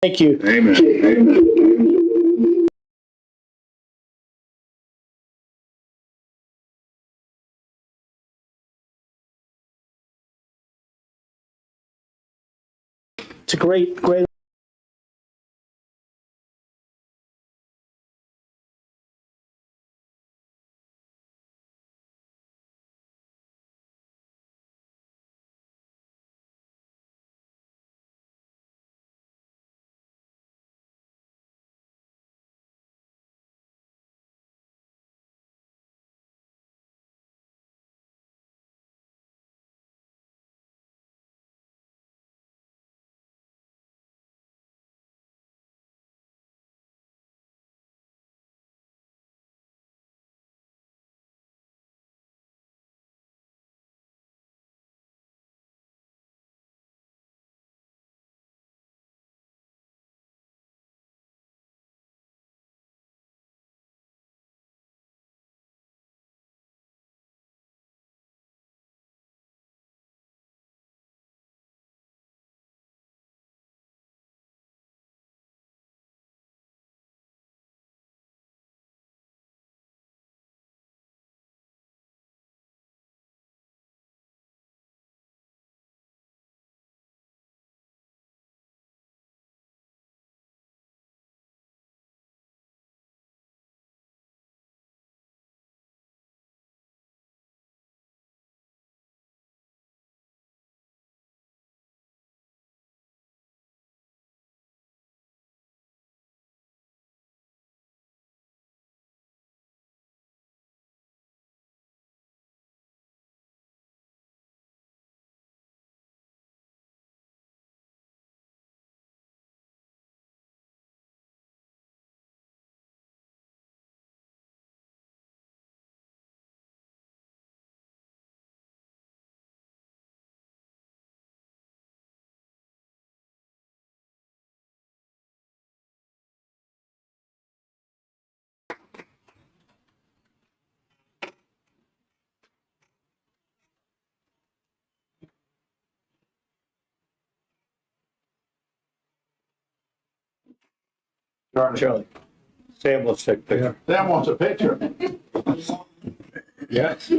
Thank you. Amen. Amen. It's a great. Charlie. Sam wants to take a picture. Sam wants a picture. Yes.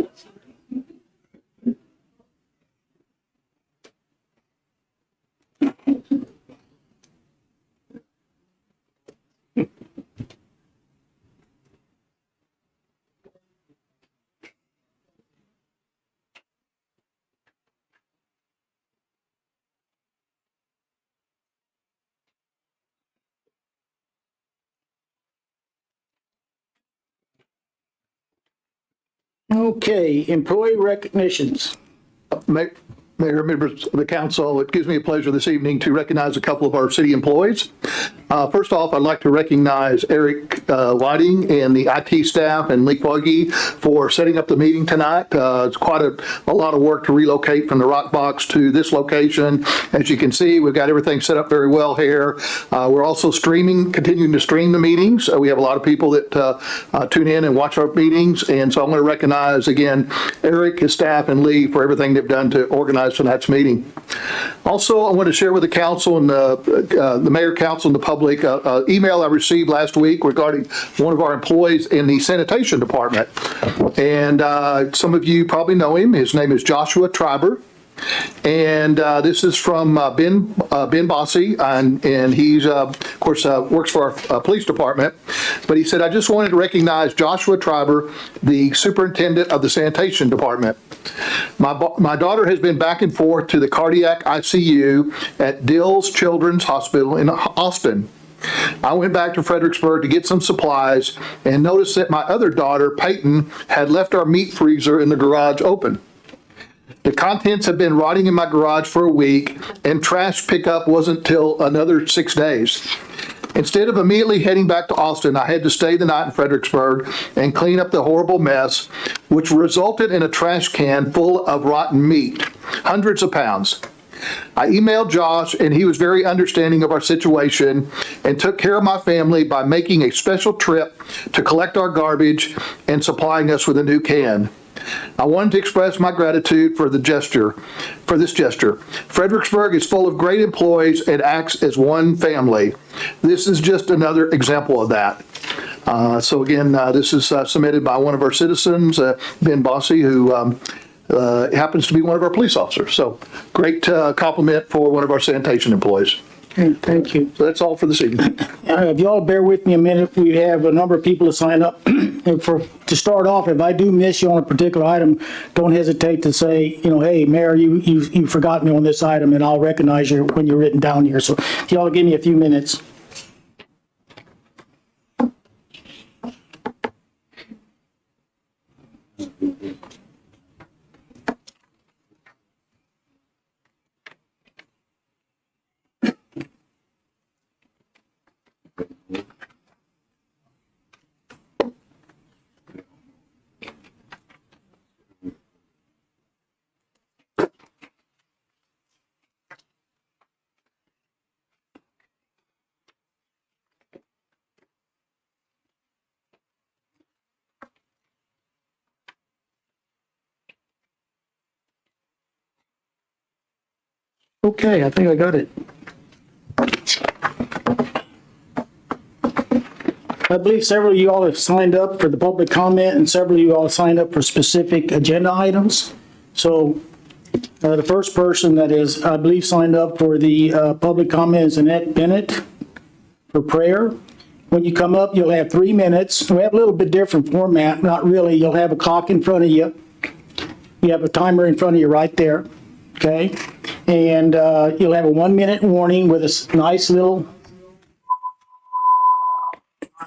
Okay, employee recognitions. Mayor, members of the council, it gives me a pleasure this evening to recognize a couple of our city employees. First off, I'd like to recognize Eric Whiting and the IT staff and Lee Foggy for setting up the meeting tonight. It's quite a lot of work to relocate from the Rock Box to this location. As you can see, we've got everything set up very well here. We're also continuing to stream the meetings. We have a lot of people that tune in and watch our meetings. And so I want to recognize again, Eric, his staff, and Lee for everything they've done to organize tonight's meeting. Also, I want to share with the council and the mayor, council, and the public email I received last week regarding one of our employees in the sanitation department. And some of you probably know him. His name is Joshua Triber. And this is from Ben Bossy, and he's, of course, works for our police department. But he said, I just wanted to recognize Joshua Triber, the superintendent of the sanitation department. My daughter has been back and forth to the cardiac ICU at Dills Children's Hospital in Austin. I went back to Fredericksburg to get some supplies and noticed that my other daughter, Peyton, had left our meat freezer in the garage open. The contents have been rotting in my garage for a week, and trash pickup wasn't till another 6 days. Instead of immediately heading back to Austin, I had to stay the night in Fredericksburg and clean up the horrible mess, which resulted in a trash can full of rotten meat, hundreds of pounds. I emailed Josh, and he was very understanding of our situation and took care of my family by making a special trip to collect our garbage and supplying us with a new can. I wanted to express my gratitude for this gesture. Fredericksburg is full of great employees and acts as one family. This is just another example of that. So again, this is submitted by one of our citizens, Ben Bossy, who happens to be one of our police officers. So great compliment for one of our sanitation employees. Okay, thank you. So that's all for this evening. If y'all bear with me a minute, we have a number of people to sign up. And to start off, if I do miss you on a particular item, don't hesitate to say, hey, Mayor, you forgot me on this item, and I'll recognize you when you're written down here. So if y'all give me a few minutes. Okay, I think I got it. I believe several of you all have signed up for the public comment, and several of you all have signed up for specific agenda items. So the first person that is, I believe, signed up for the public comment is Annette Bennett for prayer. When you come up, you'll have 3 minutes. We have a little bit different format, not really. You'll have a clock in front of you. You have a timer in front of you right there, okay? And you'll have a 1-minute warning with a nice little,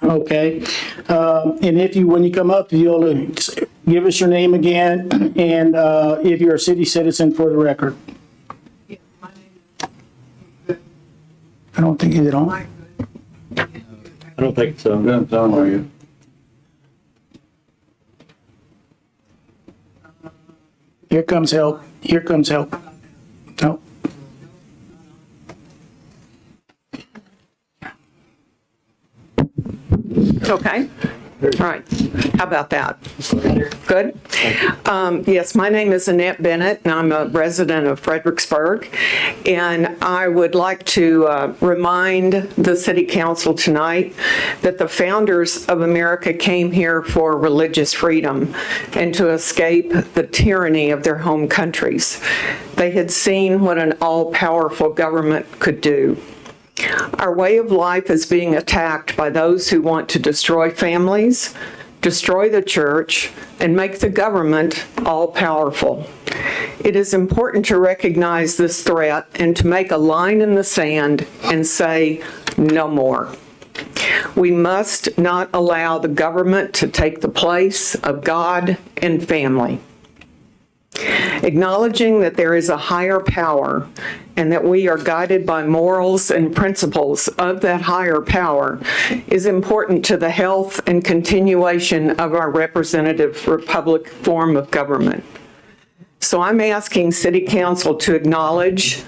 okay. And when you come up, you'll give us your name again, and if you're a city citizen for the record. I don't think, is it on? I don't think so. That's on, are you? Here comes help. Here comes help. No. Okay. All right. How about that? Good. Yes, my name is Annette Bennett, and I'm a resident of Fredericksburg. And I would like to remind the City Council tonight that the founders of America came here for religious freedom and to escape the tyranny of their home countries. They had seen what an all-powerful government could do. Our way of life is being attacked by those who want to destroy families, destroy the church, and make the government all-powerful. It is important to recognize this threat and to make a line in the sand and say, no more. We must not allow the government to take the place of God and family. Acknowledging that there is a higher power and that we are guided by morals and principles of that higher power is important to the health and continuation of our representative republic form of government. So I'm asking City Council to acknowledge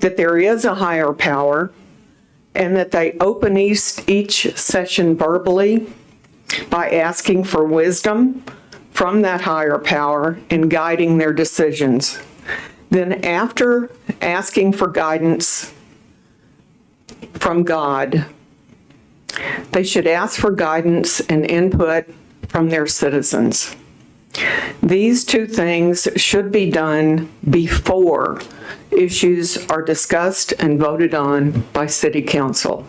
that there is a higher power and that they open each session verbally by asking for wisdom from that higher power in guiding their decisions. Then after asking for guidance from God, they should ask for guidance and input from their citizens. These two things should be done before issues are discussed and voted on by City Council.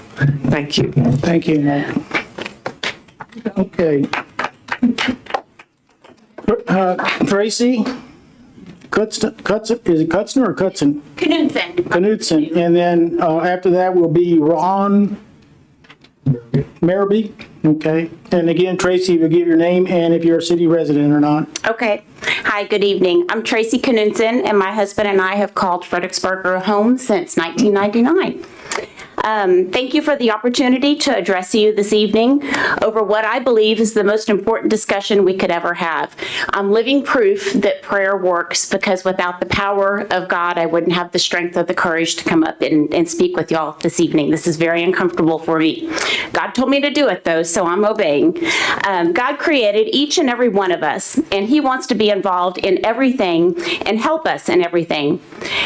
Thank you. Thank you, Matt. Okay. Tracy is it Kutzner or Kutzen? Knudsen. And then after that will be Ron Marabee. Okay. And again, Tracy will give your name and if you're a city resident or not. Okay. Hi, good evening. I'm Tracy Knudsen, and my husband and I have called Fredericksburg our home since 1999. Thank you for the opportunity to address you this evening over what I believe is the most important discussion we could ever have. I'm living proof that prayer works, because without the power of God, I wouldn't have the strength or the courage to come up and speak with y'all this evening. This is very uncomfortable for me. God told me to do it though, so I'm obeying. God created each and every one of us, and He wants to be involved in everything and help us in everything.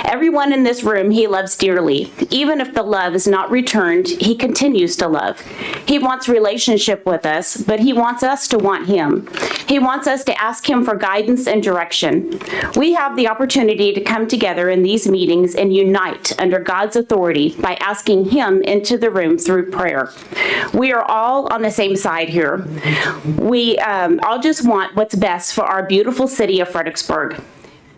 Everyone in this room He loves dearly. Even if the love is not returned, He continues to love. He wants relationship with us, but He wants us to want Him. He wants us to ask Him for guidance and direction. We have the opportunity to come together in these meetings and unite under God's authority by asking Him into the room through prayer. We are all on the same side here. We all just want what's best for our beautiful city of Fredericksburg.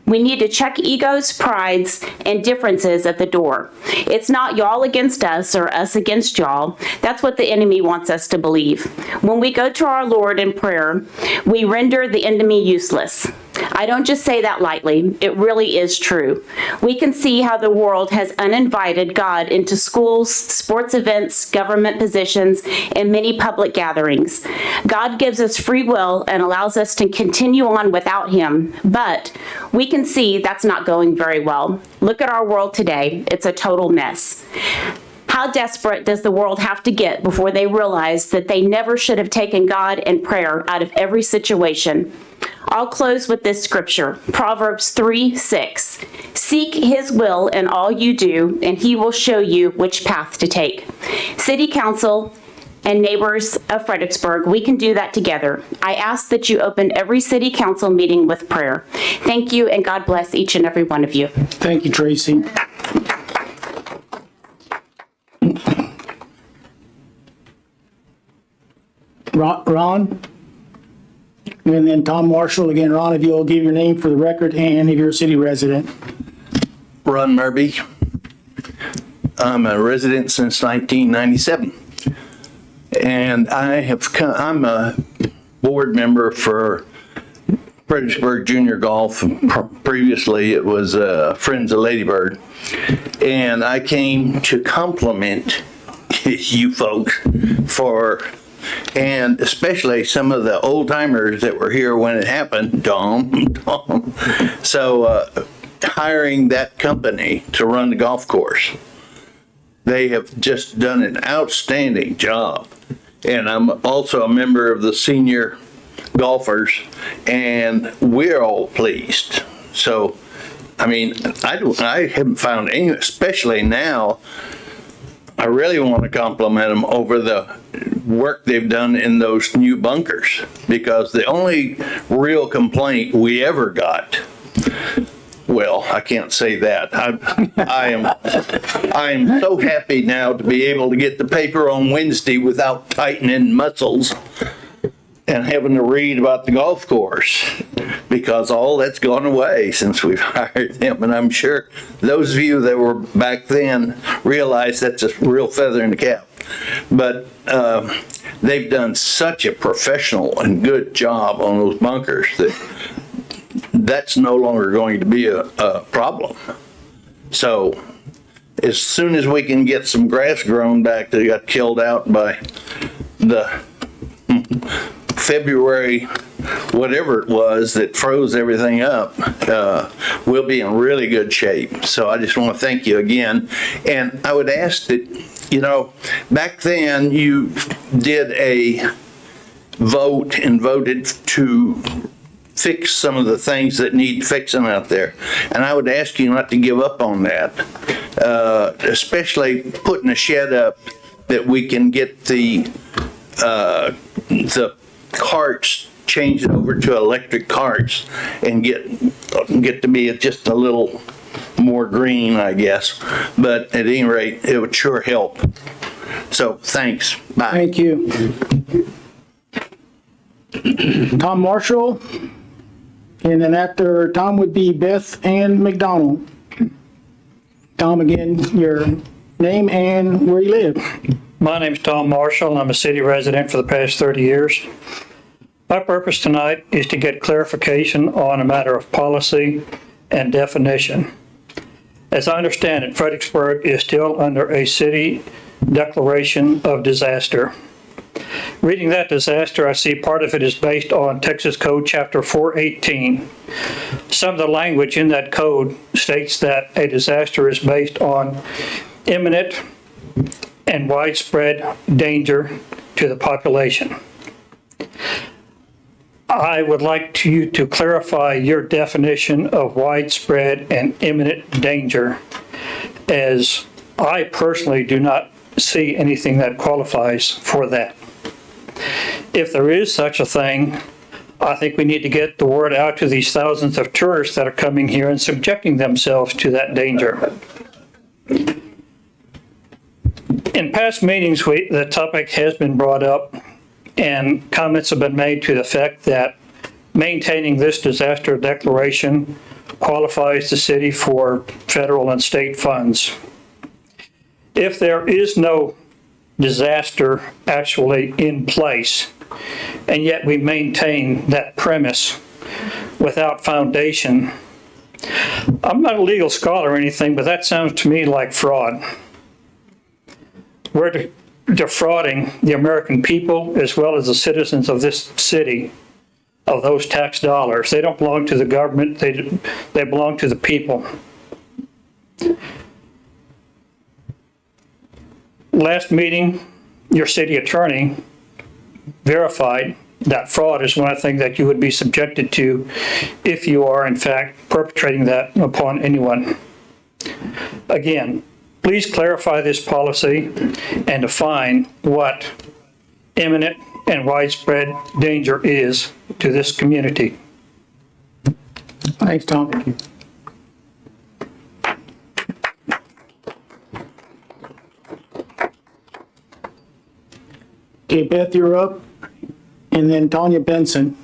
We need to check egos, prides, and differences at the door. It's not y'all against us or us against y'all. That's what the enemy wants us to believe. When we go to our Lord in prayer, we render the enemy useless. I don't just say that lightly. It really is true. We can see how the world has uninvited God into schools, sports events, government positions, and many public gatherings. God gives us free will and allows us to continue on without Him, but we can see that's not going very well. Look at our world today. It's a total mess. How desperate does the world have to get before they realize that they never should have taken God and prayer out of every situation? I'll close with this scripture, Proverbs 3:6. Seek His will in all you do, and He will show you which path to take. City Council and neighbors of Fredericksburg, we can do that together. I ask that you open every City Council meeting with prayer. Thank you, and God bless each and every one of you. Thank you, Tracy. Ron? And then Tom Marshall. Again, Ron, if you'll give your name for the record and if you're a city resident. Ron Murby. I'm a resident since 1997. And I'm a board member for Fredericksburg Junior Golf. Previously, it was Friends of Ladybird. And I came to compliment you folks and especially some of the old timers that were here when it happened, Tom. So hiring that company to run the golf course. They have just done an outstanding job. And I'm also a member of the senior golfers, and we're all pleased. So, I mean, I haven't found any, especially now, I really want to compliment them over the work they've done in those new bunkers, because the only real complaint we ever got, well, I can't say that. I am so happy now to be able to get the paper on Wednesday without tightening muscles and having to read about the golf course, because all that's gone away since we've hired them. And I'm sure those of you that were back then realize that's a real feather in the cap. But they've done such a professional and good job on those bunkers that that's no longer going to be a problem. So as soon as we can get some grass grown back that got killed out by the February, whatever it was that froze everything up, we'll be in really good shape. So I just want to thank you again. And I would ask that, you know, back then you did a vote and voted to fix some of the things that need fixing out there. And I would ask you not to give up on that, especially putting a shed up that we can get the carts changed over to electric carts and get to be just a little more green, I guess. But at any rate, it would sure help. So thanks. Bye. Thank you. Tom Marshall. And then after Tom would be Beth Ann McDonald. Tom, again, your name and where you live. My name's Tom Marshall, and I'm a city resident for the past 30 years. My purpose tonight is to get clarification on a matter of policy and definition. As I understand it, Fredericksburg is still under a city declaration of disaster. Reading that disaster, I see part of it is based on Texas Code Chapter 418. Some of the language in that code states that a disaster is based on imminent and widespread danger to the population. I would like you to clarify your definition of widespread and imminent danger, as I personally do not see anything that qualifies for that. If there is such a thing, I think we need to get the word out to these thousands of tourists that are coming here and subjecting themselves to that danger. In past meetings, the topic has been brought up, and comments have been made to the effect that maintaining this disaster declaration qualifies the city for federal and state funds. If there is no disaster actually in place, and yet we maintain that premise without foundation, I'm not a legal scholar or anything, but that sounds to me like fraud. We're defrauding the American people as well as the citizens of this city of those tax dollars. They don't belong to the government, they belong to the people. Last meeting, your city attorney verified that fraud is one of the things that you would be subjected to if you are in fact perpetrating that upon anyone. Again, please clarify this policy and define what imminent and widespread danger is to this community. Thanks, Tom. Okay, Beth, you're up. And then Tanya Benson.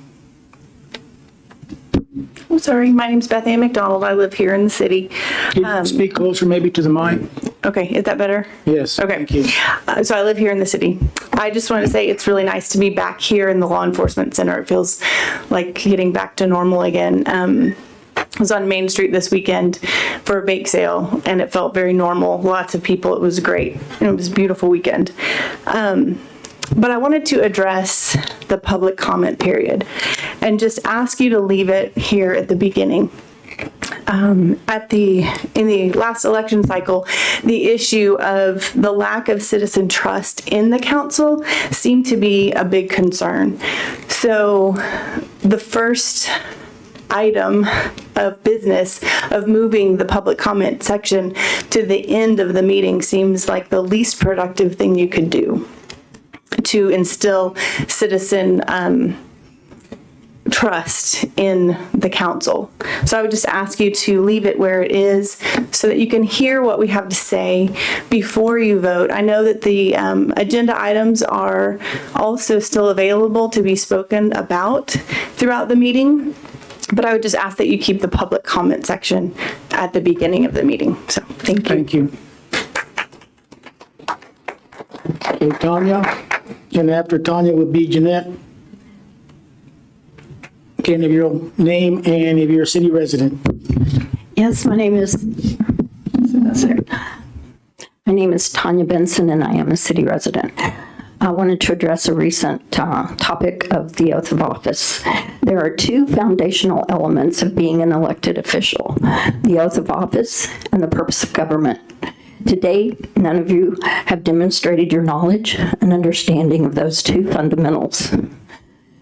I'm sorry, my name's Beth Ann McDonald. I live here in the city. Can you speak closer maybe to the mic? Okay, is that better? Yes. Okay. Thank you. So I live here in the city. I just want to say it's really nice to be back here in the law enforcement center. It feels like getting back to normal again. I was on Main Street this weekend for a bake sale, and it felt very normal. Lots of people. It was great. And it was a beautiful weekend. But I wanted to address the public comment period and just ask you to leave it here at the beginning. In the last election cycle, the issue of the lack of citizen trust in the council seemed to be a big concern. So the first item of business of moving the public comment section to the end of the meeting seems like the least productive thing you could do to instill citizen trust in the council. So I would just ask you to leave it where it is so that you can hear what we have to say before you vote. I know that the agenda items are also still available to be spoken about throughout the meeting, but I would just ask that you keep the public comment section at the beginning of the meeting. So thank you. Thank you. Okay, Tanya. And after Tanya would be Jeanette. Okay, and of your name and if you're a city resident. Yes, my name is Tanya Benson, and I am a city resident. I wanted to address a recent topic of the oath of office. There are two foundational elements of being an elected official: the oath of office and the purpose of government. To date, none of you have demonstrated your knowledge and understanding of those two fundamentals.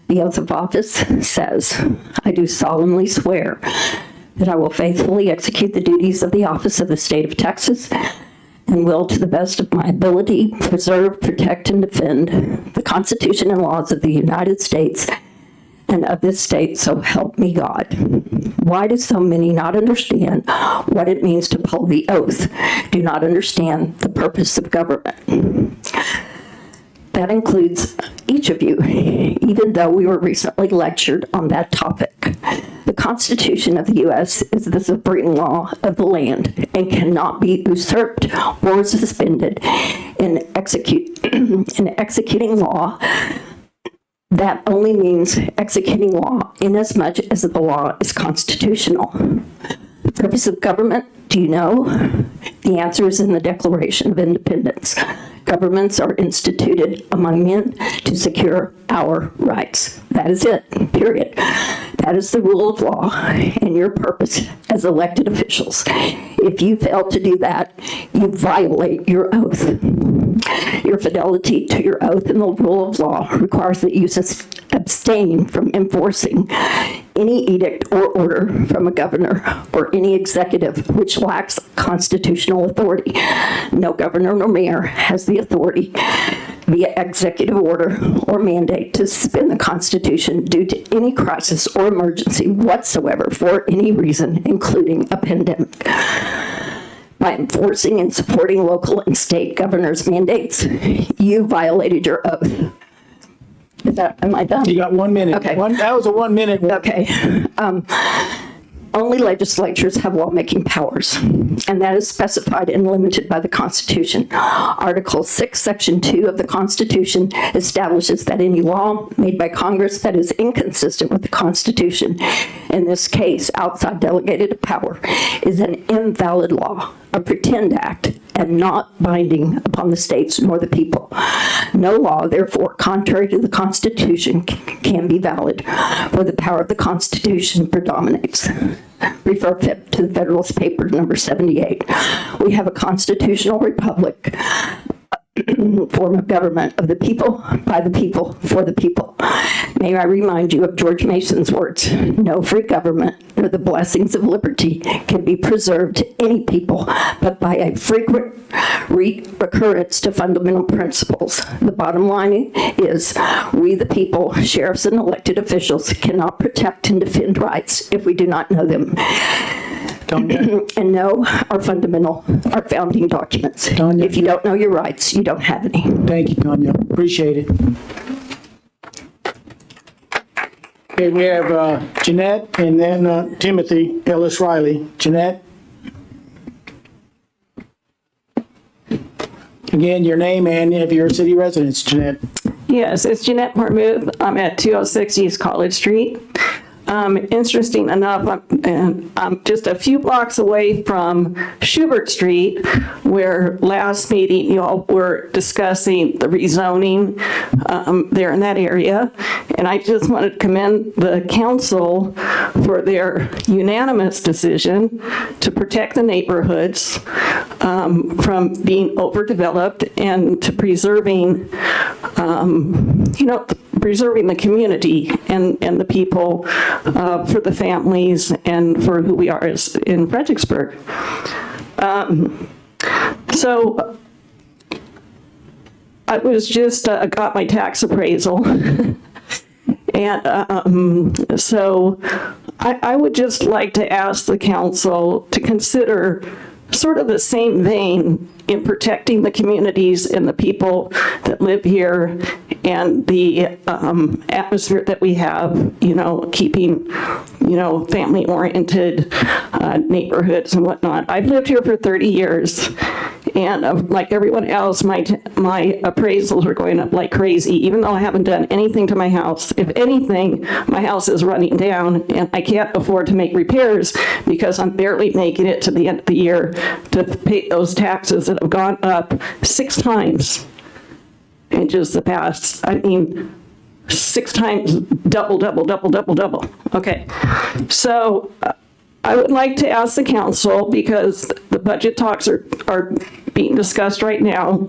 The oath of office says, "I do solemnly swear that I will faithfully execute the duties of the office of the state of Texas and will, to the best of my ability, preserve, protect, and defend the Constitution and laws of the United States and of this state, so help me God." Why do so many not understand what it means to pull the oath, do not understand the purpose of government? That includes each of you, even though we were recently lectured on that topic. The Constitution of the U.S. is the supreme law of the land and cannot be usurped or suspended in executing law. That only means executing law inasmuch as the law is constitutional. Purpose of government, do you know? The answer is in the Declaration of Independence. Governments are instituted among men to secure our rights. That is it, period. That is the rule of law and your purpose as elected officials. If you fail to do that, you violate your oath. Your fidelity to your oath and the rule of law requires that you abstain from enforcing any edict or order from a governor or any executive which lacks constitutional authority. No governor nor mayor has the authority via executive order or mandate to suspend the Constitution due to any crisis or emergency whatsoever for any reason, including a pandemic. By enforcing and supporting local and state governors' mandates, you violated your oath. Am I done? You got 1 minute. Okay. That was a 1 minute. Okay. Only legislatures have lawmaking powers, and that is specified and limited by the Constitution. Article 6, Section 2 of the Constitution establishes that any law made by Congress that is inconsistent with the Constitution, in this case, outside delegated power, is an invalid law, a pretend act, and not binding upon the states nor the people. No law, therefore, contrary to the Constitution can be valid, for the power of the Constitution predominates. Refer to the Federalist Paper number 78. We have a constitutional republic, form of government of the people, by the people, for the people. May I remind you of George Mason's words, no free government nor the blessings of liberty can be preserved to any people, but by a frequent recurrence to fundamental principles. The bottom line is, we the people, sheriffs and elected officials, cannot protect and defend rights if we do not know them. And know our founding documents. Tanya. If you don't know your rights, you don't have any. Thank you, Tanya. Appreciate it. Okay, we have Jeanette and then Timothy Ellis Riley. Jeanette? Again, your name and if you're a city resident, Jeanette. Yes, it's Jeanette Marmuth. I'm at 206 East College Street. Interesting enough, I'm just a few blocks away from Schubert Street, where last meeting you all were discussing the rezoning there in that area. And I just wanted to commend the council for their unanimous decision to protect the neighborhoods from being overdeveloped and to preserving, preserving the community and the people for the families and for who we are in Fredericksburg. So I was just got my tax appraisal. And so I would just like to ask the council to consider sort of the same vein in protecting the communities and the people that live here and the atmosphere that we have, keeping, family-oriented neighborhoods and whatnot. I've lived here for 30 years, and like everyone else, my appraisals are going up like crazy, even though I haven't done anything to my house. If anything, my house is running down, and I can't afford to make repairs because I'm barely making it to the end of the year to pay those taxes that have gone up 6 times in just the past. 6 times, double. Okay, so I would like to ask the council, because the budget talks are being discussed right now,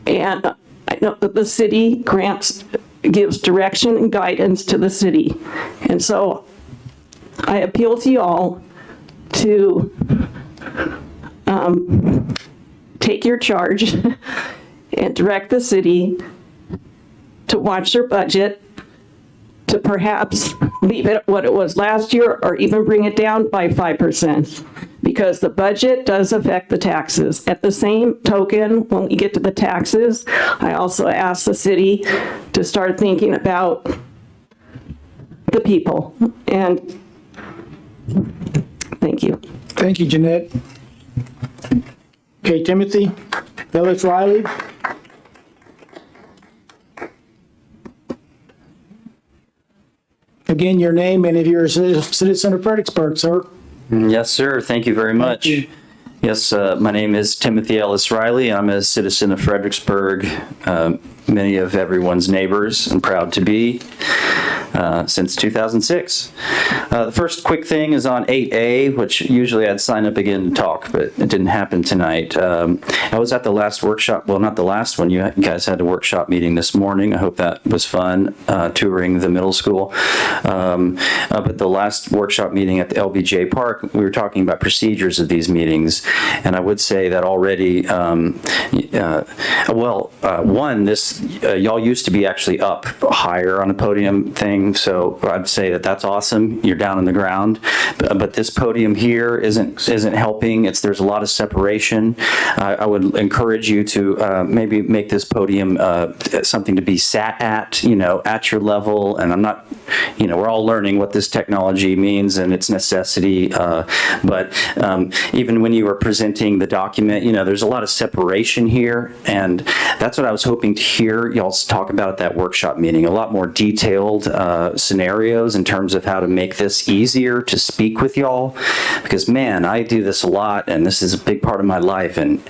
and I know that the city gives direction and guidance to the city. And so I appeal to you all to take your charge and direct the city to watch their budget, to perhaps leave it what it was last year or even bring it down by 5%, because the budget does affect the taxes. At the same token, when we get to the taxes, I also ask the city to start thinking about the people. And thank you. Thank you, Jeanette. Okay, Timothy Ellis Riley. Again, your name and if you're a citizen of Fredericksburg, sir. Yes, sir. Thank you very much. you. Yes, my name is Timothy Ellis Riley. I'm a citizen of Fredericksburg, many of everyone's neighbors, and proud to be since 2006. The first quick thing is on 8A, which usually I'd sign up again to talk, but it didn't happen tonight. I was at the last workshop, well, not the last one. You guys had a workshop meeting this morning. I hope that was fun, touring the middle school. But the last workshop meeting at the LBJ Park, we were talking about procedures of these meetings. And I would say that already, y'all used to be actually up higher on a podium thing, so I'd say that that's awesome. You're down on the ground, but this podium here isn't helping. There's a lot of separation. I would encourage you to maybe make this podium something to be sat at, at your level. And I'm not, we're all learning what this technology means and its necessity. But even when you were presenting the document, there's a lot of separation here, and that's what I was hoping to hear y'all talk about at that workshop meeting. A lot more detailed scenarios in terms of how to make this easier to speak with y'all, because man, I do this a lot, and this is a big part of my life. And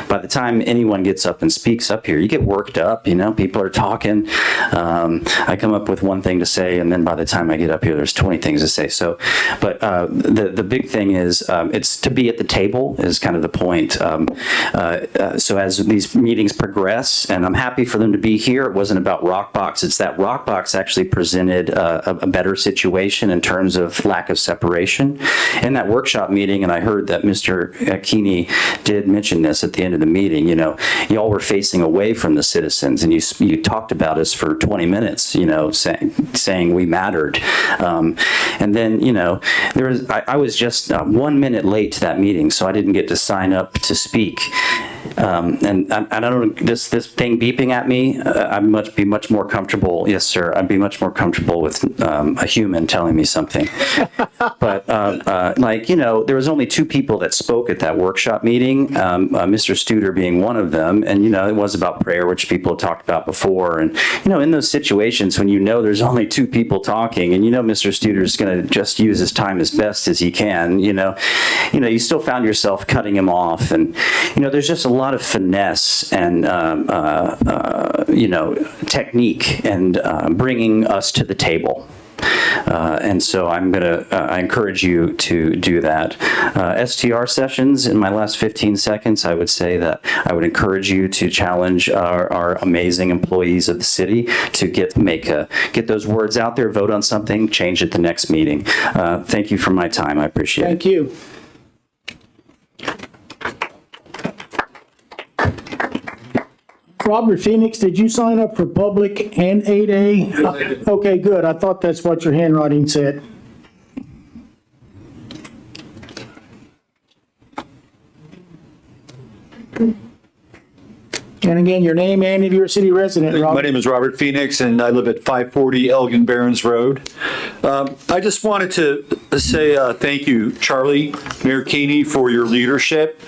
by the time anyone gets up and speaks up here, you get worked up. People are talking. I come up with one thing to say, and then by the time I get up here, there's 20 things to say. So, but the big thing is it's to be at the table is kind of the point. So as these meetings progress, and I'm happy for them to be here, it wasn't about Rockbox. It's that Rockbox actually presented a better situation in terms of lack of separation. In that workshop meeting, and I heard that Mr. Keeney did mention this at the end of the meeting, y'all were facing away from the citizens, and you talked about us for 20 minutes, saying we mattered. And then, I was just 1 minute late to that meeting, so I didn't get to sign up to speak. And I don't know, this thing beeping at me, I'd be much more comfortable. Yes, sir. I'd be much more comfortable with a human telling me something. But there was only 2 people that spoke at that workshop meeting, Mr. Studer being one of them. And, it was about prayer, which people talked about before. And, in those situations when there's only 2 people talking, and Mr. Studer is going to just use his time as best as he can, you still found yourself cutting him off. And, there's just a lot of finesse and, technique and bringing us to the table. And so I encourage you to do that. STR sessions, in my last 15 seconds, I would say that I would encourage you to challenge our amazing employees of the city to get those words out there, vote on something, change it the next meeting. Thank you for my time. I appreciate it. Thank you. Robert Phoenix, did you sign up for public and 8A? Okay, good. I thought that's what your handwriting said. And again, your name and if you're a city resident, Robert. My name is Robert Phoenix, and I live at 540 Elgin Barrens Road. I just wanted to say thank you, Charlie, Mayor Keeney, for your leadership.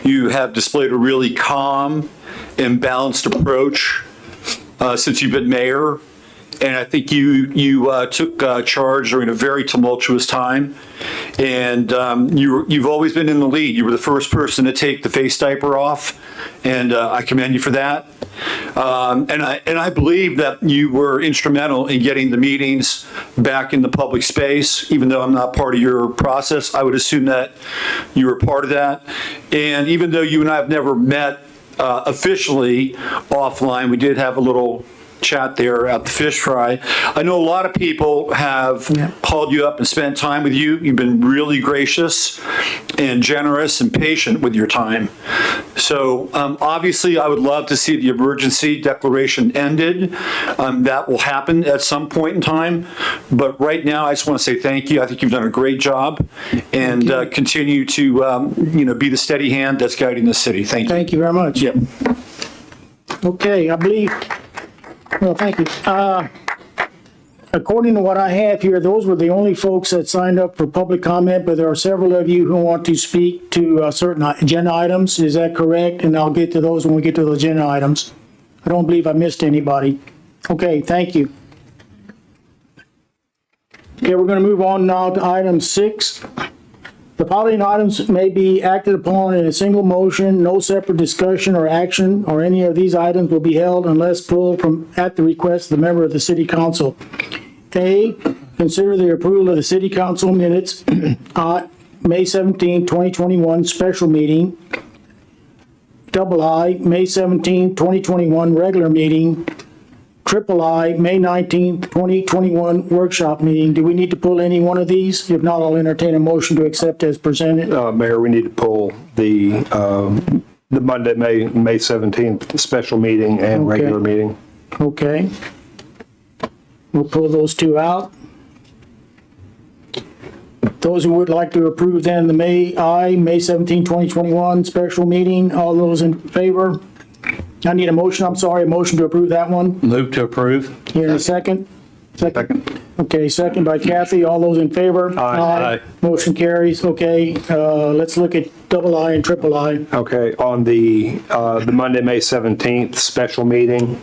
You have displayed a really calm and balanced approach since you've been mayor. And I think you took charge during a very tumultuous time. And you've always been in the lead. You were the first person to take the face diaper off, and I commend you for that. And I believe that you were instrumental in getting the meetings back in the public space. Even though I'm not part of your process, I would assume that you were part of that. And even though you and I have never met officially offline, we did have a little chat there at the fish fry. I know a lot of people have called you up and spent time with you. You've been really gracious and generous and patient with your time. So obviously I would love to see the emergency declaration ended. That will happen at some point in time. But right now I just want to say thank you. I think you've done a great job, and continue to be the steady hand that's guiding the city. Thank you. Thank you very much. Yep. Okay, I believe, well, thank you. According to what I have here, those were the only folks that signed up for public comment, but there are several of you who want to speak to certain agenda items. Is that correct? And I'll get to those when we get to the agenda items. I don't believe I missed anybody. Okay, thank you. Okay, we're going to move on now to item 6. The following items may be acted upon in a single motion. No separate discussion or action or any of these items will be held unless pulled from at the request of the member of the city council. A, consider the approval of the city council minutes May 17, 2021 special meeting. I, May 17, 2021 regular meeting. I, May 19, 2021 workshop meeting. Do we need to pull any one of these? If not, I'll entertain a motion to accept as presented. Mayor, we need to pull the Monday, May 17th special meeting and regular meeting. Okay. We'll pull those two out. Those who would like to approve then the May 17, 2021 special meeting, all those in favor? I need a motion, a motion to approve that one. Move to approve. Here in a second. Second. Okay, second by Kathy. All those in favor? Aye. Motion carries. Okay, let's look at I and I. Okay, on the Monday, May 17th special meeting,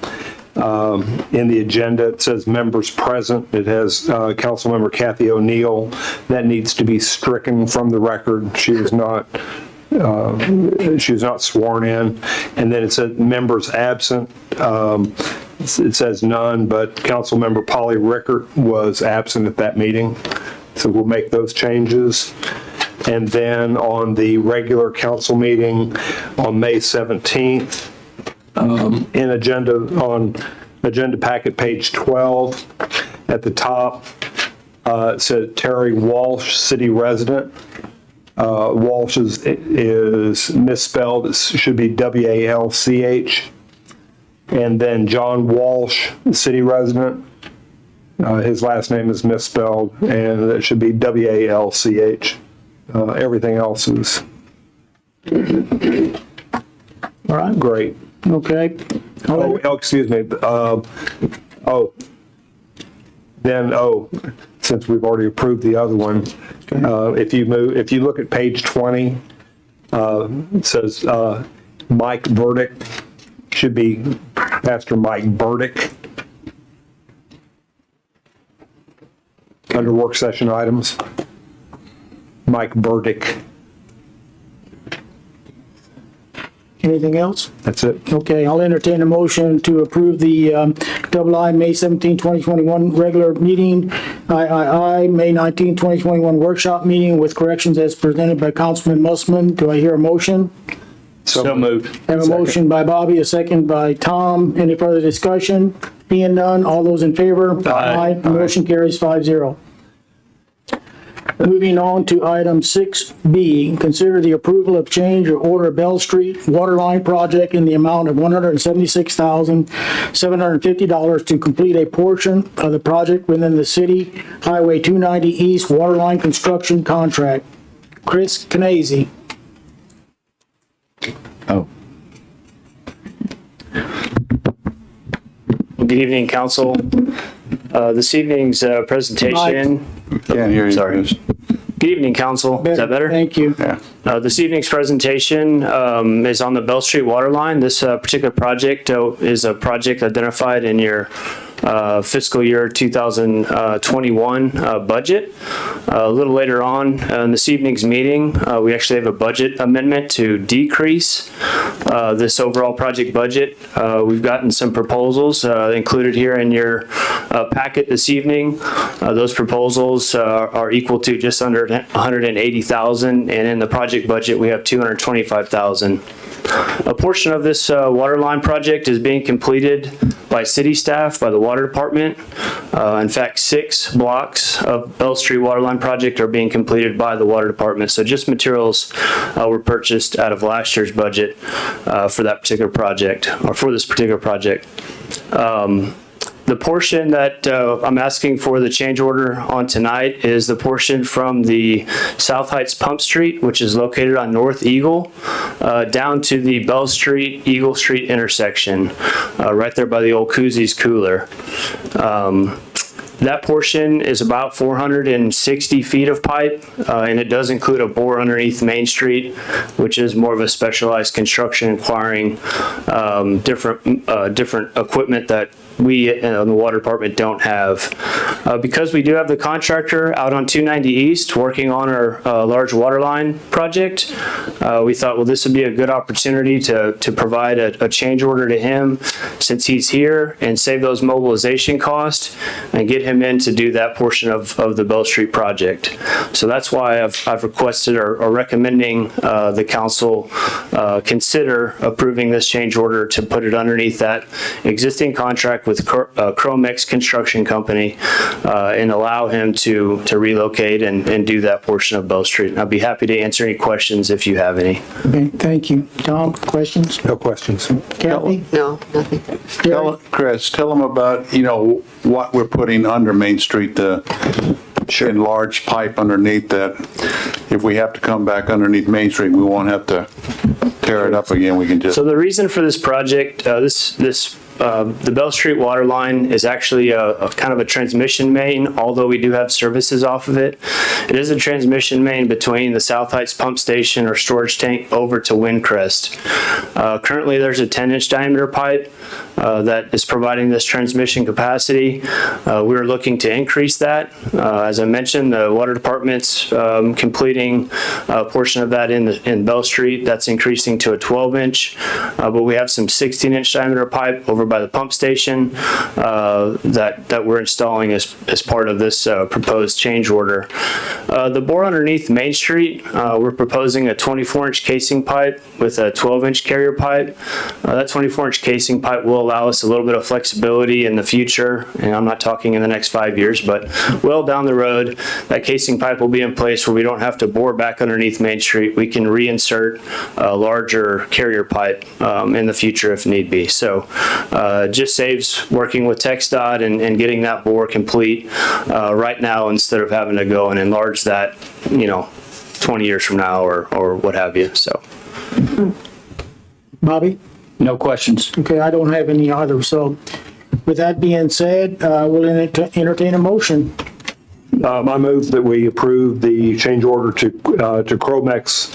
in the agenda, it says members present. It has Councilmember Kathy O'Neill. That needs to be stricken from the record. She was not sworn in. And then it said members absent. It says none, but Councilmember Polly Rickert was absent at that meeting. So we'll make those changes. And then on the regular council meeting on May 17th, in agenda packet page 12, at the top, it said Terry Walsh, city resident. Walsh is misspelled. It should be W-A-L-C-H. And then John Walsh, city resident. His last name is misspelled, and it should be W-A-L-C-H. Everything else is All right. great. Okay. Excuse me. Since we've already approved the other one, if you look at page 20, it says Mike Burdick, should be Pastor Mike Burdick. Under work session items, Mike Burdick. Anything else? That's it. Okay, I'll entertain a motion to approve the I, May 17, 2021 regular meeting, I, May 19, 2021 workshop meeting with corrections as presented by Councilman Musselman. Do I hear a motion? So moved. I have a motion by Bobby, a second by Tom. Any further discussion? Being none, all those in favor? Aye. Motion carries 5-0. Moving on to item 6B, consider the approval of change or order Bell Street water line project in the amount of $176,750 to complete a portion of the project within the city Highway 290 East water line construction contract. Chris Canese. Oh. Good evening, council. This evening's presentation. Can't hear you. Sorry. Good evening, council. Is that better? Thank you. Yeah. This evening's presentation is on the Bell Street water line. This particular project is a project identified in your fiscal year 2021 budget. A little later on in this evening's meeting, we actually have a budget amendment to decrease this overall project budget. We've gotten some proposals included here in your packet this evening. Those proposals are equal to just under $180,000, and in the project budget we have $225,000. A portion of this water line project is being completed by city staff, by the water department. In fact, 6 blocks of Bell Street water line project are being completed by the water department. So just materials were purchased out of last year's budget for that particular project, or for this particular project. The portion that I'm asking for the change order on tonight is the portion from the South Heights Pump Street, which is located on North Eagle, down to the Bell Street, Eagle Street intersection, right there by the old Koozies cooler. That portion is about 460 feet of pipe, and it does include a bore underneath Main Street, which is more of a specialized construction requiring different equipment that we in the water department don't have. Because we do have the contractor out on 290 East working on our large water line project, we thought, well, this would be a good opportunity to provide a change order to him since he's here and save those mobilization costs and get him in to do that portion of the Bell Street project. So that's why I've requested or recommending the council consider approving this change order to put it underneath that existing contract with Chromex Construction Company and allow him to relocate and do that portion of Bell Street. And I'd be happy to answer any questions if you have any. Okay, thank you. Tom, questions? No questions. Kathy? No, nothing. Chris, tell them about, what we're putting under Main Street, the enlarged pipe underneath that. If we have to come back underneath Main Street, we won't have to tear it up again. We can just. So the reason for this project, the Bell Street water line is actually a kind of a transmission main, although we do have services off of it. It is a transmission main between the South Heights pump station or storage tank over to Windcrest. Currently, there's a 10-inch diameter pipe that is providing this transmission capacity. We're looking to increase that. As I mentioned, the water department's completing a portion of that in Bell Street. That's increasing to a 12-inch, but we have some 16-inch diameter pipe over by the pump station that we're installing as part of this proposed change order. The bore underneath Main Street, we're proposing a 24-inch casing pipe with a 12-inch carrier pipe. That 24-inch casing pipe will allow us a little bit of flexibility in the future, and I'm not talking in the next 5 years, but well down the road, that casing pipe will be in place where we don't have to bore back underneath Main Street. We can reinsert a larger carrier pipe in the future if need be. So just saves working with TxDOT and getting that bore complete right now instead of having to go and enlarge that, 20 years from now or what have you. So, Bobby? No questions. Okay, I don't have any either. So with that being said, we'll entertain a motion. I move that we approve the change order to Chromex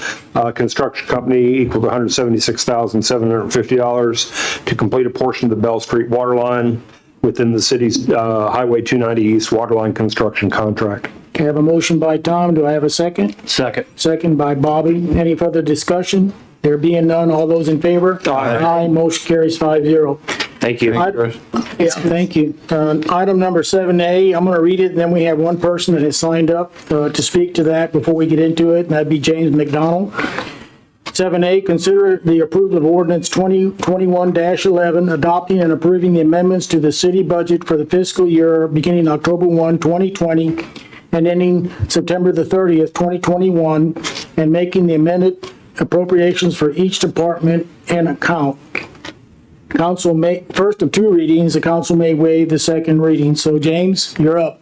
Construction Company equal to $176,750 to complete a portion of the Bell Street water line within the city's Highway 290 East water line construction contract. Okay, I have a motion by Tom. Do I have a second? Second. Second by Bobby. Any further discussion? There being none, all those in favor? Aye. Motion carries 5-0. thank you. Yeah, thank you. Item number 7A, I'm going to read it, and then we have one person that has signed up to speak to that before we get into it, and that'd be James McDonald. 7A, consider the approval of ordinance 2021-11, adopting and approving the amendments to the city budget for the fiscal year beginning October 1, 2020, and ending September the 30th, 2021, and making the amended appropriations for each department and account. Council may, first of two readings, the council may waive the second reading. So James, you're up.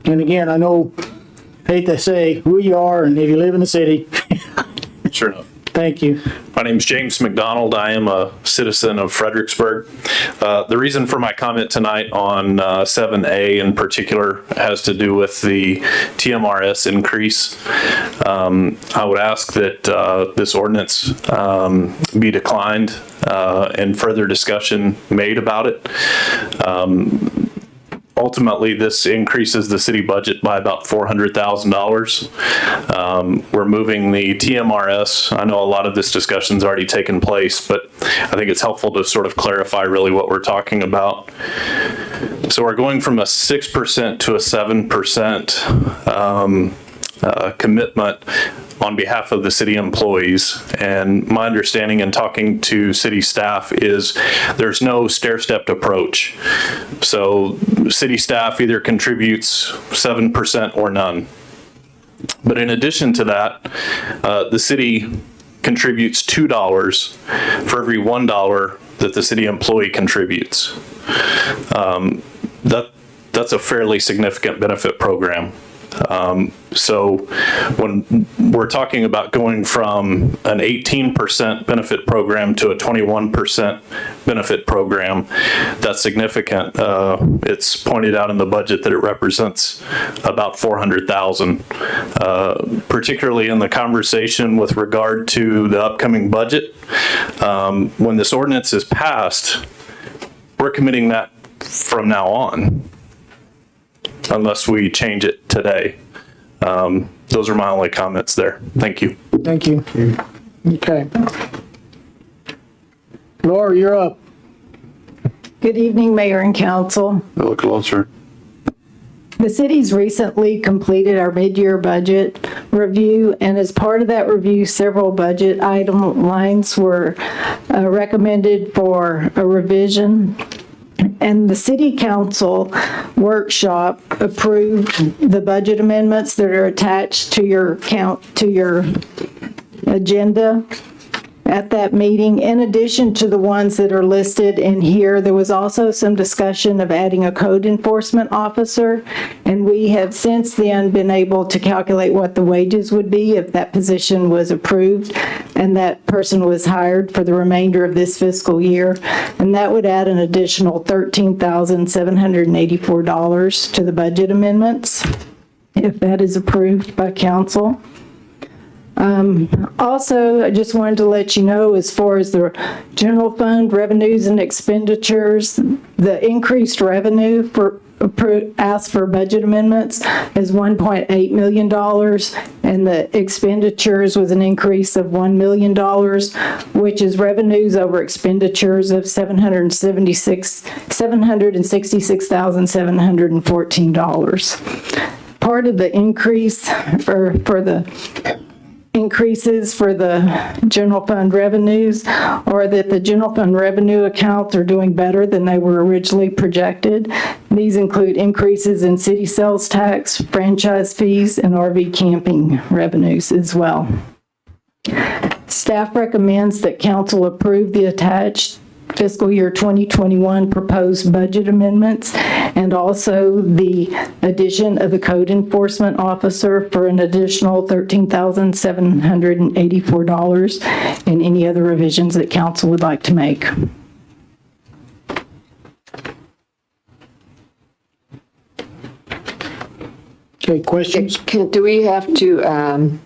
And again, I know, hate to say who you are and if you live in the city. Sure enough. Thank you. My name is James McDonald. I am a citizen of Fredericksburg. The reason for my comment tonight on 7A in particular has to do with the TMRS increase. I would ask that this ordinance be declined and further discussion made about it. Ultimately, this increases the city budget by about $400,000. We're moving the TMRS. I know a lot of this discussion's already taken place, but I think it's helpful to sort of clarify really what we're talking about. So we're going from a 6% to a 7% commitment on behalf of the city employees. And my understanding in talking to city staff is there's no stair-stepped approach. So city staff either contributes 7% or none. But in addition to that, the city contributes $2 for every $1 that the city employee contributes. That's a fairly significant benefit program. So when we're talking about going from an 18% benefit program to a 21% benefit program, that's significant. It's pointed out in the budget that it represents about $400,000, particularly in the conversation with regard to the upcoming budget. When this ordinance is passed, we're committing that from now on, unless we change it today. Those are my only comments there. Thank you. Thank you. Okay. Laura, you're up. Good evening, Mayor and Council. A little closer. The city's recently completed our mid-year budget review, and as part of that review, several budget item lines were recommended for a revision. And the city council workshop approved the budget amendments that are attached to your agenda at that meeting. In addition to the ones that are listed in here, there was also some discussion of adding a code enforcement officer, and we have since then been able to calculate what the wages would be if that position was approved and that person was hired for the remainder of this fiscal year, and that would add an additional $13,784 to the budget amendments if that is approved by council. Also, I just wanted to let you know, as far as the general fund revenues and expenditures, the increased revenue for asked for budget amendments is $1.8 million, and the expenditures was an increase of $1 million, which is revenues over expenditures of $766,714. Part of the increase, or for the increases for the general fund revenues, or that the general fund revenue accounts are doing better than they were originally projected. These include increases in city sales tax, franchise fees, and RV camping revenues as well. Staff recommends that council approve the attached fiscal year 2021 proposed budget amendments, and also the addition of the code enforcement officer for an additional $13,784, and any other revisions that council would like to make. Okay, questions? Do we have to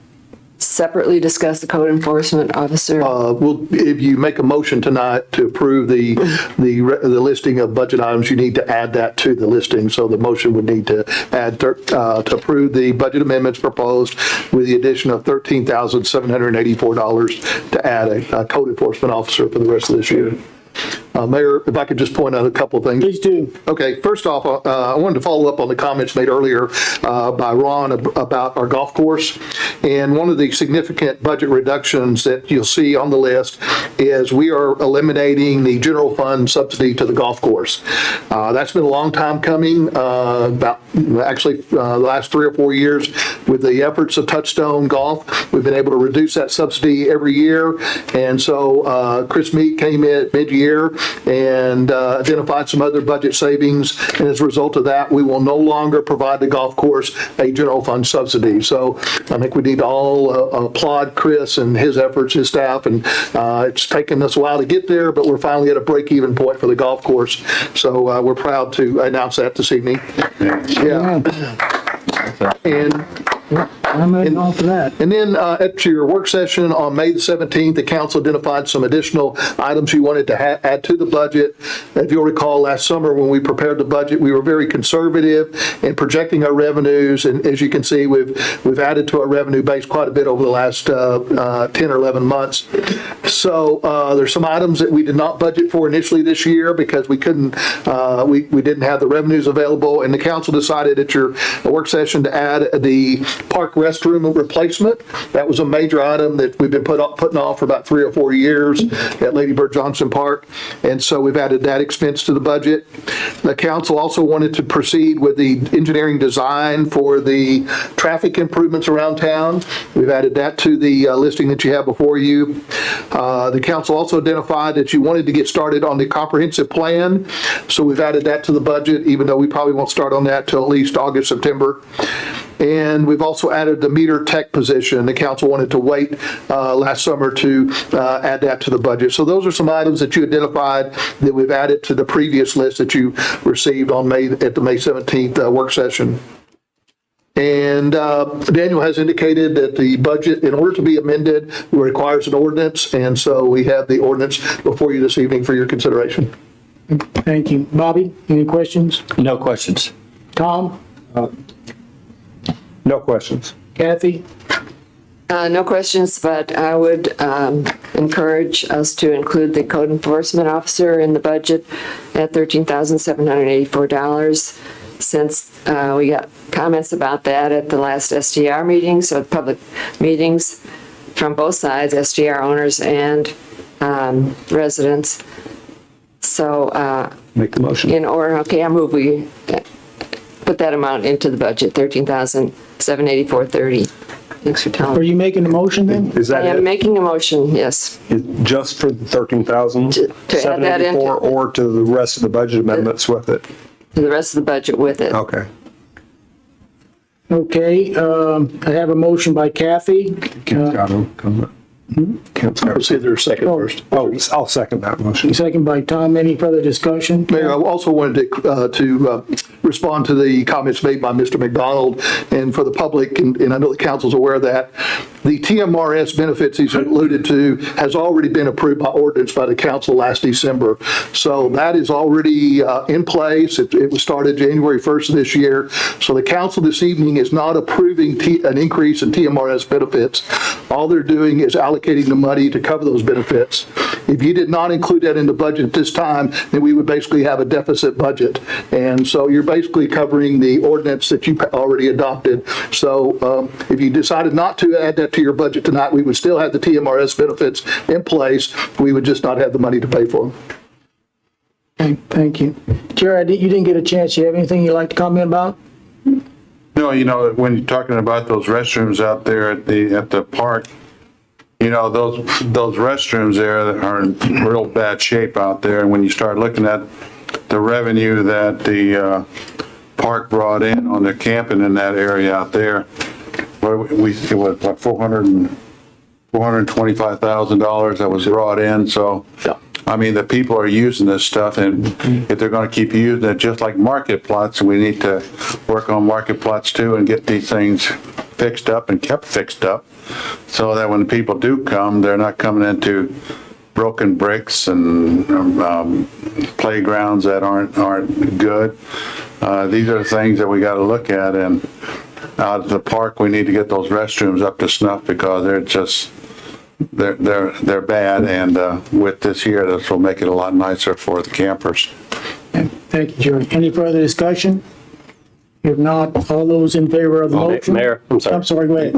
separately discuss the code enforcement officer? Well, if you make a motion tonight to approve the listing of budget items, you need to add that to the listing. So the motion would need to add to approve the budget amendments proposed with the addition of $13,784 to add a code enforcement officer for the rest of this year. Mayor, if I could just point out a couple of things. Please do. Okay, first off, I wanted to follow up on the comments made earlier by Ron about our golf course. And one of the significant budget reductions that you'll see on the list is we are eliminating the general fund subsidy to the golf course. That's been a long time coming, the last 3 or 4 years. With the efforts of Touchstone Golf, we've been able to reduce that subsidy every year. And so Chris Meek came in at mid-year and identified some other budget savings. And as a result of that, we will no longer provide the golf course a general fund subsidy. So I think we need to all applaud Chris and his efforts, his staff, and it's taken us a while to get there, but we're finally at a break-even point for the golf course. So we're proud to announce that this evening. Yeah. And I'm moving on for that. And then at your work session on May the 17th, the council identified some additional items you wanted to add to the budget. If you'll recall, last summer when we prepared the budget, we were very conservative in projecting our revenues. And as you can see, we've added to our revenue base quite a bit over the last 10 or 11 months. So there's some items that we did not budget for initially this year because we couldn't, we didn't have the revenues available. And the council decided at your work session to add the park restroom replacement. That was a major item that we've been putting off for about 3 or 4 years at Lady Bird Johnson Park. And so we've added that expense to the budget. The council also wanted to proceed with the engineering design for the traffic improvements around town. We've added that to the listing that you have before you. The council also identified that you wanted to get started on the comprehensive plan. So we've added that to the budget, even though we probably won't start on that till at least August, September. And we've also added the meter tech position. The council wanted to wait last summer to add that to the budget. So those are some items that you identified that we've added to the previous list that you received on at the May 17th work session. And Daniel has indicated that the budget, in order to be amended, requires an ordinance. And so we have the ordinance before you this evening for your consideration. Thank you. Bobby, any questions? No questions. Tom? No questions. Kathy? No questions, but I would encourage us to include the code enforcement officer in the budget at $13,784, since we got comments about that at the last SDR meetings, or public meetings from both sides, SDR owners and residents. So Make the motion. in order, okay, I move we put that amount into the budget, $13,784.30. Thanks for telling Are me. you making a motion then? Is I that am it? making a motion, yes. Just for the 13,784 or to the rest of the budget amendments with it? To the rest of the budget with it. Okay. Okay, I have a motion by Kathy. Kent's got to come. Kent's got Let's see if there's a second first. Oh, I'll second that motion. Second by Tom. Any further discussion? Mayor, I also wanted to respond to the comments made by Mr. McDonald, and for the public, and I know the council's aware of that, the TMRS benefits he's alluded to has already been approved by ordinance by the council last December. So that is already in place. It was started January 1st of this year. So the council this evening is not approving an increase in TMRS benefits. All they're doing is allocating the money to cover those benefits. If you did not include that in the budget at this time, then we would basically have a deficit budget. And so you're basically covering the ordinance that you already adopted. So if you decided not to add that to your budget tonight, we would still have the TMRS benefits in place. We would just not have the money to pay for them. Okay, thank you. Jared, you didn't get a chance. You have anything you'd like to comment about? No, when you're talking about those restrooms out there at the park, those restrooms there are in real bad shape out there. And when you start looking at the revenue that the park brought in on their camping in that area out there, it was like $425,000 that was brought in. So, I mean, the people are using this stuff, and if they're going to keep using it, just like market plots, we need to work on market plots too and get these things fixed up and kept fixed up, so that when people do come, they're not coming into broken bricks and playgrounds that aren't good. These are things that we got to look at, and out at the park, we need to get those restrooms up to snuff, because they're bad, and with this here, this will make it a lot nicer for the campers. Thank you, Jerry. Any further discussion? If not, all those in favor of the motion? Mayor, I'm sorry. I'm sorry, go ahead.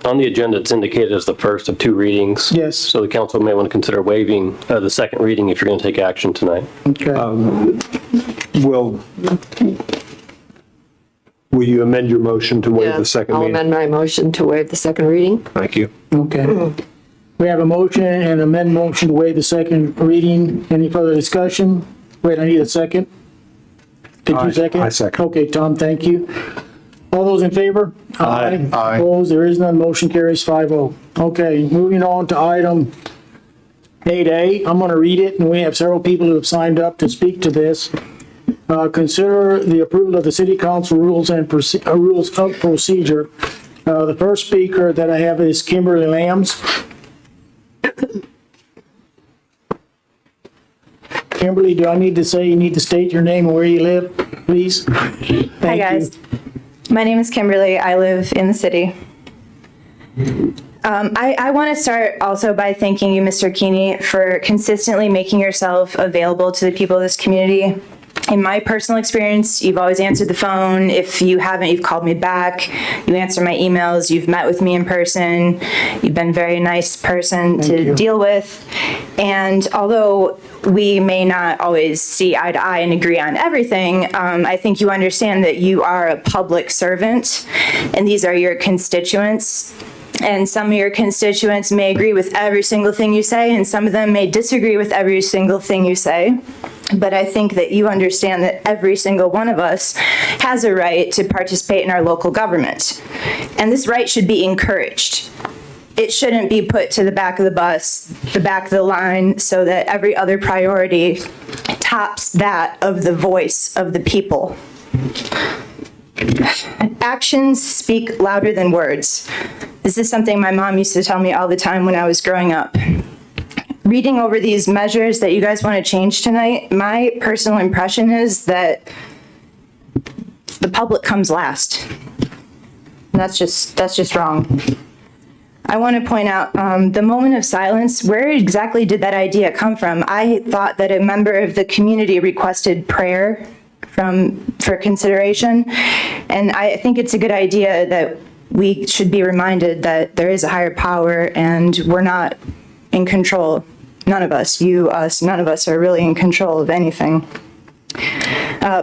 On the agenda, it's indicated as the first of two readings. Yes. So the council may want to consider waiving the second reading if you're going to take action tonight. Okay. Will you amend your motion to waive the second I'll reading? amend my motion to waive the second reading. Thank you. Okay. We have a motion and amend motion to waive the second reading. Any further discussion? Wait, I need a second. Did you second? I second. Okay, Tom, thank you. All those in favor? Aye. Aye. Opposed? There is none. Motion carries 5-0. Okay, moving on to item 8A. I'm going to read it, and we have several people who have signed up to speak to this. Consider the approval of the city council rules and rules of procedure. The first speaker that I have is Kimberly Lambs. Kimberly, do I need to say you need to state your name and where you live, please? Hi, guys. My name is Kimberly. I live in the city. I want to start also by thanking you, Mr. Keeney, for consistently making yourself available to the people of this community. In my personal experience, you've always answered the phone. If you haven't, you've called me back. You answer my emails. You've met with me in person. You've been a very nice person to deal with. And although we may not always see eye to eye and agree on everything, I think you understand that you are a public servant, and these are your constituents. And some of your constituents may agree with every single thing you say, and some of them may disagree with every single thing you say. But I think that you understand that every single one of us has a right to participate in our local government. And this right should be encouraged. It shouldn't be put to the back of the bus, the back of the line, so that every other priority tops that of the voice of the people. Actions speak louder than words. This is something my mom used to tell me all the time when I was growing up. reading over these measures that you guys want to change tonight, my personal impression is that the public comes last. That's just wrong. I want to point out the moment of silence. Where exactly did that idea come from? I thought that a member of the community requested prayer for consideration, and I think it's a good idea that we should be reminded that there is a higher power and we're not in control. None of us, you, us, none of us are really in control of anything.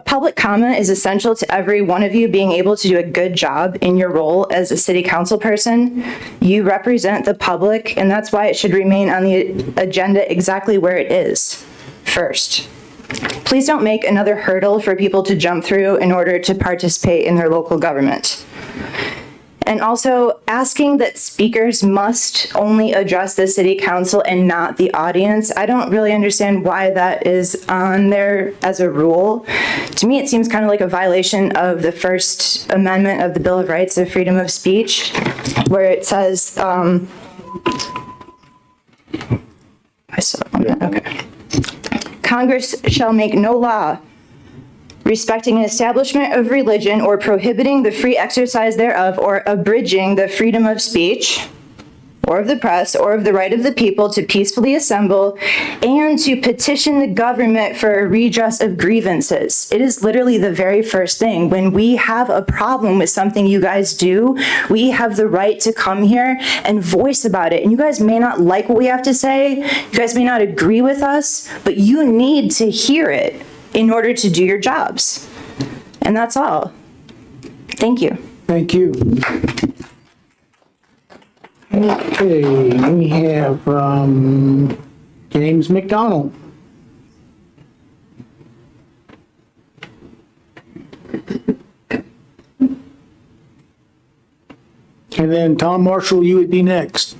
Public comment is essential to every one of you being able to do a good job in your role as a city council person. You represent the public, and that's why it should remain on the agenda exactly where it is first. Please don't make another hurdle for people to jump through in order to participate in their local government. And also asking that speakers must only address the city council and not the audience. I don't really understand why that is on there as a rule. To me, it seems kind of like a violation of the First Amendment of the Bill of Rights of Freedom of Speech, where it says, Congress shall make no law respecting an establishment of religion or prohibiting the free exercise thereof or abridging the freedom of speech or of the press or of the right of the people to peacefully assemble and to petition the government for a redress of grievances. It is literally the very first thing. When we have a problem with something you guys do, we have the right to come here and voice about it. And you guys may not like what we have to say, you guys may not agree with us, but you need to hear it in order to do your jobs. And that's all. Thank you. Thank you. Okay, we have James McDonald. And then Tom Marshall, you would be next.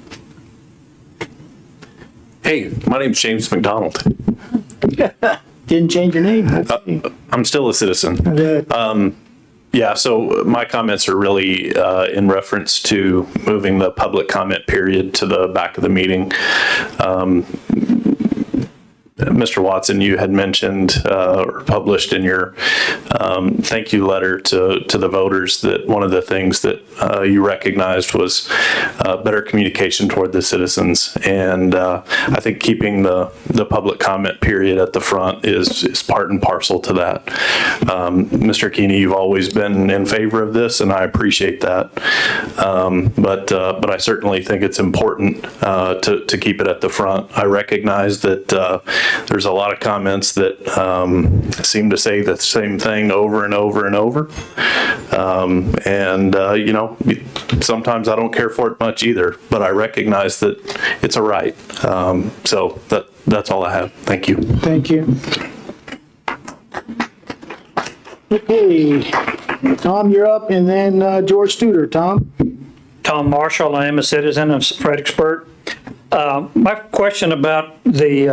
Hey, my name's James McDonald. Didn't change your name. I'm still a citizen. Yeah, so my comments are really in reference to moving the public comment period to the back of the meeting. Mr. Watson, you had mentioned or published in your thank you letter to the voters that one of the things that you recognized was better communication toward the citizens. And I think keeping the public comment period at the front is part and parcel to that. Mr. Keeney, you've always been in favor of this, and I appreciate that. But I certainly think it's important to keep it at the front. I recognize that there's a lot of comments that seem to say the same thing over and over and over. You know, sometimes I don't care for it much either, but I recognize that it's a right. So that's all I have. Thank you. Thank you. Okay, Tom, you're up, and then George Studer. Tom? Tom Marshall, I am a citizen of Fredericksburg. My question about the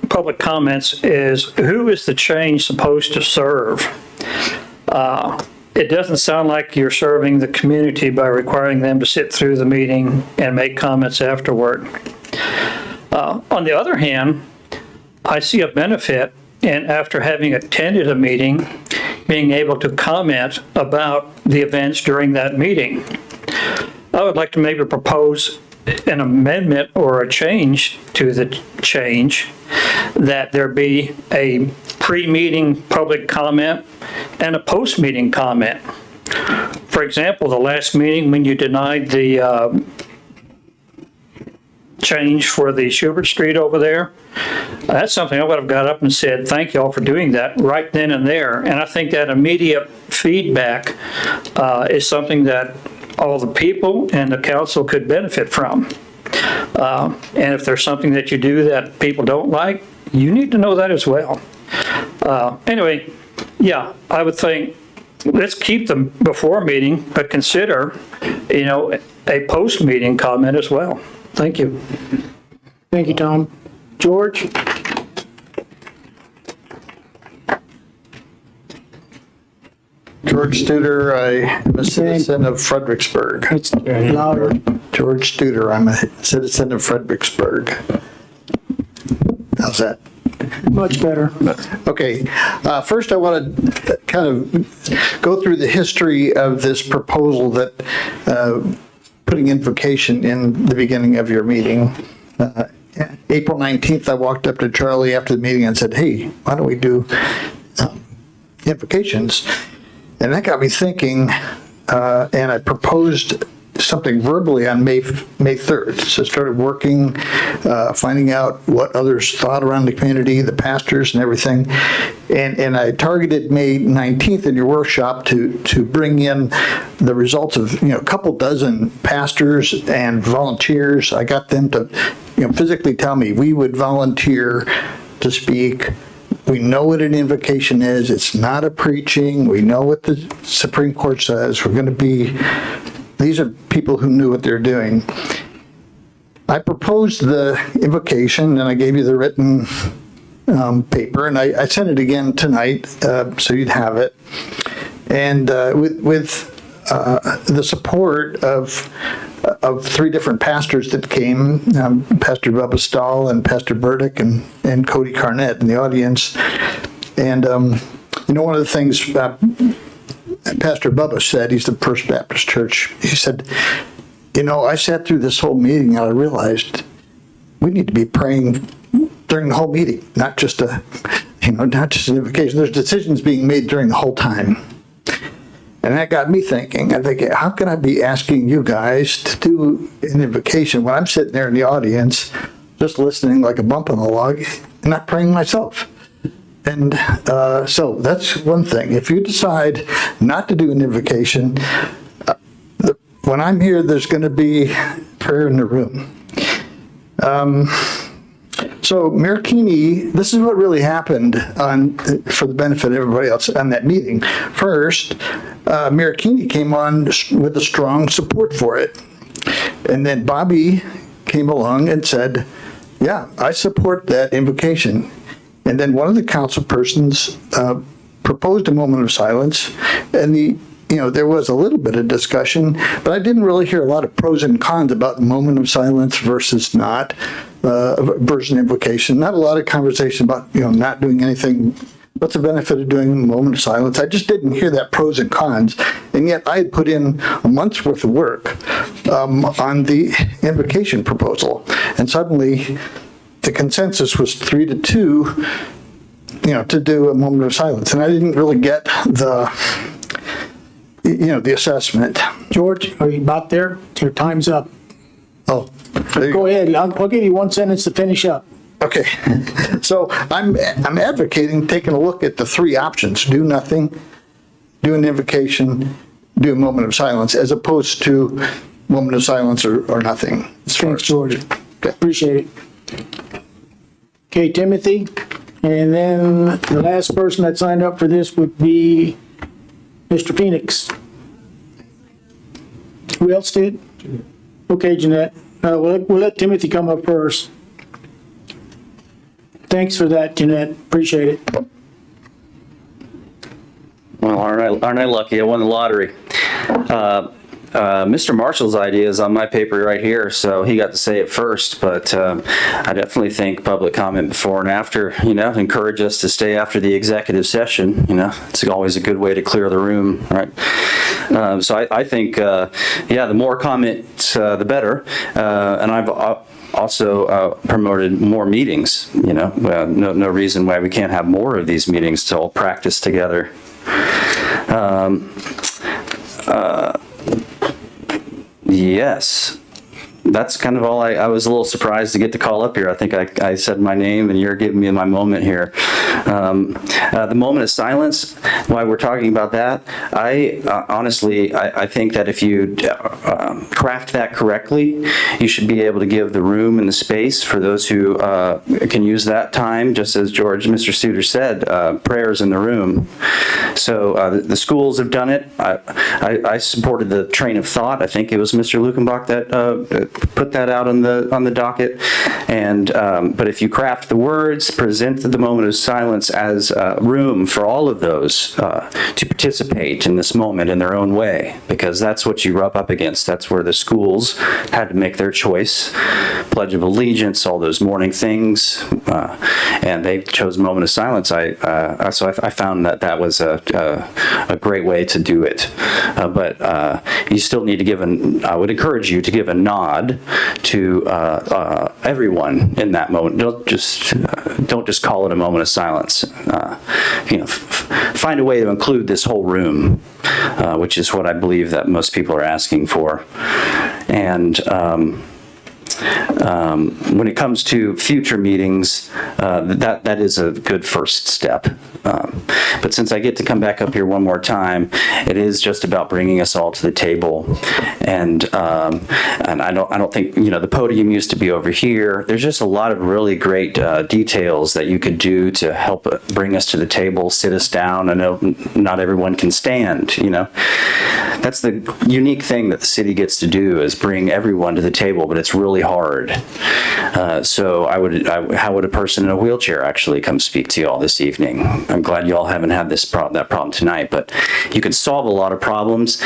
public comments is, who is the change supposed to serve? It doesn't sound like you're serving the community by requiring them to sit through the meeting and make comments afterward. On the other hand, I see a benefit in, after having attended a meeting, being able to comment about the events during that meeting. I would like to maybe propose an amendment or a change to the change, that there be a pre-meeting public comment and a post-meeting comment. For example, the last meeting when you denied the change for the Schubert Street over there, that's something I would have got up and said, thank you all for doing that right then and there. And I think that immediate feedback is something that all the people and the council could benefit from. And if there's something that you do that people don't like, you need to know that as well. Anyway, yeah, I would think let's keep them before meeting, but consider, you know, a post-meeting comment as well. Thank you. Thank you, Tom. George? George Studer, I am a citizen of Fredericksburg. It's louder. George Studer, I'm a citizen of Fredericksburg. How's that? Much better. Okay, first I want to kind of go through the history of this proposal that putting invocation in the beginning of your meeting. April 19th, I walked up to Charlie after the meeting and said, hey, why don't we do invocations? And that got me thinking, and I proposed something verbally on May 3rd. So I started working, finding out what others thought around the community, the pastors and everything. And I targeted May 19th in your workshop to bring in the results of, a couple dozen pastors and volunteers. I got them to, physically tell me we would volunteer to speak. We know what an invocation is. It's not a preaching. We know what the Supreme Court says. We're going to be, these are people who knew what they're doing. I proposed the invocation and I gave you the written paper, and I sent it again tonight so you'd have it. And with the support of three different pastors that came, Pastor Bubba Stahl and Pastor Burdick and Cody Carnett in the audience. And, one of the things Pastor Bubba said, he's the First Baptist Church, he said, I sat through this whole meeting and I realized we need to be praying during the whole meeting, not just not just an invocation. There's decisions being made during the whole time. And that got me thinking, how can I be asking you guys to do an invocation when I'm sitting there in the audience just listening like a bump on the log and not praying myself? And so that's one thing. If you decide not to do an invocation, when I'm here, there's going to be prayer in the room. So Mayor Keeney, this is what really happened for the benefit of everybody else on that meeting. First, Mayor Keeney came on with a strong support for it. And then Bobby came along and said, yeah, I support that invocation. And then one of the council persons proposed a moment of silence, and there was a little bit of discussion, but I didn't really hear a lot of pros and cons about the moment of silence versus not, versus invocation. Not a lot of conversation about, not doing anything. What's the benefit of doing a moment of silence? I just didn't hear that pros and cons. And yet I had put in a month's worth of work on the invocation proposal. And suddenly the consensus was 3-2, to do a moment of silence. And I didn't really get the assessment. George, are you about there? Your time's up. Oh. Go ahead. I'll give you one sentence to finish up. Okay. So I'm advocating taking a look at the three options: do nothing, do an invocation, do a moment of silence, as opposed to moment of silence or nothing. Thanks, George. Okay. Appreciate it. Okay, Timothy. And then the last person that signed up for this would be Mr. Phoenix. Who else did? Okay, Jeanette. We'll let Timothy come up first. Thanks for that, Jeanette. Appreciate it. Well, aren't I lucky? I won the lottery. Mr. Marshall's idea is on my paper right here, so he got to say it first, but I definitely think public comment before and after, encourage us to stay after the executive session. It's always a good way to clear the room, right? So I think, the more comments, the better. And I've also promoted more meetings, no reason why we can't have more of these meetings to all practice together. Yes, that's kind of all. I was a little surprised to get the call up here. I think I said my name and you're giving me my moment here. The moment of silence, why we're talking about that, honestly, I think that if you craft that correctly, you should be able to give the room and the space for those who can use that time, just as Mr. Suter said, prayers in the room. So the schools have done it. I supported the train of thought. I think it was Mr. Lukenbach that put that out on the docket. And, but if you craft the words, present the moment of silence as room for all of those to participate in this moment in their own way, because that's what you rub up against. That's where the schools had to make their choice. Pledge of Allegiance, all those morning things, and they chose moment of silence. So I found that was a great way to do it. But you still need to I would encourage you to give a nod to everyone in that moment. Don't just call it a moment of silence. Find a way to include this whole room, which is what I believe that most people are asking for. And when it comes to future meetings, that is a good first step. But since I get to come back up here one more time, it is just about bringing us all to the table. And I don't think, the podium used to be over here. There's just a lot of really great details that you could do to help bring us to the table, sit us down. I know not everyone can stand, That's the unique thing that the city gets to do, is bring everyone to the table, but it's really hard. So how would a person in a wheelchair actually come speak to you all this evening? I'm glad you all haven't had that problem tonight, but you can solve a lot of problems.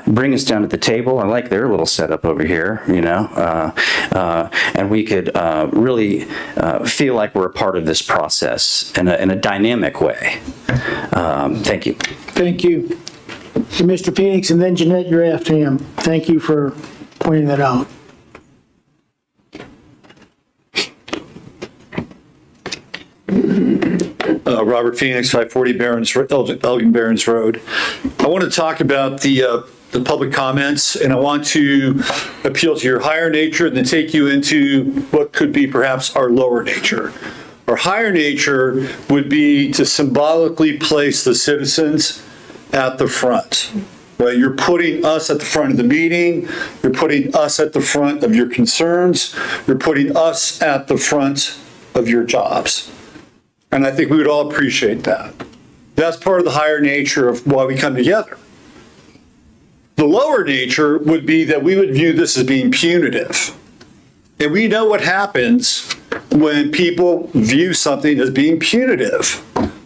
Bring us down to the table. I like their little setup over here, and we could really feel like we're a part of this process in a dynamic way. Thank you. Thank you. Mr. Phoenix, and then Jeanette, you're after him. Thank you for pointing that out. Robert Phoenix, 540 Elgin Barons Road. I want to talk about the public comments, and I want to appeal to your higher nature and then take you into what could be perhaps our lower nature. Our higher nature would be to symbolically place the citizens at the front. Right? You're putting us at the front of the meeting. You're putting us at the front of your concerns. You're putting us at the front of your jobs. And I think we would all appreciate that. That's part of the higher nature of why we come together. The lower nature would be that we would view this as being punitive. And we know what happens when people view something as being punitive.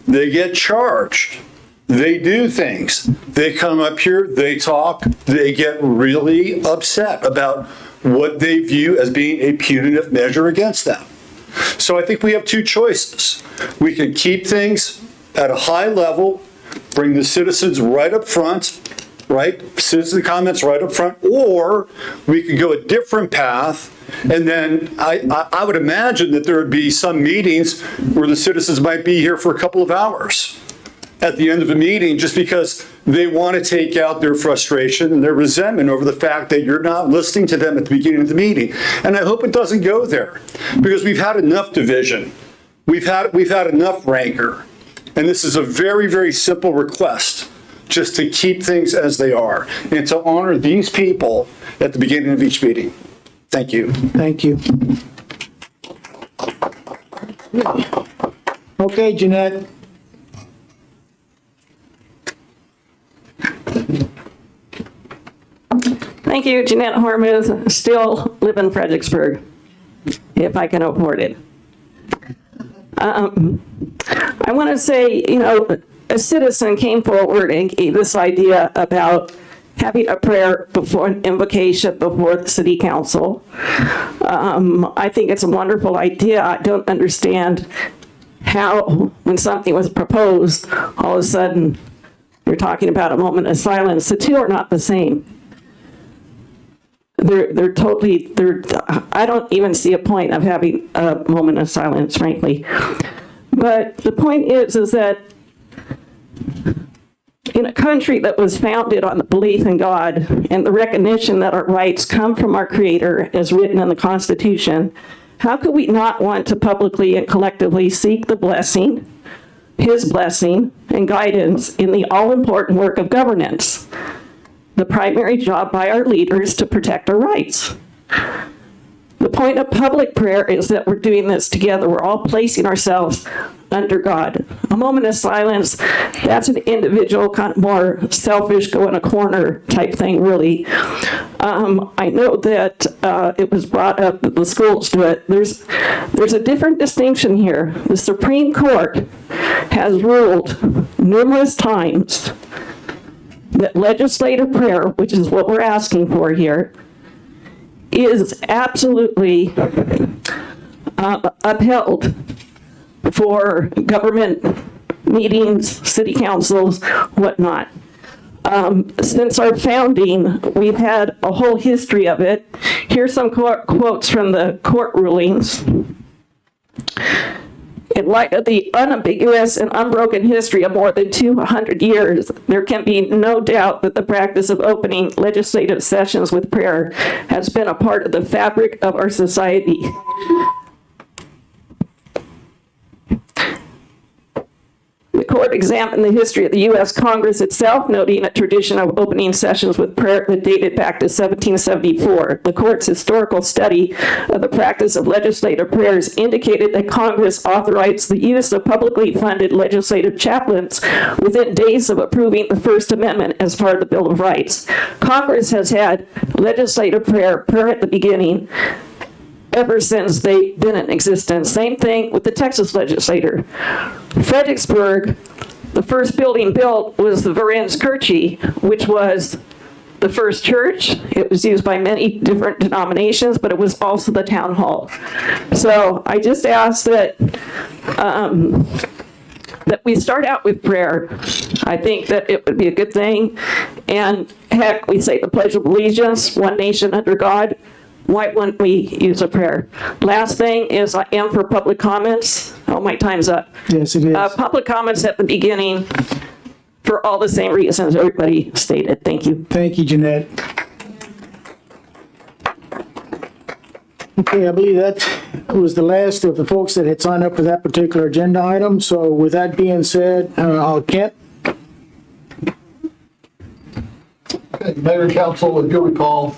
They get charged. They do things. They come up here, they talk, they get really upset about what they view as being a punitive measure against them. So I think we have two choices. We can keep things at a high level, bring the citizens right up front, right? Citizen comments right up front, or we could go a different path. And then I would imagine that there would be some meetings where the citizens might be here for a couple of hours at the end of a meeting, just because they want to take out their frustration and their resentment over the fact that you're not listening to them at the beginning of the meeting. And I hope it doesn't go there, because we've had enough division. We've had enough rancor. And this is a very, very simple request, just to keep things as they are and to honor these people at the beginning of each meeting. Thank you. Thank you. Okay, Jeanette. Thank you, Jeanette Hormuth. Still live in Fredericksburg, if I can afford it. I want to say, a citizen came forward and gave this idea about having a prayer before an invocation before the city council. I think it's a wonderful idea. I don't understand how, when something was proposed, all of a sudden you're talking about a moment of silence. The two are not the same. They're totally, I don't even see a point of having a moment of silence, frankly. But the point is that in a country that was founded on the belief in God and the recognition that our rights come from our Creator as written in the Constitution, how could we not want to publicly and collectively seek the blessing, His blessing and guidance in the all-important work of governance, the primary job by our leaders to protect our rights? The point of public prayer is that we're doing this together. We're all placing ourselves under God. A moment of silence, that's an individual, kind of more selfish, go in a corner type thing, really. I know that it was brought up that the schools do it. There's a different distinction here. The Supreme Court has ruled numerous times that legislative prayer, which is what we're asking for here, is absolutely upheld for government meetings, city councils, whatnot. Since our founding, we've had a whole history of it. Here's some quotes from the court rulings. In light of the unambiguous and unbroken history of more than 200 years, there can be no doubt that the practice of opening legislative sessions with prayer has been a part of the fabric of our society. The court examined the history of the U.S. Congress itself, noting a tradition of opening sessions with prayer that dated back to 1774. The court's historical study of the practice of legislative prayers indicated that Congress authorized the use of publicly funded legislative chaplains within days of approving the First Amendment as part of the Bill of Rights. Congress has had legislative prayer at the beginning, ever since they've been in existence. Same thing with the Texas legislature. Fredericksburg, the first building built was the Varenskirche, which was the first church. It was used by many different denominations, but it was also the town hall. So I just ask that that we start out with prayer. I think that it would be a good thing. And heck, we say the Pledge of Allegiance, one nation under God. Why wouldn't we use a prayer? Last thing is I am for public comments. Oh, my time's up. Yes, it is. Public comments at the beginning for all the same reasons everybody stated. Thank you. Thank you, Jeanette. Okay, I believe that was the last of the folks that had signed up for that particular agenda item. So with that being said, Kent? Okay, Mayor and Council, if you'll recall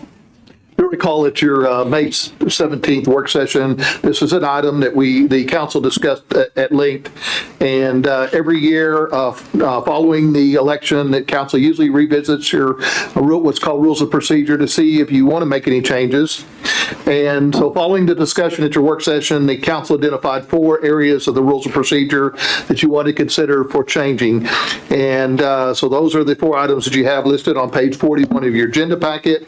at your May 17th work session, this is an item that the council discussed at length. And every year following the election, that council usually revisits what's called rules of procedure to see if you want to make any changes. And so following the discussion at your work session, the council identified 4 areas of the rules of procedure that you want to consider for changing. And so those are the 4 items that you have listed on page 41 of your agenda packet.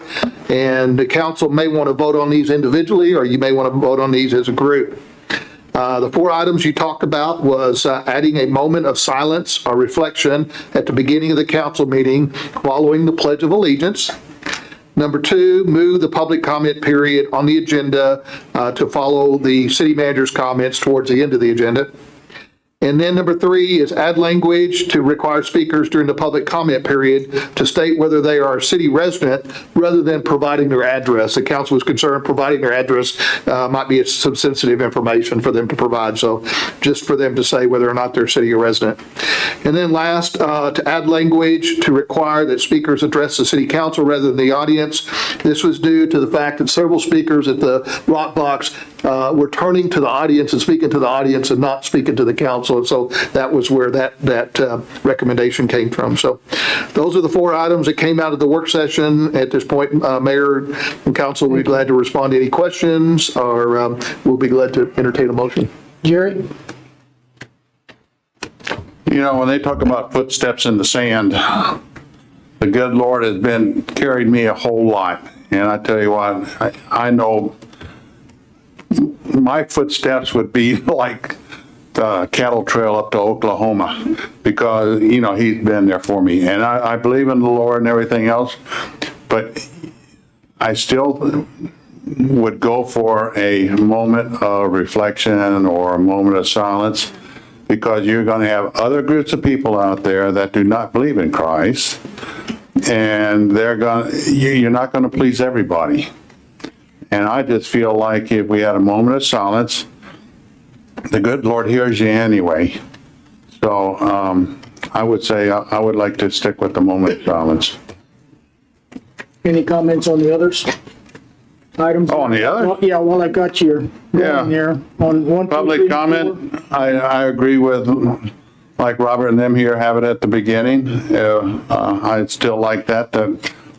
And the council may want to vote on these individually, or you may want to vote on these as a group. The 4 items you talked about was adding a moment of silence or reflection at the beginning of the council meeting following the Pledge of Allegiance. Number 2, move the public comment period on the agenda to follow the city manager's comments towards the end of the agenda. And then number 3 is add language to require speakers during the public comment period to state whether they are a city resident rather than providing their address. The council is concerned providing their address might be some sensitive information for them to provide. So just for them to say whether or not they're a city resident. And then last, to add language to require that speakers address the city council rather than the audience. This was due to the fact that several speakers at the Rock Box were turning to the audience and speaking to the audience and not speaking to the council. And so that was where that recommendation came from. So those are the 4 items that came out of the work session. At this point, Mayor and council will be glad to respond to any questions, or we'll be glad to entertain a motion. Jerry? You know, when they talk about footsteps in the sand, the good Lord has carried me a whole lot. And I tell you what, I know my footsteps would be like the cattle trail up to Oklahoma, because, you know, he's been there for me. And I believe in the Lord and everything else, but I still would go for a moment of reflection or a moment of silence, because you're going to have other groups of people out there that do not believe in Christ, and you're not going to please everybody. And I just feel like if we had a moment of silence, the good Lord hears you anyway. So I would say I would like to stick with the moment of silence. Any comments on the others? Items? Oh, on the other? Yeah, well, I got your going there on 1, 2, Public 3, comment, 4. I agree with, like Robert and them here have it at the beginning. I'd still like that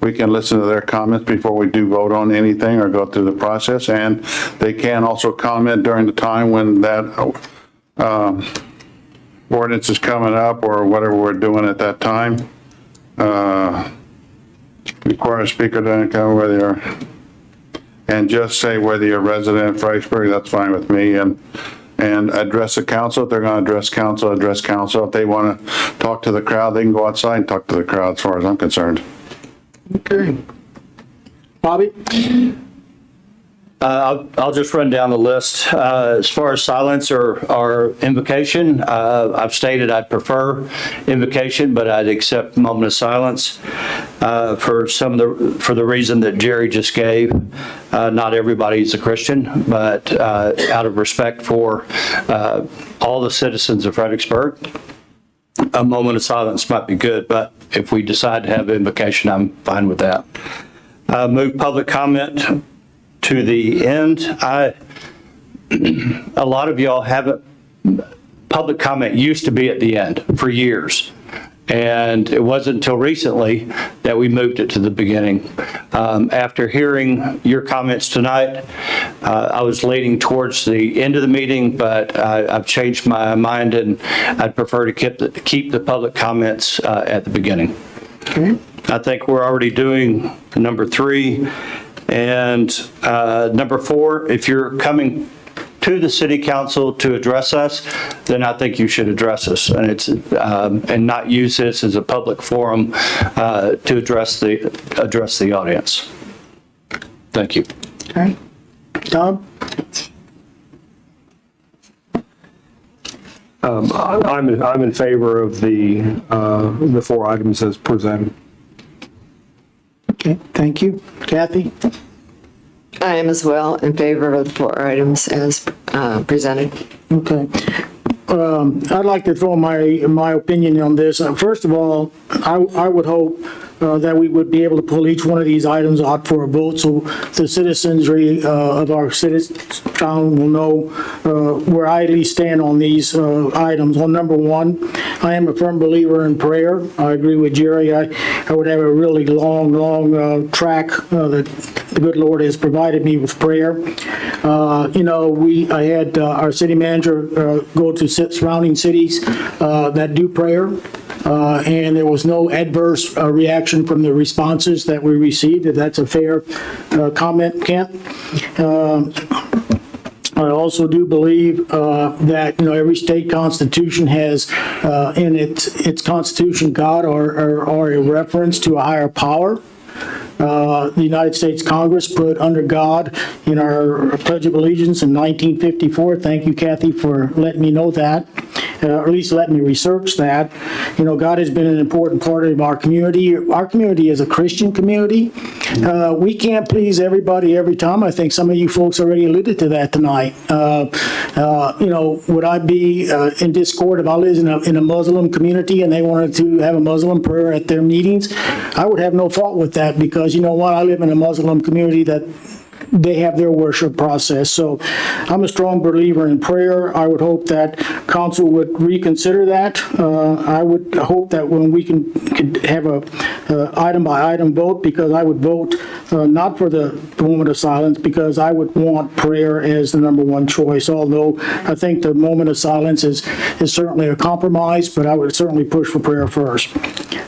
we can listen to their comments before we do vote on anything or go through the process. And they can also comment during the time when that ordinance is coming up or whatever we're doing at that time. Require a speaker to come whether you're, and just say whether you're a resident of Fredericksburg, that's fine with me. And address the council. If they're going to address council, address council. If they want to talk to the crowd, they can go outside and talk to the crowd as far as I'm concerned. Okay. Bobby? I'll just run down the list. As far as silence or invocation, I've stated I'd prefer invocation, but I'd accept a moment of silence for the reason that Jerry just gave. Not everybody's a Christian, but out of respect for all the citizens of Fredericksburg, a moment of silence might be good, but if we decide to have invocation, I'm fine with that. Move public comment to the end. A lot of y'all haven't, public comment used to be at the end for years. And it wasn't until recently that we moved it to the beginning. After hearing your comments tonight, I was leaning towards the end of the meeting, but I've changed my mind and I'd prefer to keep the public comments at the beginning. Okay. I think we're already doing number 3. And number 4, if you're coming to the city council to address us, then I think you should address us, and it's and not use this as a public forum to address the audience. Thank you. Okay. Tom? I'm in favor of the 4 items as presented. Okay, thank you. Kathy? I am as well in favor of the 4 items as presented. Okay. I'd like to throw my opinion on this. First of all, I would hope that we would be able to pull each one of these items out for a vote so the citizenry of our town will know where I at least stand on these items. On number 1, I am a firm believer in prayer. I agree with Jerry. I would have a really long track that the good Lord has provided me with prayer. I had our city manager go to surrounding cities that do prayer. And there was no adverse reaction from the responses that we received, if that's a fair comment, Kent. I also do believe that every state constitution has in its constitution God or a reference to a higher power. The United States Congress put under God in our Pledge of Allegiance in 1954. Thank you, Kathy, for letting me know that, or at least letting me research that. God has been an important part of our community. Our community is a Christian community. We can't please everybody every time. I think some of you folks already alluded to that tonight. Would I be in discord if I lived in a Muslim community and they wanted to have a Muslim prayer at their meetings? I would have no fault with that, because you know what? I live in a Muslim community that they have their worship process. So I'm a strong believer in prayer. I would hope that council would reconsider that. I would hope that when we could have a item by item vote, because I would vote not for the moment of silence, because I would want prayer as the number 1 choice. Although I think the moment of silence is certainly a compromise, but I would certainly push for prayer first.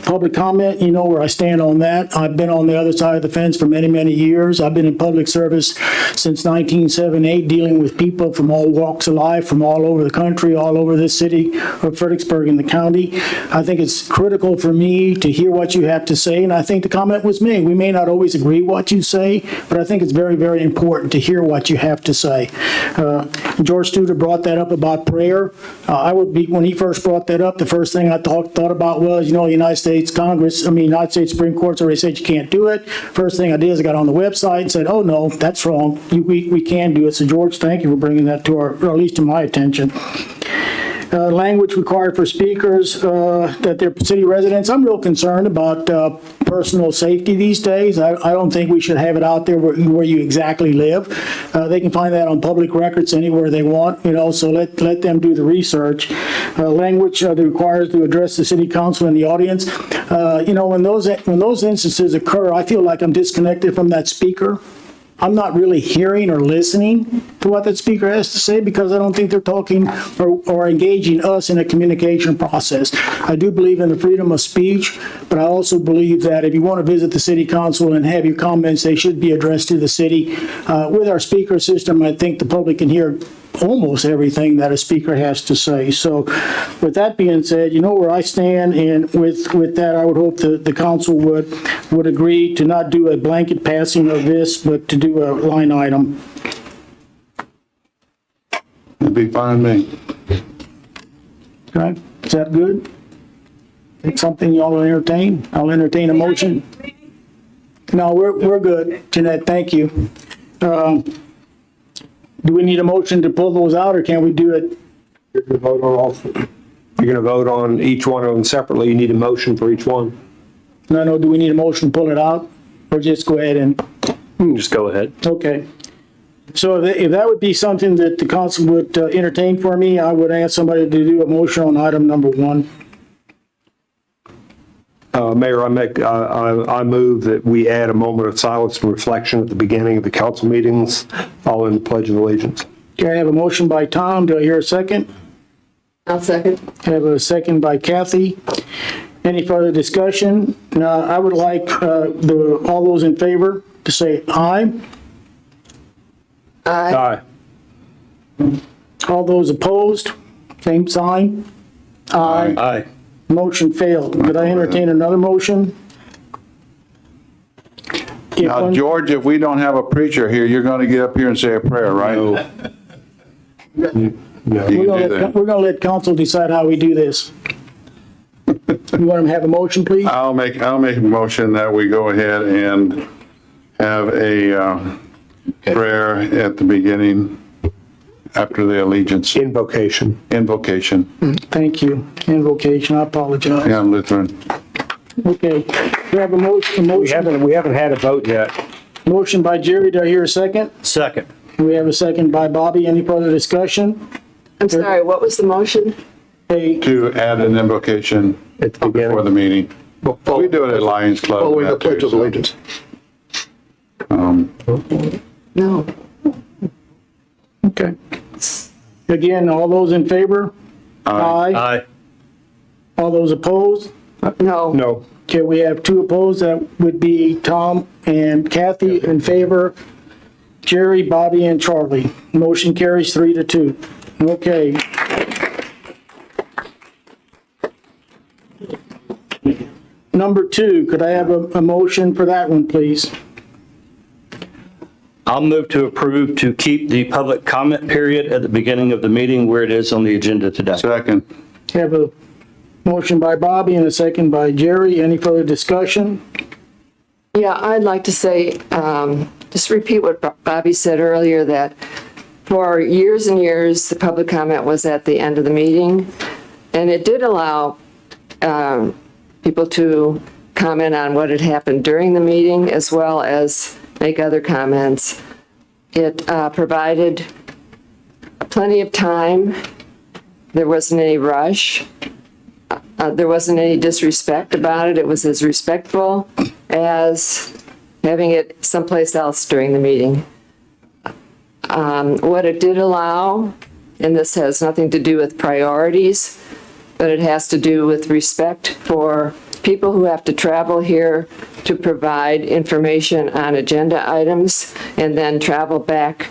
Public comment, you know where I stand on that. I've been on the other side of the fence for many, many years. I've been in public service since 1978, dealing with people from all walks of life, from all over the country, all over this city of Fredericksburg and the county. I think it's critical for me to hear what you have to say, and I think the comment was made. We may not always agree what you say, but I think it's very, very important to hear what you have to say. George Studer brought that up about prayer. When he first brought that up, the first thing I thought about was, United States Supreme Court's already said you can't do it. First thing I did is I got on the website and said, oh no, that's wrong. We can do it. So George, thank you for bringing that to or at least to my attention. language required for speakers, that they're city residents. I'm real concerned about personal safety these days. I don't think we should have it out there where you exactly live. They can find that on public records anywhere they want, so let them do the research. Language that requires to address the city council and the audience. When those instances occur, I feel like I'm disconnected from that speaker. I'm not really hearing or listening to what that speaker has to say because I don't think they're talking or engaging us in a communication process. I do believe in the freedom of speech, but I also believe that if you want to visit the city council and have your comments, they should be addressed to the city. With our speaker system, I think the public can hear almost everything that a speaker has to say. So with that being said, you know where I stand, and with that, I would hope the council would agree to not do a blanket passing of this, but to do a line item. It'd be fine with me. Okay, is that good? It's something y'all will entertain? I'll entertain a motion. No, we're good, Jeanette, thank you. Do we need a motion to pull those out, or can we do it? You're going to vote on each one of them separately. You need a motion for each one. No, do we need a motion to pull it out, or just go ahead and? You can just go ahead. Okay. So if that would be something that the council would entertain for me, I would ask somebody to do a motion on item number 1. Mayor, I move that we add a moment of silence and reflection at the beginning of the council meetings following the Pledge of Allegiance. Okay, I have a motion by Tom. Do I hear a second? I'll second. I have a second by Kathy. Any further discussion? Now, I would like all those in favor to say aye. Aye. Aye. All those opposed, same sign. Aye. Aye. Motion failed. Could I entertain another motion? Now, George, if we don't have a preacher here, you're going to get up here and say a prayer, right? No. You can do that. We're going to let council decide how we do this. You want to have a motion, please? I'll make a motion that we go ahead and have a prayer at the beginning after the allegiance. Invocation. Invocation. Thank you. Invocation, I apologize. Yeah, Lutheran. Okay, we have a motion. We haven't had a vote yet. Motion by Jerry, do I hear a second? Second. We have a second by Bobby. Any further discussion? I'm sorry, what was the motion? To add an invocation at the beginning before the meeting. We do it at Lions Club. Following the Pledge of Allegiance. No. Okay. Again, all those in favor? Aye. Aye. All those opposed? No. No. Okay, we have 2 opposed. That would be Tom and Kathy in favor, Jerry, Bobby, and Charlie. Motion carries 3-2. Okay. Number 2, could I have a motion for that one, please? I'll move to approve to keep the public comment period at the beginning of the meeting where it is on the agenda today. Second. Have a motion by Bobby and a second by Jerry. Any further discussion? Yeah, I'd like to say, just repeat what Bobby said earlier, that for years and years, the public comment was at the end of the meeting, and it did allow people to comment on what had happened during the meeting as well as make other comments. It provided plenty of time. There wasn't any rush. There wasn't any disrespect about it. It was as respectful as having it someplace else during the meeting. What it did allow, and this has nothing to do with priorities, but it has to do with respect for people who have to travel here to provide information on agenda items and then travel back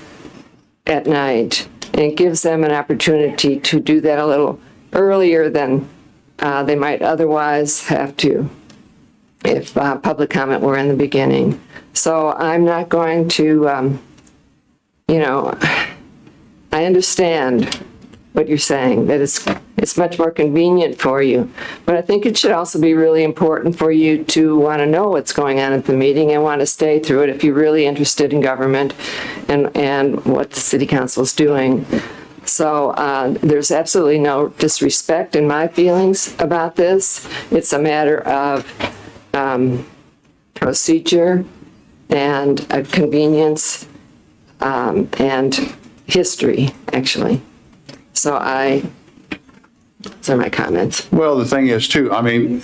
at night. And it gives them an opportunity to do that a little earlier than they might otherwise have to if public comment were in the beginning. So I'm not going to, I understand what you're saying, that it's much more convenient for you. But I think it should also be really important for you to want to know what's going on at the meeting and want to stay through it if you're really interested in government and what the city council is doing. So there's absolutely no disrespect in my feelings about this. It's a matter of procedure and convenience and history, actually. So those are my comments. Well, the thing is too, I mean,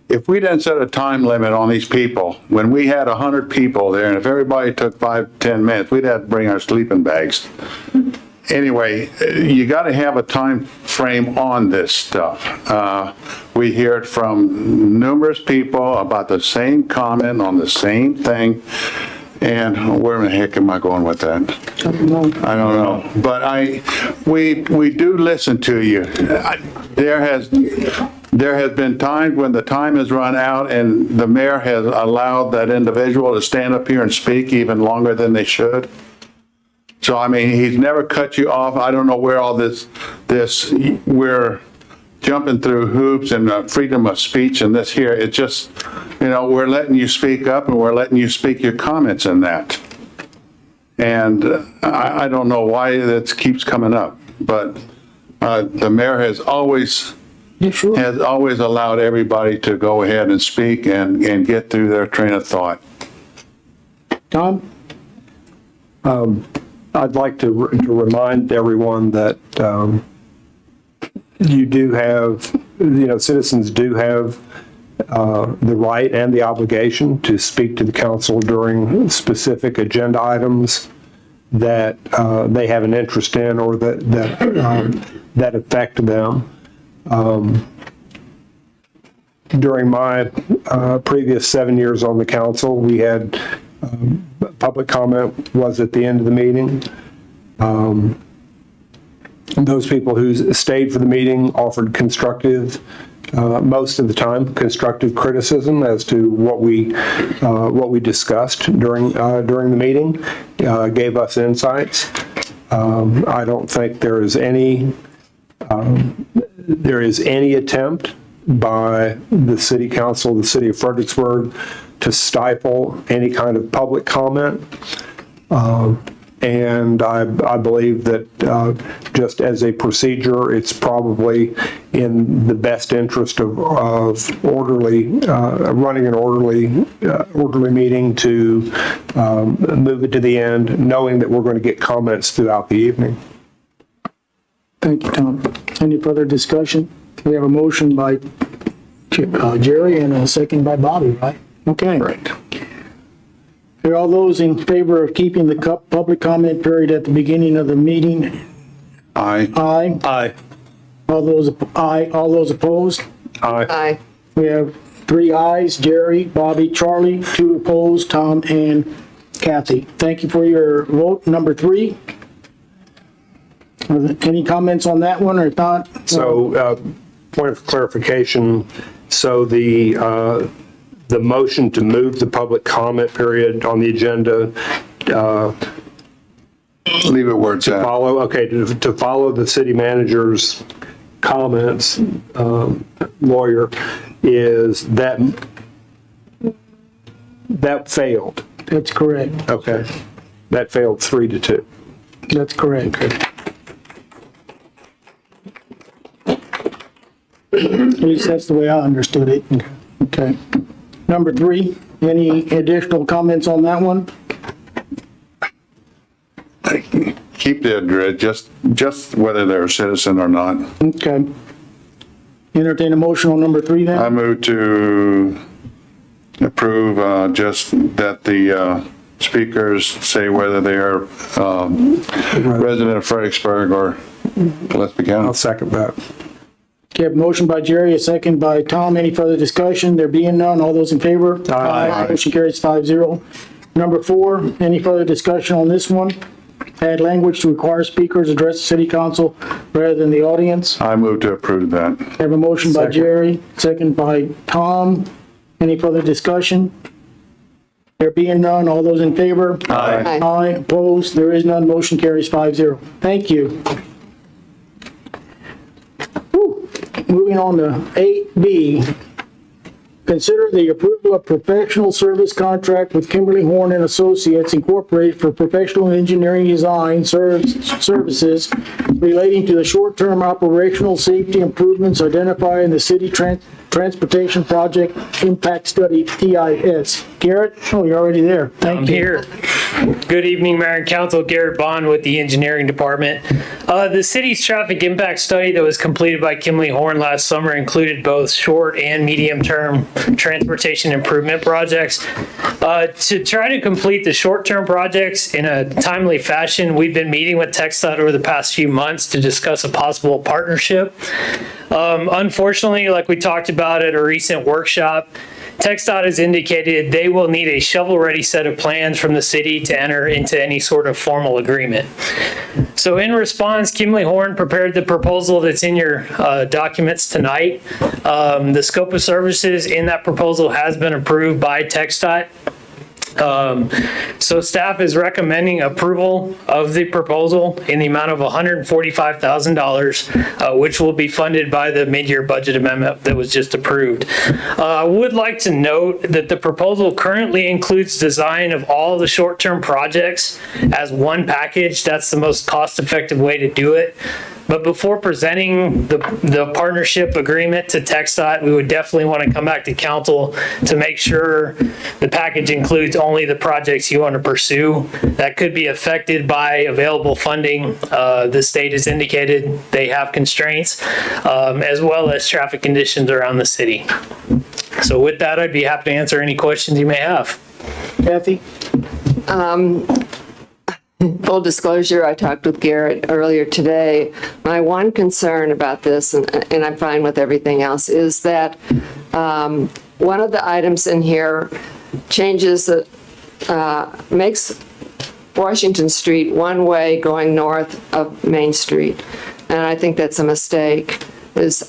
if we didn't set a time limit on these people, when we had 100 people there, and if everybody took 5-10 minutes, we'd have to bring our sleeping bags. Anyway, you got to have a time frame on this stuff. We hear it from numerous people about the same comment on the same thing. And where the heck am I going with that? I don't know. But we do listen to you. There has been times when the time has run out and the mayor has allowed that individual to stand up here and speak even longer than they should. So, I mean, he's never cut you off. I don't know where all this we're jumping through hoops and freedom of speech and this here. It's just, we're letting you speak up and we're letting you speak your comments in that. And I don't know why that keeps coming up, but the mayor has always allowed everybody to go ahead and speak and get through their train of thought. Tom? I'd like to remind everyone that you do have, citizens do have the right and the obligation to speak to the council during specific agenda items that they have an interest in or that affect them. During my previous 7 years on the council, we had public comment was at the end of the meeting. Those people who stayed for the meeting offered constructive, most of the time, constructive criticism as to what we discussed during the meeting, gave us insights. I don't think there is any attempt by the city council, the city of Fredericksburg, to stifle any kind of public comment. And I believe that just as a procedure, it's probably in the best interest of orderly, running an orderly meeting to move it to the end, knowing that we're going to get comments throughout the evening. Thank you, Tom. Any further discussion? We have a motion by Jerry and a second by Bobby, right? Okay. Right. Are all those in favor of keeping the public comment period at the beginning of the meeting? Aye. Aye. Aye. All those opposed? Aye. Aye. We have 3 ayes, Jerry, Bobby, Charlie, 2 opposed, Tom and Kathy. Thank you for your vote. Number 3. Any comments on that one or not? So, point of clarification, so the motion to move the public comment period on the agenda, Leave it where it's at. to follow the city manager's comments, lawyer, is that failed. That's correct. Okay. That failed 3-2. That's correct. Okay. At least that's the way I understood it. Okay. Number 3, any additional comments on that one? Keep the address, just whether they're a citizen or not. Okay. Entertain a motion on number 3 then? I move to approve just that the speakers say whether they are resident of Fredericksburg or Gillespie County. I'll second that. Okay, a motion by Jerry, a second by Tom. Any further discussion? There being none, all those in favor? Aye. Motion carries 5-0. Number 4, any further discussion on this one? Add language to require speakers address the city council rather than the audience. I move to approve that. I have a motion by Jerry, second by Tom. Any further discussion? There being none, all those in favor? Aye. Aye, opposed? There is none. Motion carries 5-0. Thank you. Moving on to 8B. Consider the approval of professional service contract with Kimberly Horn and Associates Incorporated for professional engineering design services relating to the short-term operational safety improvements identified in the city transportation project impact study, TIS. Garrett? Oh, you're already there. Thank you. I'm here. Good evening, Mayor and Council. Garrett Bond with the Engineering Department. The city's traffic impact study that was completed by Kimberly Horn last summer included both short and medium-term transportation improvement projects. To try to complete the short-term projects in a timely fashion, we've been meeting with TxDOT over the past few months to discuss a possible partnership. Unfortunately, like we talked about at a recent workshop, TxDOT has indicated they will need a shovel-ready set of plans from the city to enter into any sort of formal agreement. So in response, Kimberly Horn prepared the proposal that's in your documents tonight. The scope of services in that proposal has been approved by TxDOT. So staff is recommending approval of the proposal in the amount of $145,000, which will be funded by the mid-year budget amendment that was just approved. I would like to note that the proposal currently includes design of all the short-term projects as one package. That's the most cost-effective way to do it. But before presenting the partnership agreement to TxDOT, we would definitely want to come back to council to make sure the package includes only the projects you want to pursue. That could be affected by available funding. The state has indicated they have constraints, as well as traffic conditions around the city. So with that, I'd be happy to answer any questions you may have. Kathy? Full disclosure, I talked with Garrett earlier today. My one concern about this, and I'm fine with everything else, is that one of the items in here changes makes Washington Street one way going north of Main Street. And I think that's a mistake. Is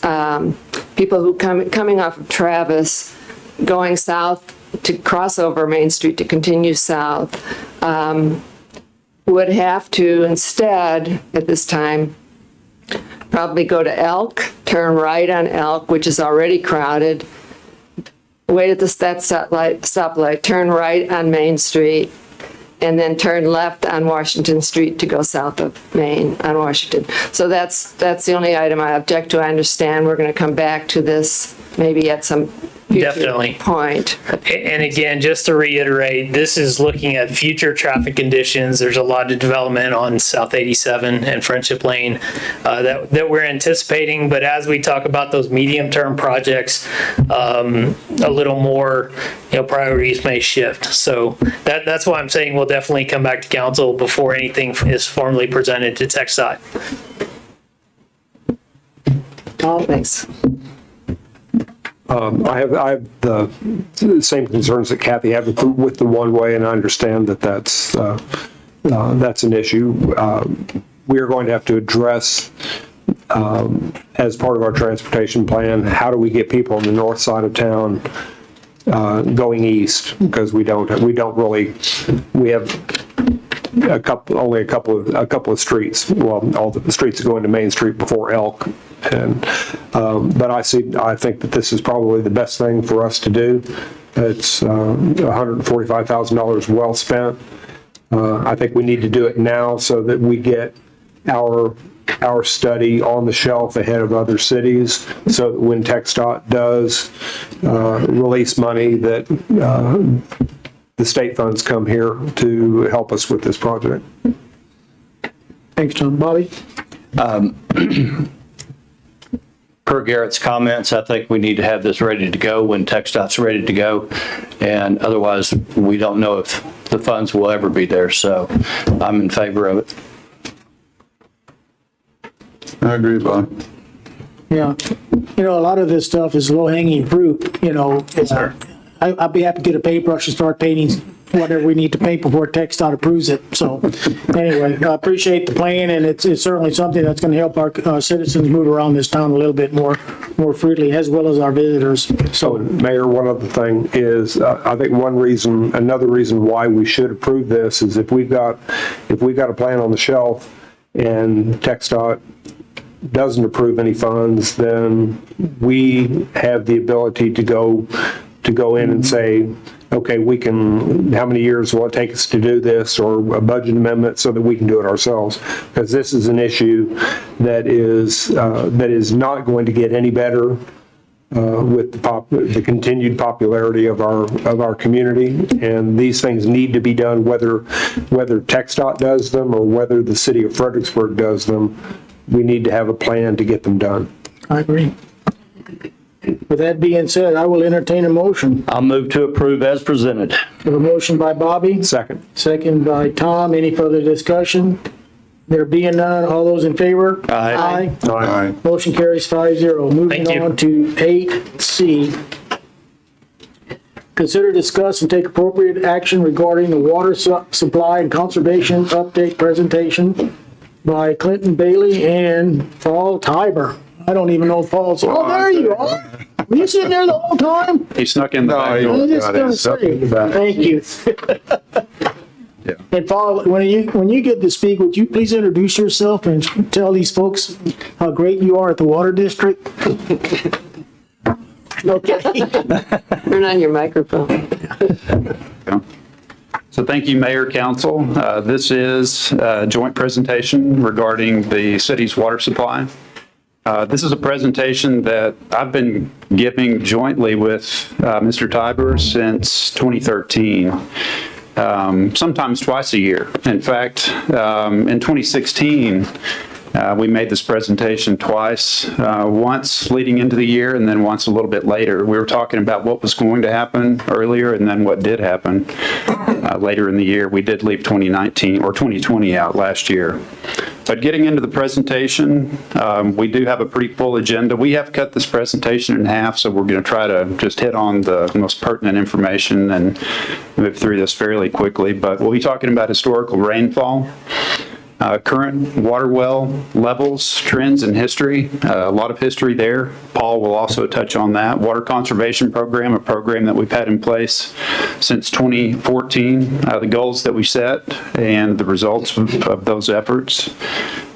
people who coming off of Travis going south to cross over Main Street to continue south would have to instead, at this time, probably go to Elk, turn right on Elk, which is already crowded, wait at that stoplight, turn right on Main Street, and then turn left on Washington Street to go south of Main on Washington. So that's the only item I object to. I understand we're going to come back to this maybe at some future point. And again, just to reiterate, this is looking at future traffic conditions. There's a lot of development on South 87 and Friendship Lane that we're anticipating. But as we talk about those medium-term projects, a little more, priorities may shift. So that's why I'm saying we'll definitely come back to council before anything is formally presented to TxDOT. Thanks. I have the same concerns that Kathy had with the one-way, and I understand that that's an issue. We are going to have to address, as part of our transportation plan, how do we get people on the north side of town going east? Because we have only a couple of streets. Well, all the streets go into Main Street before Elk. But I think that this is probably the best thing for us to do. It's $145,000 well spent. I think we need to do it now so that we get our study on the shelf ahead of other cities, so that when TxDOT does release money, that the state funds come here to help us with this project. Thanks, John. Bobby? Per Garrett's comments, I think we need to have this ready to go when TxDOT's ready to go. And otherwise, we don't know if the funds will ever be there. So I'm in favor of it. I agree, Bob. Yeah. A lot of this stuff is low-hanging fruit, I'd be happy to get a paintbrush and start painting whatever we need to paint before TxDOT approves it. So anyway, I appreciate the plan, and it's certainly something that's going to help our citizens move around this town a little bit more freely, as well as our visitors. So Mayor, one other thing is, I think another reason why we should approve this is if we've got a plan on the shelf and TxDOT doesn't approve any funds, then we have the ability to go to go in and say, okay, we can, how many years will it take us to do this, or a budget amendment so that we can do it ourselves? Because this is an issue that is not going to get any better with the continued popularity of our community, and these things need to be done whether TxDOT does them or whether the city of Fredericksburg does them. We need to have a plan to get them done. I agree. With that being said, I will entertain a motion. I'll move to approve as presented. We have a motion by Bobby. Second. Second by Tom. Any further discussion? There being none, all those in favor? Aye. Aye. Motion carries 5-0. Moving on to 8C. Consider, discuss, and take appropriate action regarding the water supply and conservation update presentation by Clinton Bailey and Paul Tiber. I don't even know Paul's. Oh, there you are. Were you sitting there the whole time? He snuck in the back I door. was just gonna say, thank you. And Paul, when you get to speak, would you please introduce yourself and tell these folks how great you are at the water district? Okay. Turn on your microphone. So thank you, Mayor, Council. This is a joint presentation regarding the city's water supply. This is a presentation that I've been giving jointly with Mr. Tiber since 2013, sometimes twice a year. In fact, in 2016, we made this presentation twice, once leading into the year and then once a little bit later. We were talking about what was going to happen earlier and then what did happen later in the year. We did leave 2019 or 2020 out last year. But getting into the presentation, we do have a pretty full agenda. We have cut this presentation in half, so we're going to try to just hit on the most pertinent information and move through this fairly quickly. But we'll be talking about historical rainfall, current water well levels, trends, and history. A lot of history there. Paul will also touch on that. Water conservation program, a program that we've had in place since 2014. The goals that we set and the results of those efforts.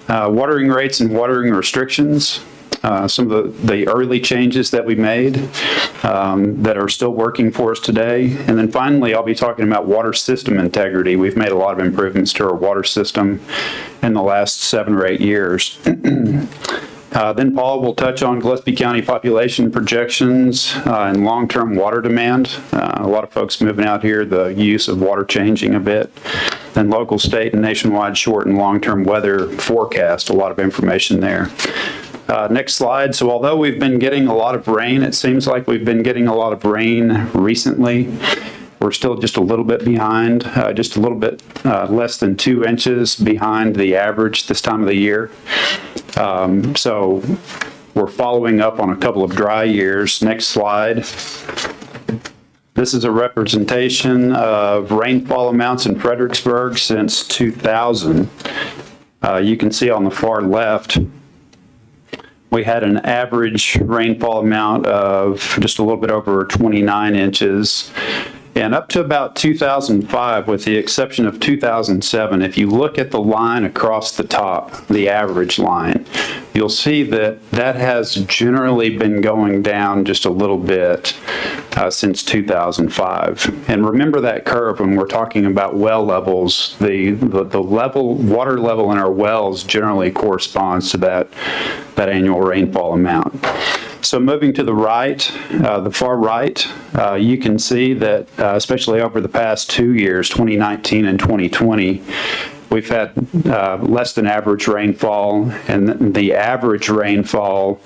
Watering rates and watering restrictions. Some of the early changes that we made that are still working for us today. And then finally, I'll be talking about water system integrity. We've made a lot of improvements to our water system in the last 7 or 8 years. Then Paul will touch on Gillespie County population projections and long-term water demand. A lot of folks moving out here, the use of water changing a bit. Then local, state, and nationwide short and long-term weather forecast, a lot of information there. Next slide. So although we've been getting a lot of rain, it seems like we've been getting a lot of rain recently. We're still just a little bit behind, just a little bit less than 2 inches behind the average this time of the year. So we're following up on a couple of dry years. Next slide. This is a representation of rainfall amounts in Fredericksburg since 2000. You can see on the far left, we had an average rainfall amount of just a little bit over 29 inches. And up to about 2005, with the exception of 2007, if you look at the line across the top, the average line, you'll see that that has generally been going down just a little bit since 2005. And remember that curve when we're talking about well levels, the level, water level in our wells generally corresponds to that annual rainfall amount. So moving to the right, the far right, you can see that especially over the past 2 years, 2019 and 2020, we've had less than average rainfall, and the average rainfall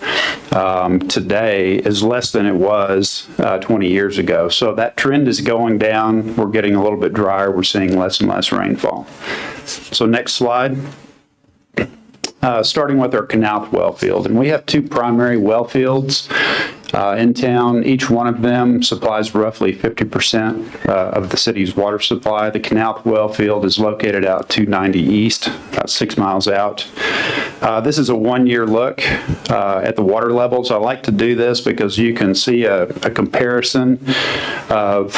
today is less than it was 20 years ago. So that trend is going down. We're getting a little bit drier. We're seeing less and less rainfall. So next slide. Starting with our Canal well field. And we have 2 primary well fields in town. Each one of them supplies roughly 50% of the city's water supply. The Canal well field is located out 290 East, about 6 miles out. This is a 1-year look at the water levels. I like to do this because you can see a comparison of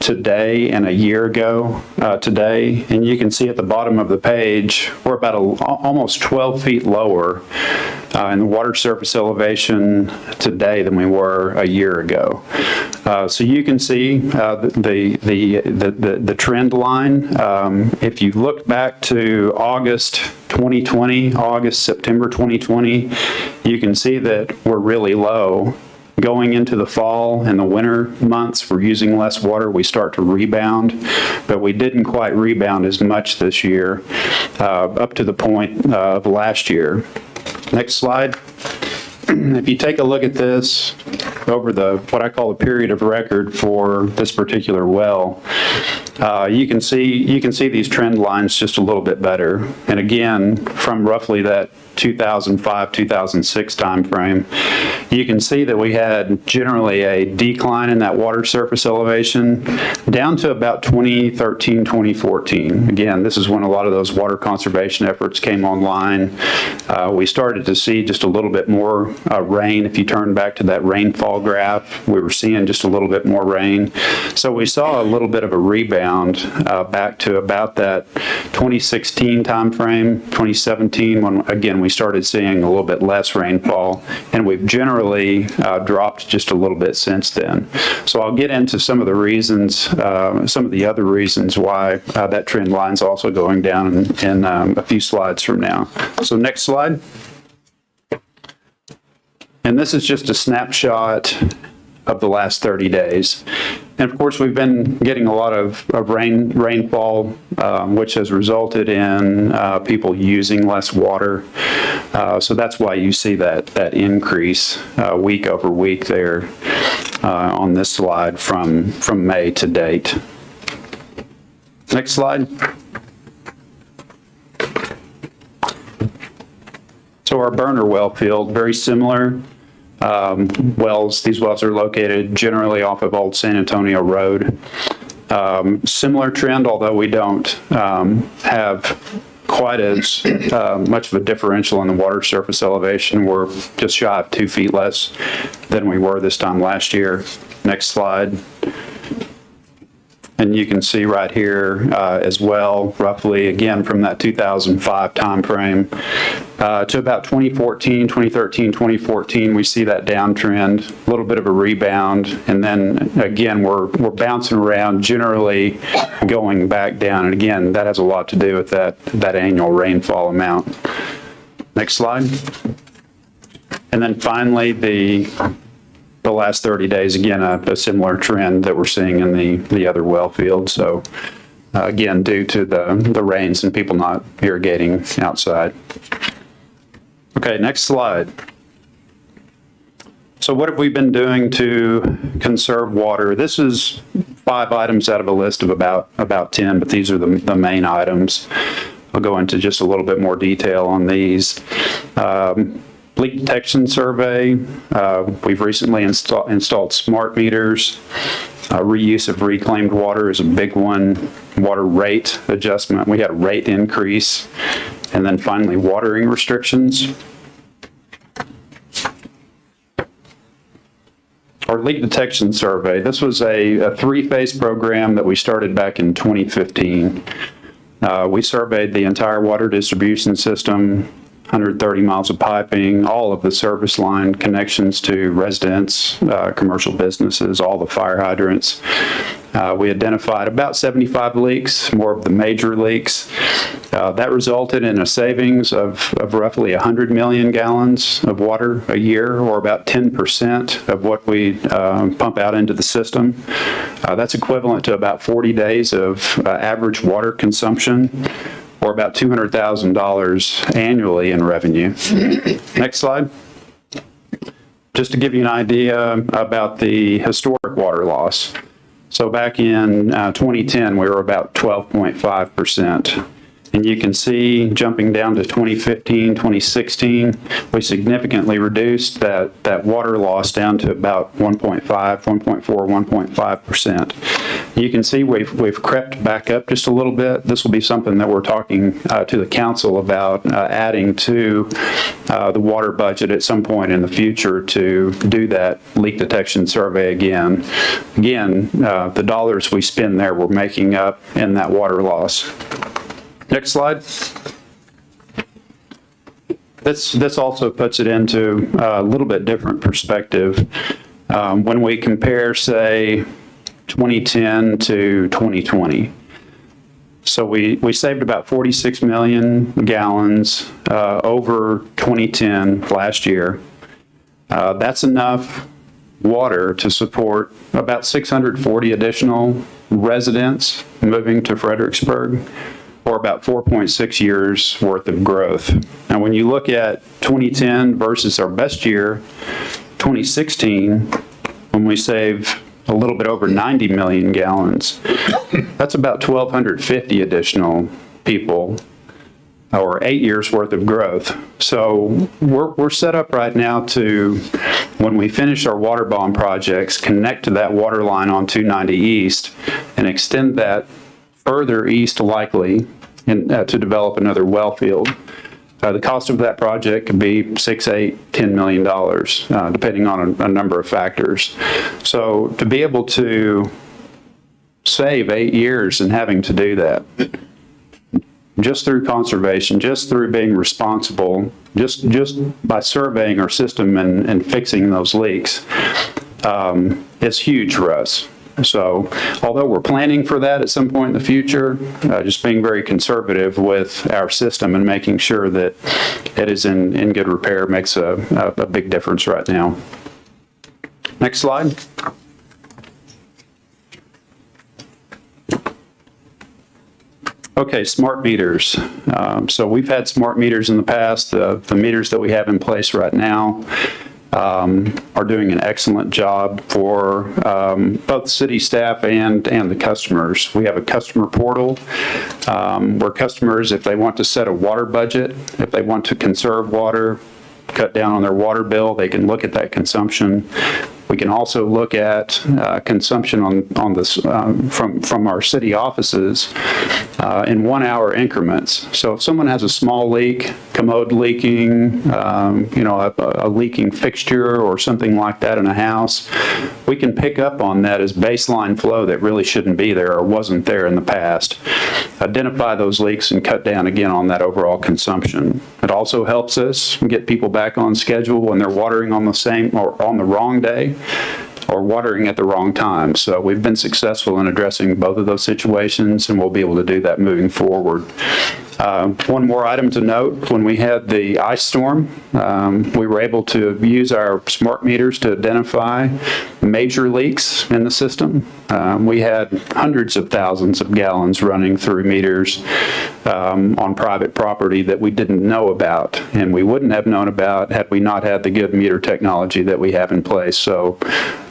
today and a year ago today. And you can see at the bottom of the page, we're about almost 12 feet lower in the water surface elevation today than we were a year ago. So you can see the trend line. If you look back to August 2020, September 2020, you can see that we're really low. Going into the fall and the winter months, we're using less water. We start to rebound, but we didn't quite rebound as much this year, up to the point of last year. Next slide. If you take a look at this over what I call a period of record for this particular well, you can see these trend lines just a little bit better. And again, from roughly that 2005-2006 timeframe, you can see that we had generally a decline in that water surface elevation down to about 2013-2014. Again, this is when a lot of those water conservation efforts came online. We started to see just a little bit more rain. If you turn back to that rainfall graph, we were seeing just a little bit more rain. So we saw a little bit of a rebound back to about that 2016 timeframe, 2017, when again we started seeing a little bit less rainfall, and we've generally dropped just a little bit since then. So I'll get into some of the reasons, some of the other reasons why that trend line is also going down in a few slides from now. So next slide. And this is just a snapshot of the last 30 days. And of course, we've been getting a lot of rainfall, which has resulted in people using less water. So that's why you see that increase week over week there on this slide from May to date. Next slide. So our burner well field, very similar. These wells are located generally off of Old San Antonio Road. Similar trend, although we don't have quite as much of a differential in the water surface elevation. We're just shy of 2 feet less than we were this time last year. Next slide. And you can see right here as well, roughly, again, from that 2005 timeframe to about 2014, 2013, 2014, we see that downtrend, a little bit of a rebound, and then again, we're bouncing around, generally going back down. And again, that has a lot to do with that annual rainfall amount. Next slide. And then finally, the last 30 days, again, a similar trend that we're seeing in the other well fields. So again, due to the rains and people not irrigating outside. Okay, next slide. So what have we been doing to conserve water? This is 5 items out of a list of about 10, but these are the main items. I'll go into just a little bit more detail on these. Leak detection survey. We've recently installed smart meters. Reuse of reclaimed water is a big one. Water rate adjustment. We had a rate increase. And then finally, watering restrictions. Our leak detection survey. This was a 3-phase program that we started back in 2015. We surveyed the entire water distribution system, 130 miles of piping, all of the service line connections to residents, commercial businesses, all the fire hydrants. We identified about 75 leaks, more of the major leaks. That resulted in a savings of roughly 100 million gallons of water a year, or about 10% of what we pump out into the system. That's equivalent to about 40 days of average water consumption, or about $200,000 annually in revenue. Next slide. Just to give you an idea about the historic water loss. So back in 2010, we were about 12.5%. And you can see jumping down to 2015, 2016, we significantly reduced that water loss down to about 1.5, 1.4, 1.5%. You can see we've crept back up just a little bit. This will be something that we're talking to the council about adding to the water budget at some point in the future to do that leak detection survey again. Again, the dollars we spend there, we're making up in that water loss. Next slide. This also puts it into a little bit different perspective. When we compare, say, 2010 to 2020. So we saved about 46 million gallons over 2010 last year. That's enough water to support about 640 additional residents moving to Fredericksburg, or about 4.6 years worth of growth. Now, when you look at 2010 versus our best year, 2016, when we saved a little bit over 90 million gallons, that's about 1,250 additional people, or 8 years worth of growth. So we're set up right now to, when we finish our water bond projects, connect to that water line on 290 East and extend that further east likely to develop another well field. The cost of that project could be $6, $8, $10 million, depending on a number of factors. So to be able to save 8 years in having to do that, just through conservation, just through being responsible, just by surveying our system and fixing those leaks, it's huge for us. So although we're planning for that at some point in the future, just being very conservative with our system and making sure that it is in good repair makes a big difference right now. Next slide. Okay, smart meters. So we've had smart meters in the past. The meters that we have in place right now are doing an excellent job for both city staff and the customers. We have a customer portal where customers, if they want to set a water budget, if they want to conserve water, cut down on their water bill, they can look at that consumption. We can also look at consumption on this from our city offices in 1 hour increments. So if someone has a small leak, commode leaking, a leaking fixture or something like that in a house, we can pick up on that as baseline flow that really shouldn't be there or wasn't there in the past. Identify those leaks and cut down again on that overall consumption. It also helps us get people back on schedule when they're watering on the same or on the wrong day or watering at the wrong time. So we've been successful in addressing both of those situations, and we'll be able to do that moving forward. One more item to note, when we had the ice storm, we were able to use our smart meters to identify major leaks in the system. We had hundreds of thousands of gallons running through meters on private property that we didn't know about, and we wouldn't have known about had we not had the good meter technology that we have in place. So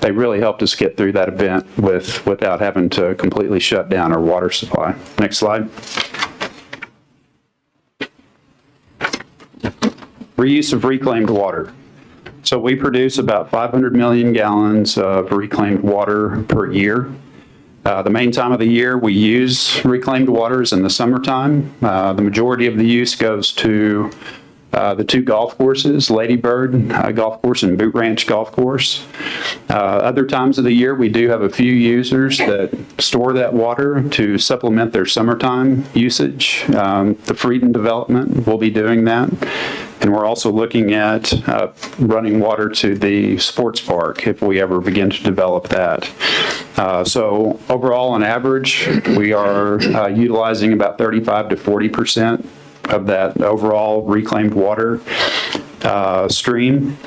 they really helped us get through that event without having to completely shut down our water supply. Next slide. Reuse of reclaimed water. So we produce about 500 million gallons of reclaimed water per year. The main time of the year we use reclaimed water is in the summertime. The majority of the use goes to the two golf courses, Lady Bird Golf Course and Boot Ranch Golf Course. Other times of the year, we do have a few users that store that water to supplement their summertime usage. The Frieden development will be doing that. And we're also looking at running water to the sports park if we ever begin to develop that. So overall, on average, we are utilizing about 35 to 40% of that overall reclaimed water stream.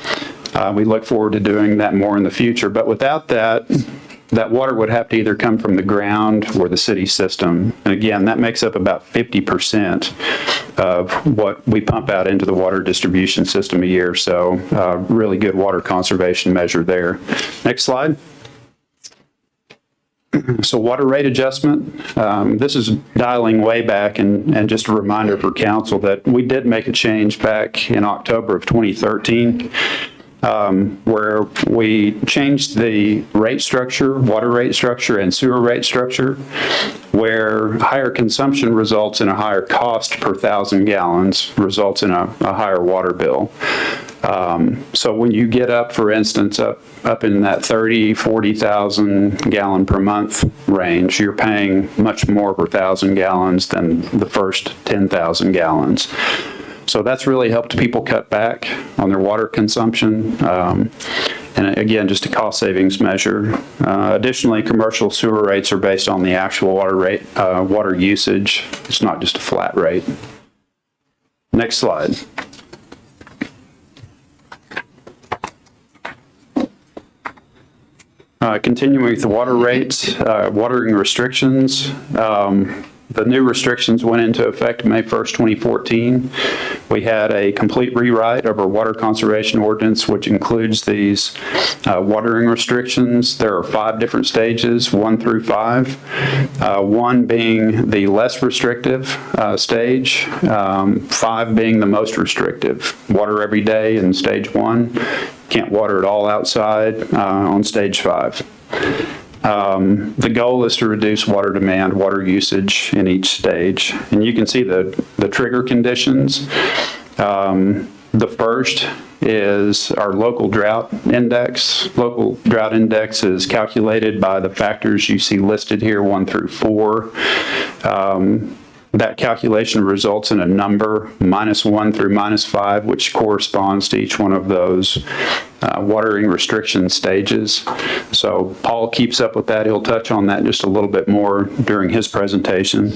We look forward to doing that more in the future. But without that, that water would have to either come from the ground or the city system. And again, that makes up about 50% of what we pump out into the water distribution system a year. So really good water conservation measure there. Next slide. So water rate adjustment, this is dialing way back, and just a reminder for council that we did make a change back in October of 2013. where we changed the rate structure, water rate structure and sewer rate structure, where higher consumption results in a higher cost per 1,000 gallons, results in a higher water bill. So when you get up, for instance, up in that 30, 40,000 gallon per month range, you're paying much more per 1,000 gallons than the first 10,000 gallons. So that's really helped people cut back on their water consumption. And again, just a cost savings measure. Additionally, commercial sewer rates are based on the actual water rate, water usage. It's not just a flat rate. Next slide. Continuing with the water rates, watering restrictions. The new restrictions went into effect May 1st, 2014. We had a complete rewrite of our water conservation ordinance, which includes these watering restrictions. There are 5 different stages, 1 through 5. 1 being the less restrictive stage, 5 being the most restrictive. Water every day in stage 1. Can't water at all outside on stage 5. The goal is to reduce water demand, water usage in each stage. And you can see the trigger conditions. The first is our local drought index. Local drought index is calculated by the factors you see listed here, 1 through 4. That calculation results in a number, -1 through -5, which corresponds to each one of those watering restriction stages. So Paul keeps up with that. He'll touch on that just a little bit more during his presentation.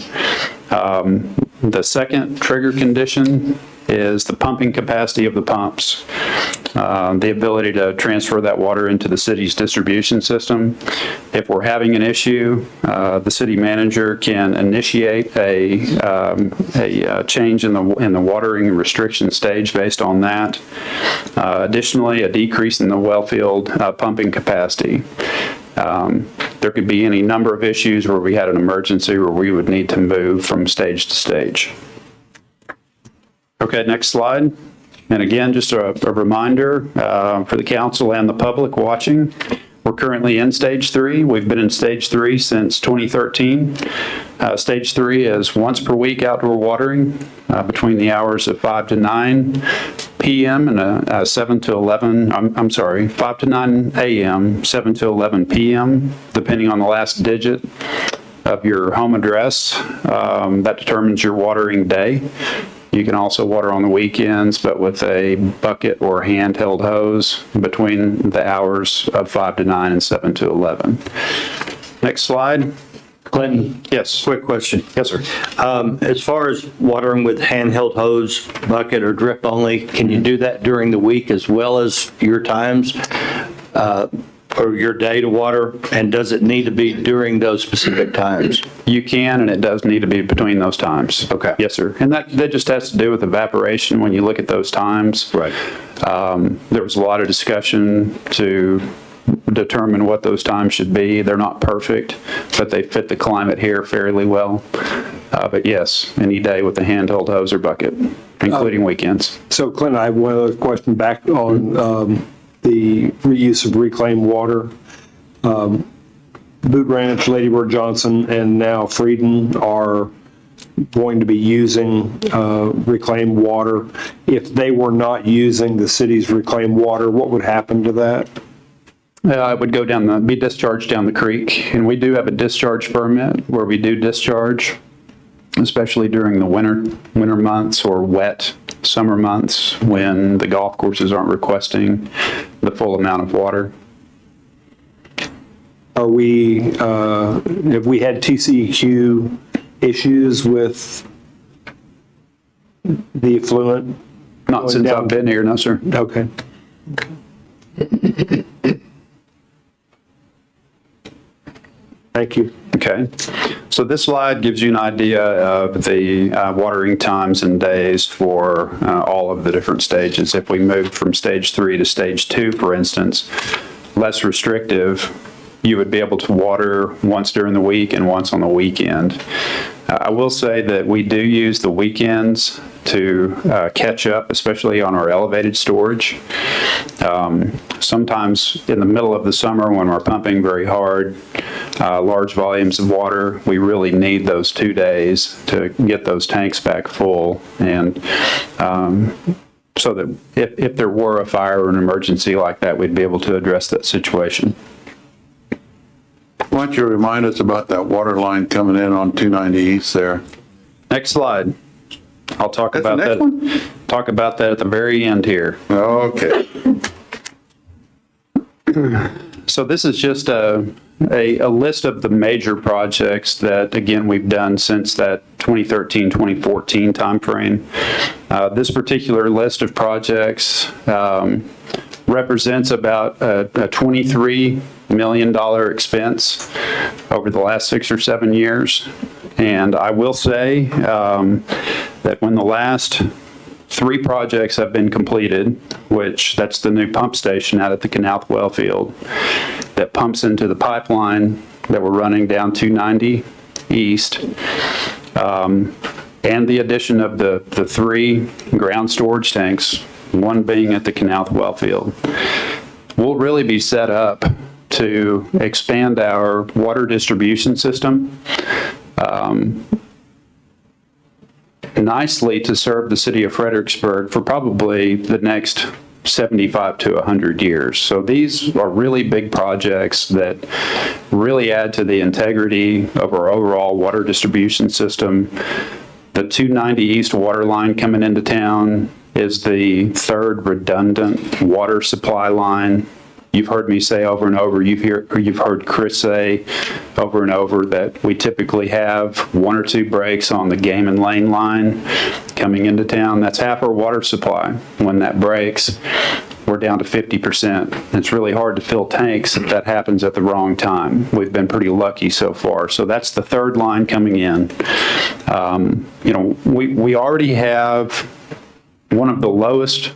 The second trigger condition is the pumping capacity of the pumps, the ability to transfer that water into the city's distribution system. If we're having an issue, the city manager can initiate a change in the watering restriction stage based on that. Additionally, a decrease in the well field pumping capacity. There could be any number of issues where we had an emergency where we would need to move from stage to stage. Okay, next slide. And again, just a reminder for the council and the public watching, we're currently in stage 3. We've been in stage 3 since 2013. Stage 3 is once per week outdoor watering between the hours of 5 to 9 p.m. and 7 to 11, 5 to 9 a.m., 7 to 11 p.m., depending on the last digit of your home address. That determines your watering day. You can also water on the weekends, but with a bucket or handheld hose between the hours of 5 to 9 and 7 to 11. Next slide. Clinton? Yes. Quick question. Yes, sir. As far as watering with handheld hose, bucket, or drip only, can you do that during the week as well as your times? Or your day to water, and does it need to be during those specific times? You can, and it does need to be between those times. Okay. Yes, sir. And that just has to do with evaporation when you look at those times. Right. There was a lot of discussion to determine what those times should be. They're not perfect, but they fit the climate here fairly well. But yes, any day with a handheld hose or bucket, including weekends. So Clinton, I have one other question back on the reuse of reclaimed water. Boot Ranch, Lady Bird Johnson, and now Frieden are going to be using reclaimed water. If they were not using the city's reclaimed water, what would happen to that? It would go down be discharged down the creek. And we do have a discharge permit where we do discharge, especially during the winter months or wet summer months when the golf courses aren't requesting the full amount of water. Have we had TCEQ issues with the effluent? Not since I've been here, no, sir. Okay. Thank you. Okay. So this slide gives you an idea of the watering times and days for all of the different stages. If we moved from stage 3 to stage 2, for instance, less restrictive, you would be able to water once during the week and once on the weekend. I will say that we do use the weekends to catch up, especially on our elevated storage. Sometimes in the middle of the summer when we're pumping very hard, large volumes of water, we really need those 2 days to get those tanks back full. And so that if there were a fire or an emergency like that, we'd be able to address that situation. Why don't you remind us about that water line coming in on 290 East there? Next slide. I'll talk That's about the next that. one? Talk about that at the very end here. Okay. So this is just a list of the major projects that, again, we've done since that 2013, 2014 timeframe. This particular list of projects represents about a $23 million expense over the last 6 or 7 years. And I will say that when the last 3 projects have been completed, which that's the new pump station out at the Canal well field that pumps into the pipeline that we're running down 290 East, and the addition of the 3 ground storage tanks, one being at the Canal well field, we'll really be set up to expand our water distribution system nicely to serve the city of Fredericksburg for probably the next 75 to 100 years. So these are really big projects that really add to the integrity of our overall water distribution system. The 290 East water line coming into town is the 3rd redundant water supply line. You've heard me say over and over, you've heard Chris say over and over that we typically have 1 or 2 breaks on the Game and Lane line coming into town. That's half our water supply. When that breaks, we're down to 50%. It's really hard to fill tanks if that happens at the wrong time. We've been pretty lucky so far. So that's the 3rd line coming in. We already have one of the lowest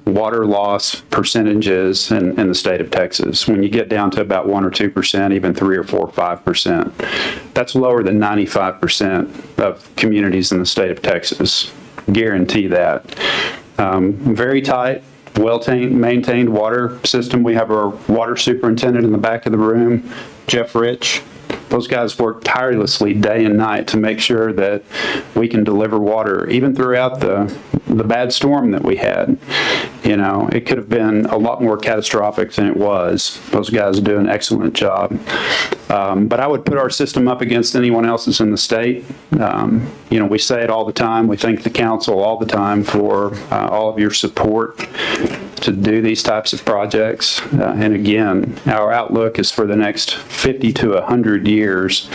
water loss percentages in the state of Texas. When you get down to about 1 or 2%, even 3 or 4 or 5%, that's lower than 95% of communities in the state of Texas. Guarantee that. Very tight, well-maintained water system. We have our water superintendent in the back of the room, Jeff Rich. Those guys work tirelessly day and night to make sure that we can deliver water, even throughout the bad storm that we had. It could have been a lot more catastrophic than it was. Those guys do an excellent job. But I would put our system up against anyone else's in the state. We say it all the time. We thank the council all the time for all of your support to do these types of projects. And again, our outlook is for the next 50 to 100 years.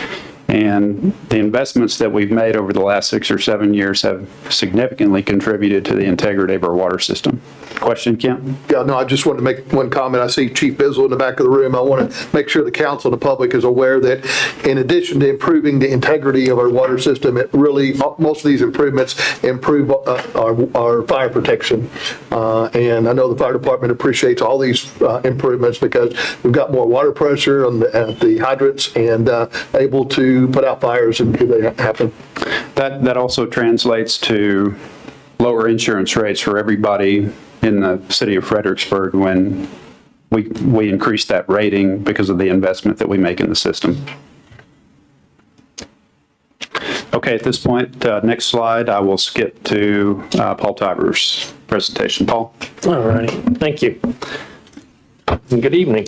And the investments that we've made over the last 6 or 7 years have significantly contributed to the integrity of our water system. Question, Kent? Yeah, no, I just wanted to make one comment. I see Chief Bizzle in the back of the room. I want to make sure the council and the public is aware that in addition to improving the integrity of our water system, it really, most of these improvements improve our fire protection. And I know the fire department appreciates all these improvements because we've got more water pressure at the hydrants and able to put out fires if they happen. That also translates to lower insurance rates for everybody in the city of Fredericksburg when we increase that rating because of the investment that we make in the system. Okay, at this point, next slide, I will skip to Paul Tiber's presentation. Paul? All righty, thank you. And good evening.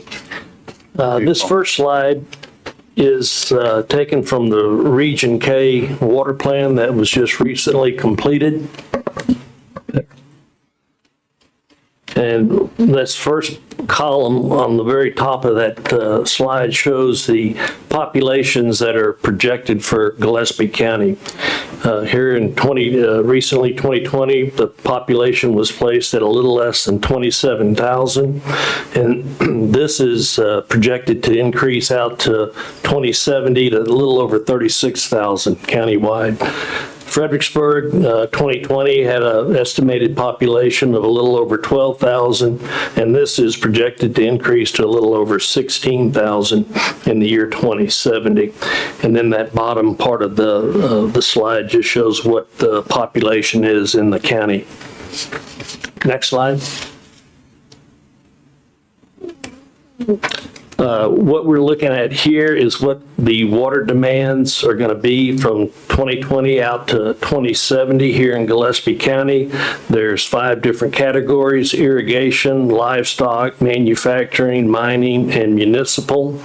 This first slide is taken from the Region K water plan that was just recently completed. And this first column on the very top of that slide shows the populations that are projected for Gillespie County. Here in recently 2020, the population was placed at a little less than 27,000. And this is projected to increase out to 2070 to a little over 36,000 countywide. Fredericksburg, 2020 had an estimated population of a little over 12,000, and this is projected to increase to a little over 16,000 in the year 2070. And then that bottom part of the slide just shows what the population is in the county. Next slide. What we're looking at here is what the water demands are going to be from 2020 out to 2070 here in Gillespie County. There's 5 different categories: irrigation, livestock, manufacturing, mining, and municipal.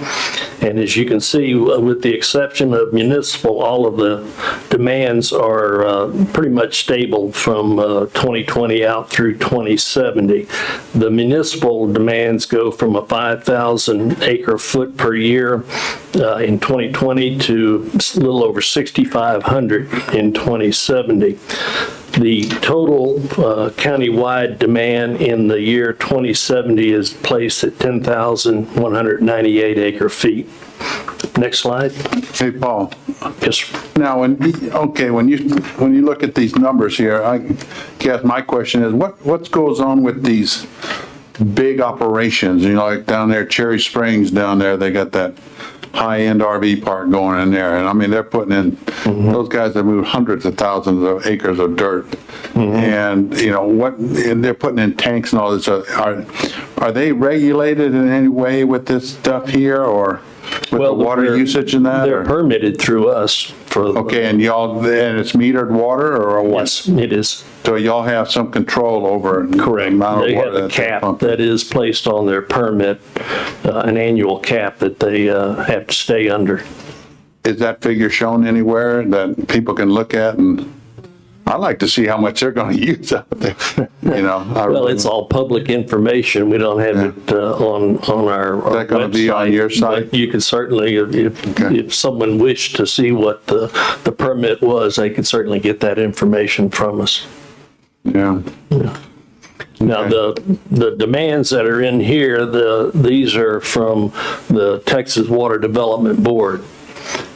And as you can see, with the exception of municipal, all of the demands are pretty much stable from 2020 out through 2070. The municipal demands go from a 5,000 acre foot per year in 2020 to a little over 6,500 in 2070. The total countywide demand in the year 2070 is placed at 10,198 acre feet. Next slide. Hey, Paul. Yes, sir. Now, when you look at these numbers here, I guess my question is, what goes on with these big operations? You know, like down there, Cherry Springs down there, they got that high-end RV park going in there. And I mean, they're putting in, those guys have moved hundreds of thousands of acres of dirt. And, you know, and they're putting in tanks and all this. Are they regulated in any way with this stuff here, or with the water usage and that? They're permitted through us. Okay, and it's metered water or what? Yes, it is. So y'all have some control over Correct. the amount of They water have a cap that is placed on their permit, an annual cap that they have to stay under. Is that figure shown anywhere that people can look at? And I'd like to see how much they're going to use out there. You know, well, it's all public information. We don't have it on our Is that going to be on your site? But you could certainly, if someone wished to see what the permit was, they could certainly get that information from us. Yeah. Now, the demands that are in here, these are from the Texas Water Development Board.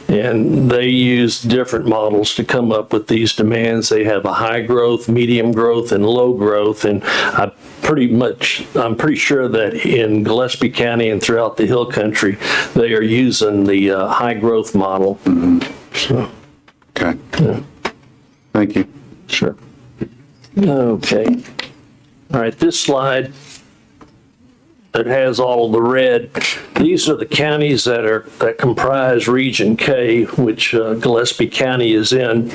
And they use different models to come up with these demands. They have a high growth, medium growth, and low growth. And I'm pretty sure that in Gillespie County and throughout the Hill Country, they are using the high growth model. So, okay. Yeah. Thank you. Sure. Okay. All right, this slide, it has all of the red. These are the counties that comprise Region K, which Gillespie County is in.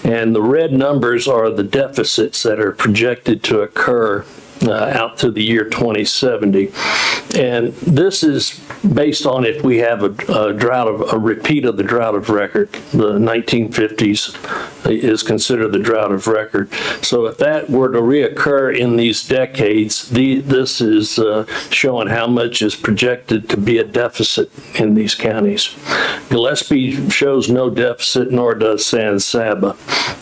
And the red numbers are the deficits that are projected to occur out to the year 2070. And this is based on if we have a repeat of the drought of record. The 1950s is considered the drought of record. So if that were to reoccur in these decades, this is showing how much is projected to be a deficit in these counties. Gillespie shows no deficit, nor does San Saba.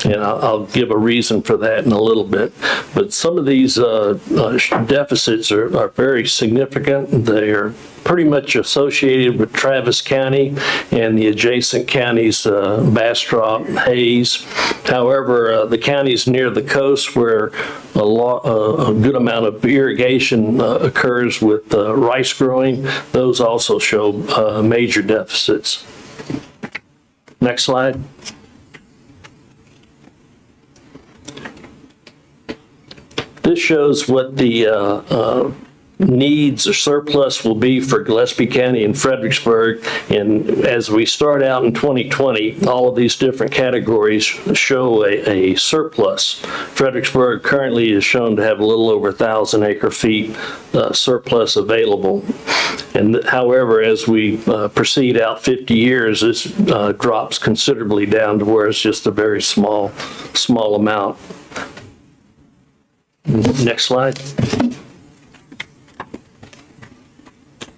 And I'll give a reason for that in a little bit. But some of these deficits are very significant. They are pretty much associated with Travis County and the adjacent counties, Bastrop, Hayes. However, the counties near the coast where a good amount of irrigation occurs with rice growing, those also show major deficits. Next slide. This shows what the needs or surplus will be for Gillespie County and Fredericksburg. And as we start out in 2020, all of these different categories show a surplus. Fredericksburg currently is shown to have a little over 1,000 acre feet surplus available. And however, as we proceed out 50 years, this drops considerably down to where it's just a very small amount. Next slide.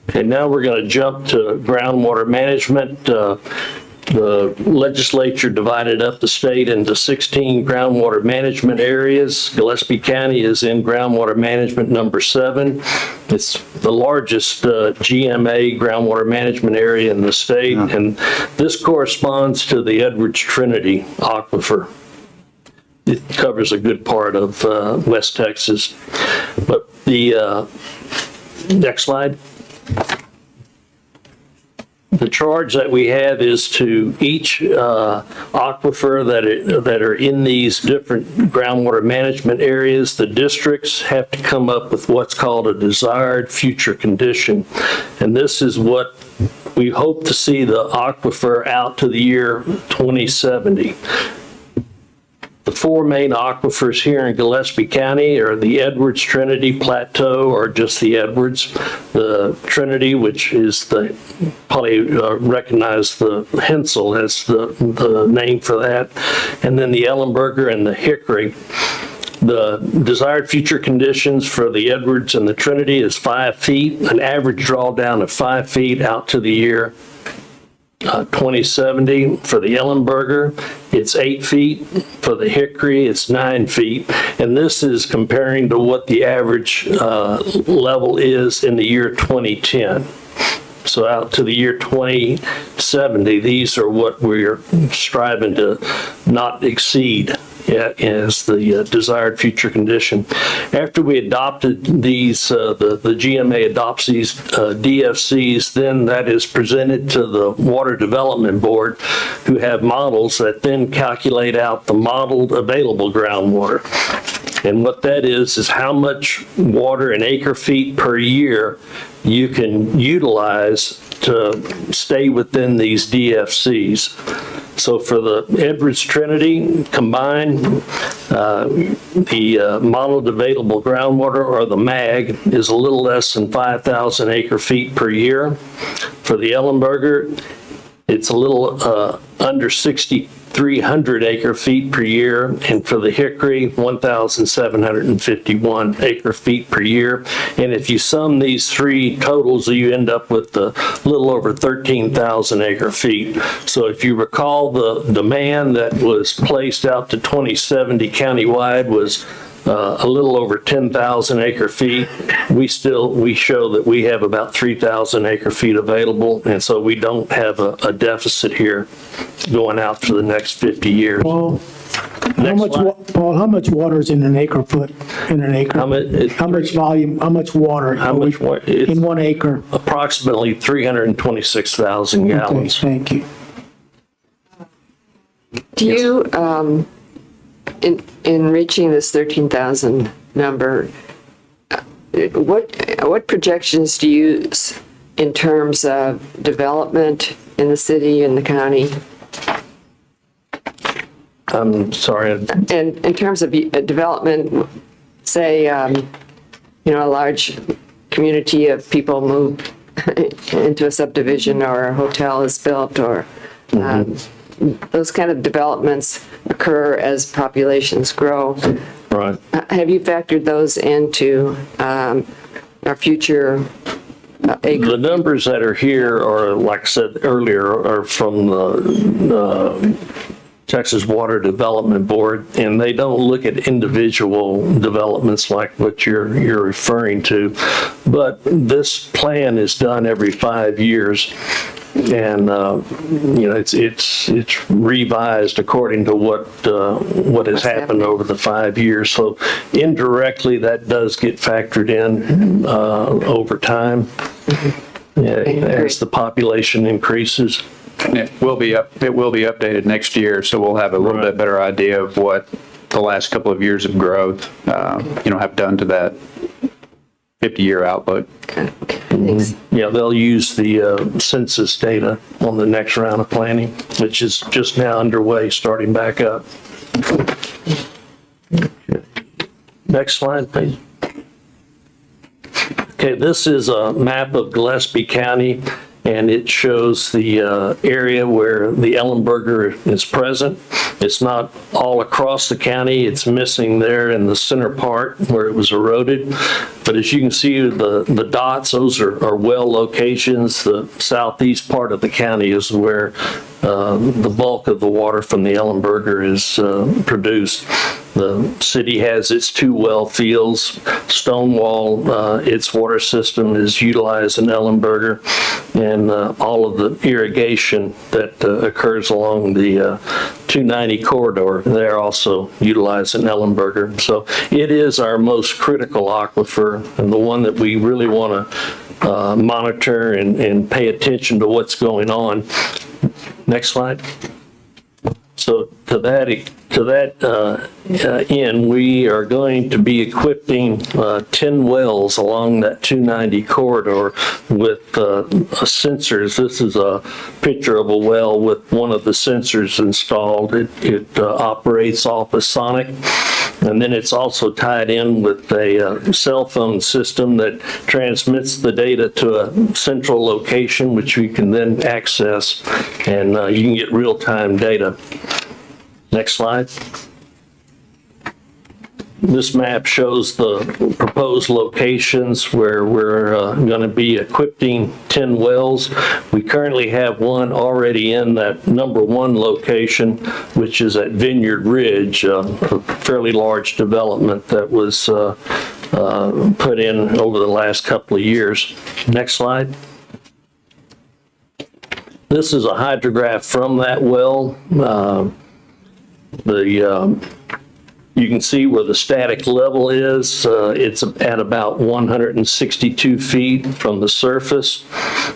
Okay, now we're going to jump to groundwater management. The legislature divided up the state into 16 groundwater management areas. Gillespie County is in groundwater management number 7. It's the largest GMA groundwater management area in the state, and this corresponds to the Edwards Trinity Aquifer. it covers a good part of West Texas. But the next slide. The charge that we have is to each aquifer that are in these different groundwater management areas, the districts have to come up with what's called a desired future condition. And this is what we hope to see the aquifer out to the year 2070. The four main aquifers here in Gillespie County are the Edwards Trinity Plateau, or just the Edwards. The Trinity, which is the, probably recognize the Hensel as the name for that. And then the Ellenberger and the Hickory. The desired future conditions for the Edwards and the Trinity is 5 feet, an average drawdown of 5 feet out to the year 2070. For the Ellenberger, it's 8 feet. For the Hickory, it's 9 feet. And this is comparing to what the average level is in the year 2010. So out to the year 2070, these are what we're striving to not exceed as the desired future condition. After we adopted these, the GMA adopts these DFCs, then that is presented to the Water Development Board, who have models that then calculate out the modeled available groundwater. And what that is how much water in acre feet per year you can utilize to stay within these DFCs. So for the Edwards Trinity combined, the modeled available groundwater, or the MAG, is a little less than 5,000 acre feet per year. For the Ellenberger, it's a little under 6,300 acre feet per year, and for the Hickory, 1,751 acre feet per year. And if you sum these three totals, you end up with a little over 13,000 acre feet. So if you recall, the demand that was placed out to 2070 countywide was a little over 10,000 acre feet. We show that we have about 3,000 acre feet available, and so we don't have a deficit here going out for the next 50 years. Paul, how much water is in an acre foot, in an acre? How much volume, how much water? In 1 acre? Approximately 326,000 gallons. Okay, thank you. Do you, in reaching this 13,000 number, what projections do you use in terms of development in the city and the county? I'm sorry. And in terms of development, say, a large community of people move into a subdivision, or a hotel is built, or those kind of developments occur as populations grow. Right. Have you factored those into our future acre? The numbers that are here are, like I said earlier, are from the Texas Water Development Board, and they don't look at individual developments like what you're referring to. But this plan is done every 5 years. And it's revised according to what has happened over the 5 years. So indirectly, that does get factored in over time as the population increases. It will be updated next year, so we'll have a little bit better idea of what the last couple of years of growth, have done to that 50-year outlook. Okay, thanks. Yeah, they'll use the census data on the next round of planning, which is just now underway, starting back up. Next slide, please. Okay, this is a map of Gillespie County, and it shows the area where the Ellenberger is present. It's not all across the county. It's missing there in the center part where it was eroded. But as you can see, the dots, those are well locations. The southeast part of the county is where the bulk of the water from the Ellenberger is produced. The city has its 2 well fields. Stonewall, its water system is utilized in Ellenberger, and all of the irrigation that occurs along the 290 corridor, they're also utilized in Ellenberger. So it is our most critical aquifer and the one that we really want to monitor and pay attention to what's going on. Next slide. So to that end, we are going to be equipping 10 wells along that 290 corridor with sensors. This is a picture of a well with one of the sensors installed. It operates off of sonic, and then it's also tied in with a cell phone system that transmits the data to a central location, which you can then access, and you can get real-time data. Next slide. This map shows the proposed locations where we're going to be equipping 10 wells. We currently have one already in that number 1 location, which is at Vineyard Ridge, a fairly large development that was put in over the last couple of years. Next slide. This is a hydrograph from that well. You can see where the static level is. It's at about 162 feet from the surface.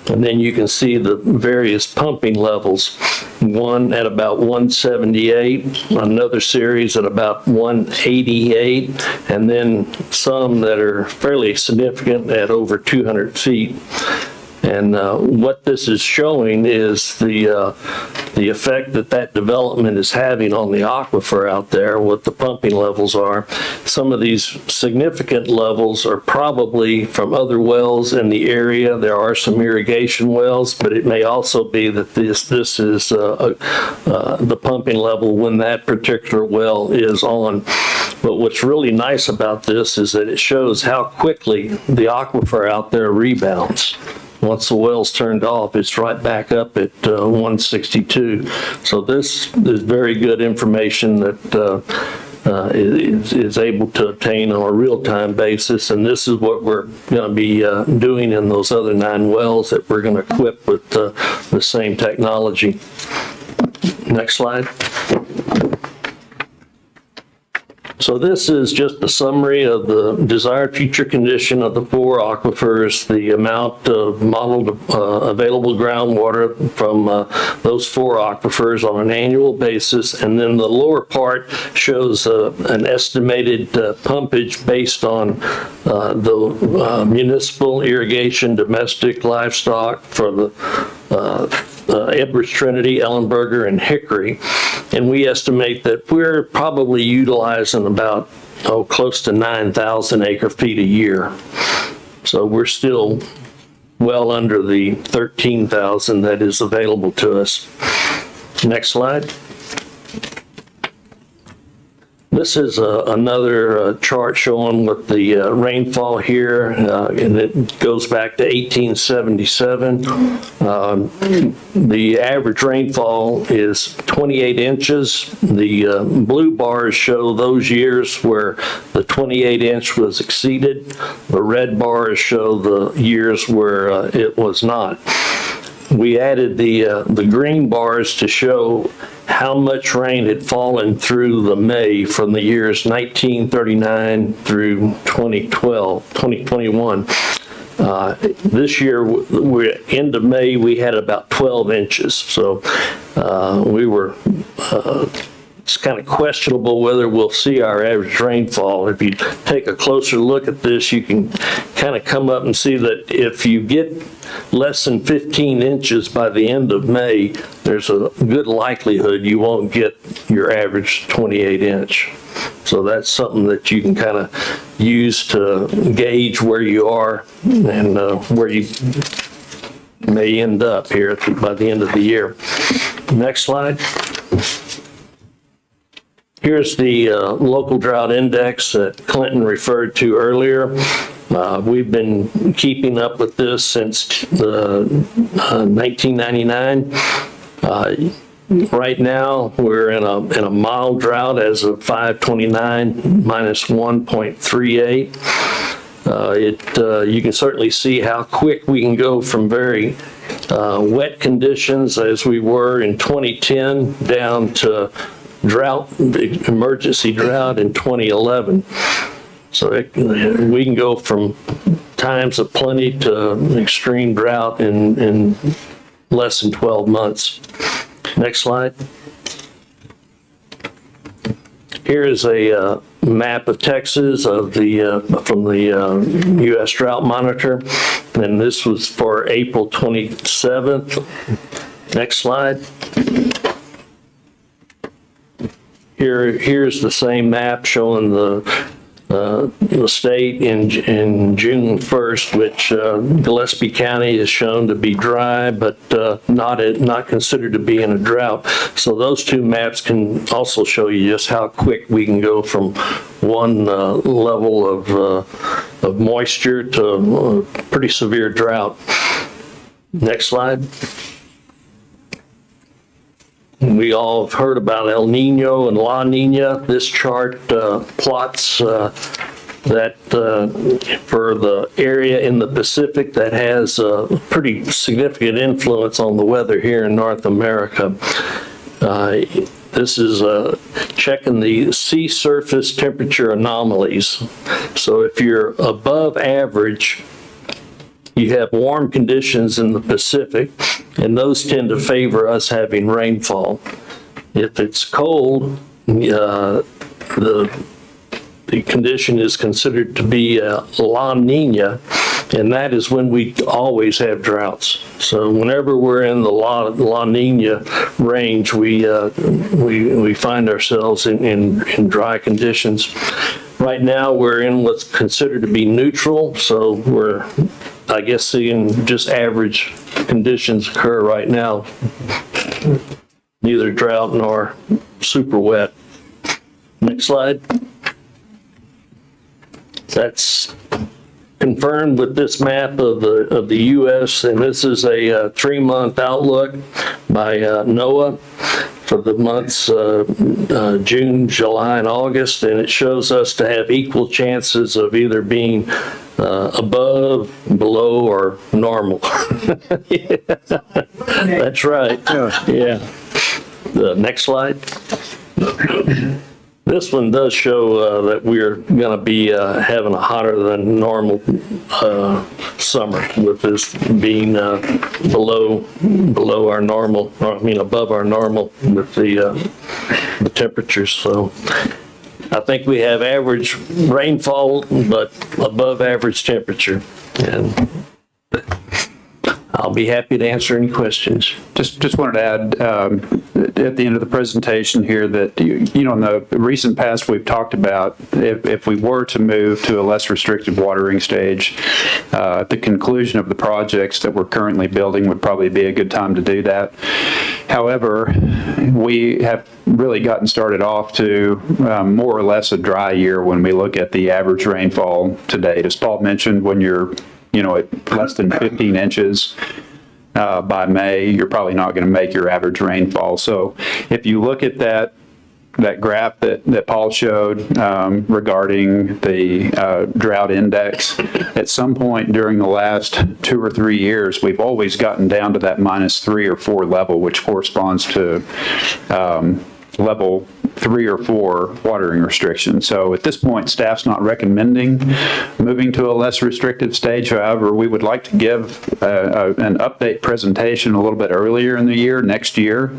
And then you can see the various pumping levels. One at about 178, another series at about 188, and then some that are fairly significant at over 200 feet. And what this is showing is the effect that development is having on the aquifer out there, what the pumping levels are. Some of these significant levels are probably from other wells in the area. There are some irrigation wells, but it may also be that this is the pumping level when that particular well is on. But what's really nice about this is that it shows how quickly the aquifer out there rebounds. Once the well's turned off, it's right back up at 162. So this is very good information that is able to obtain on a real-time basis, and this is what we're going to be doing in those other 9 wells that we're going to equip with the same technology. Next slide. So this is just a summary of the desired future condition of the 4 aquifers, the amount of modeled available groundwater from those 4 aquifers on an annual basis. And then the lower part shows an estimated pumpage based on the municipal irrigation, domestic livestock for the Edwards, Trinity, Ellenberger, and Hickory. And we estimate that we're probably utilizing about, close to 9,000 acre feet a year. So we're still well under the 13,000 that is available to us. Next slide. This is another chart showing what the rainfall here, and it goes back to 1877. The average rainfall is 28 inches. The blue bars show those years where the 28 inch was exceeded. The red bars show the years where it was not. We added the green bars to show how much rain had fallen through the May from the years 1939 through 2021. This year, we're end of May, we had about 12 inches. So we were, it's kind of questionable whether we'll see our average rainfall. If you take a closer look at this, you can kind of come up and see that if you get less than 15 inches by the end of May, there's a good likelihood you won't get your average 28 inch. So that's something that you can kind of use to gauge where you are and where you may end up here by the end of the year. Next slide. Here's the local drought index that Clinton referred to earlier. We've been keeping up with this since 1999. Right now, we're in a mild drought as of 5/29, minus 1.38. You can certainly see how quick we can go from very wet conditions as we were in 2010 down to drought, emergency drought in 2011. So we can go from times of plenty to extreme drought in less than 12 months. Next slide. Here is a map of Texas of from the U.S. Drought Monitor, and this was for April 27th. Next slide. Here's the same map showing the state in June 1st, which Gillespie County is shown to be dry, but not considered to be in a drought. So those two maps can also show you just how quick we can go from one level of moisture to a pretty severe drought. Next slide. We all have heard about El Nino and La Nina. This chart plots that for the area in the Pacific that has a pretty significant influence on the weather here in North America. This is checking the sea surface temperature anomalies. So if you're above average, you have warm conditions in the Pacific, and those tend to favor us having rainfall. If it's cold, the condition is considered to be La Nina, and that is when we always have droughts. So whenever we're in the La Nina range, we find ourselves in dry conditions. Right now, we're in what's considered to be neutral, so we're, I guess, seeing just average conditions occur right now. Neither drought nor super wet. Next slide. That's confirmed with this map of the U.S., and this is a 3-month outlook by NOAA for the months June, July, and August, and it shows us to have equal chances of either being above, below, or normal. Yeah. That's right. Yeah. The next slide. This one does show that we're going to be having a hotter than normal summer, with this being below our normal, or I mean above our normal with the temperatures. So I think we have average rainfall, but above average temperature. And I'll be happy to answer any questions. Just wanted to add at the end of the presentation here that, you know, in the recent past, we've talked about if we were to move to a less restrictive watering stage, at the conclusion of the projects that we're currently building would probably be a good time to do that. However, we have really gotten started off to more or less a dry year when we look at the average rainfall to date. As Paul mentioned, when you're at less than 15 inches by May, you're probably not going to make your average rainfall. So if you look at that graph that Paul showed regarding the drought index, at some point during the last 2 or 3 years, we've always gotten down to that -3 or 4 level, which corresponds to level 3 or 4 watering restrictions. So at this point, staff's not recommending moving to a less restrictive stage. However, we would like to give an update presentation a little bit earlier in the year, next year,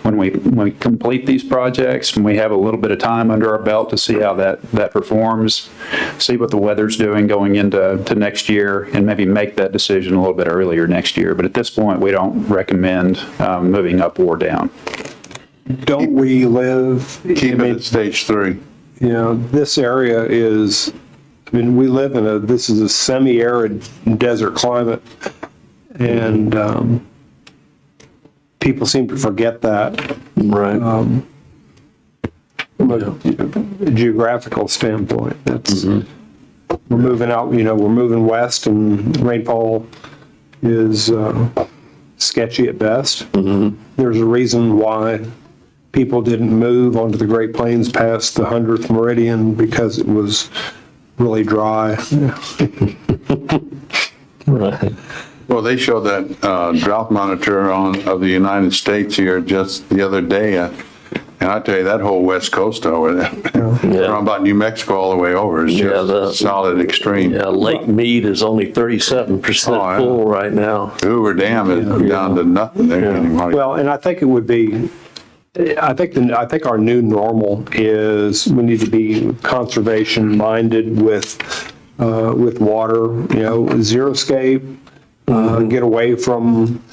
when we complete these projects and we have a little bit of time under our belt to see how that performs, see what the weather's doing going into next year, and maybe make that decision a little bit earlier next year. But at this point, we don't recommend moving up or down. Don't we live? Keep it at stage 3. You know, this area is, I mean, we live in this is a semi-arid desert climate, and people seem to forget that. Right. From a geographical standpoint, that's, we're moving out, we're moving west, and rainfall is sketchy at best. There's a reason why people didn't move onto the Great Plains past the 100th meridian, because it was really dry. Right. Well, they showed that drought monitor of the United States here just the other day. And I tell you, that whole west coast over there, from about New Mexico all the way over, is just solid extreme. Yeah, Lake Mead is only 37% full right now. Hoover Dam is down to nothing there. Well, and I think it would be, I think our new normal is we need to be conservation minded with water, xeriscape, get away from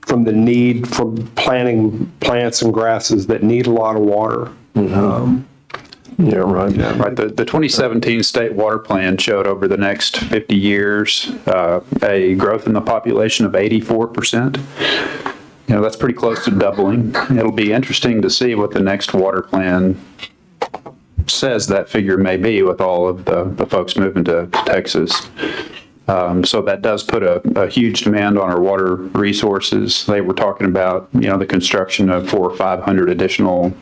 the need for planting plants and grasses that need a lot of water. Yeah, right. Yeah, right. The 2017 state water plan showed over the next 50 years a growth in the population of 84%. That's pretty close to doubling. It'll be interesting to see what the next water plan says that figure may be with all of the folks moving to Texas. So that does put a huge demand on our water resources. They were talking about, the construction of 400 or 500 additional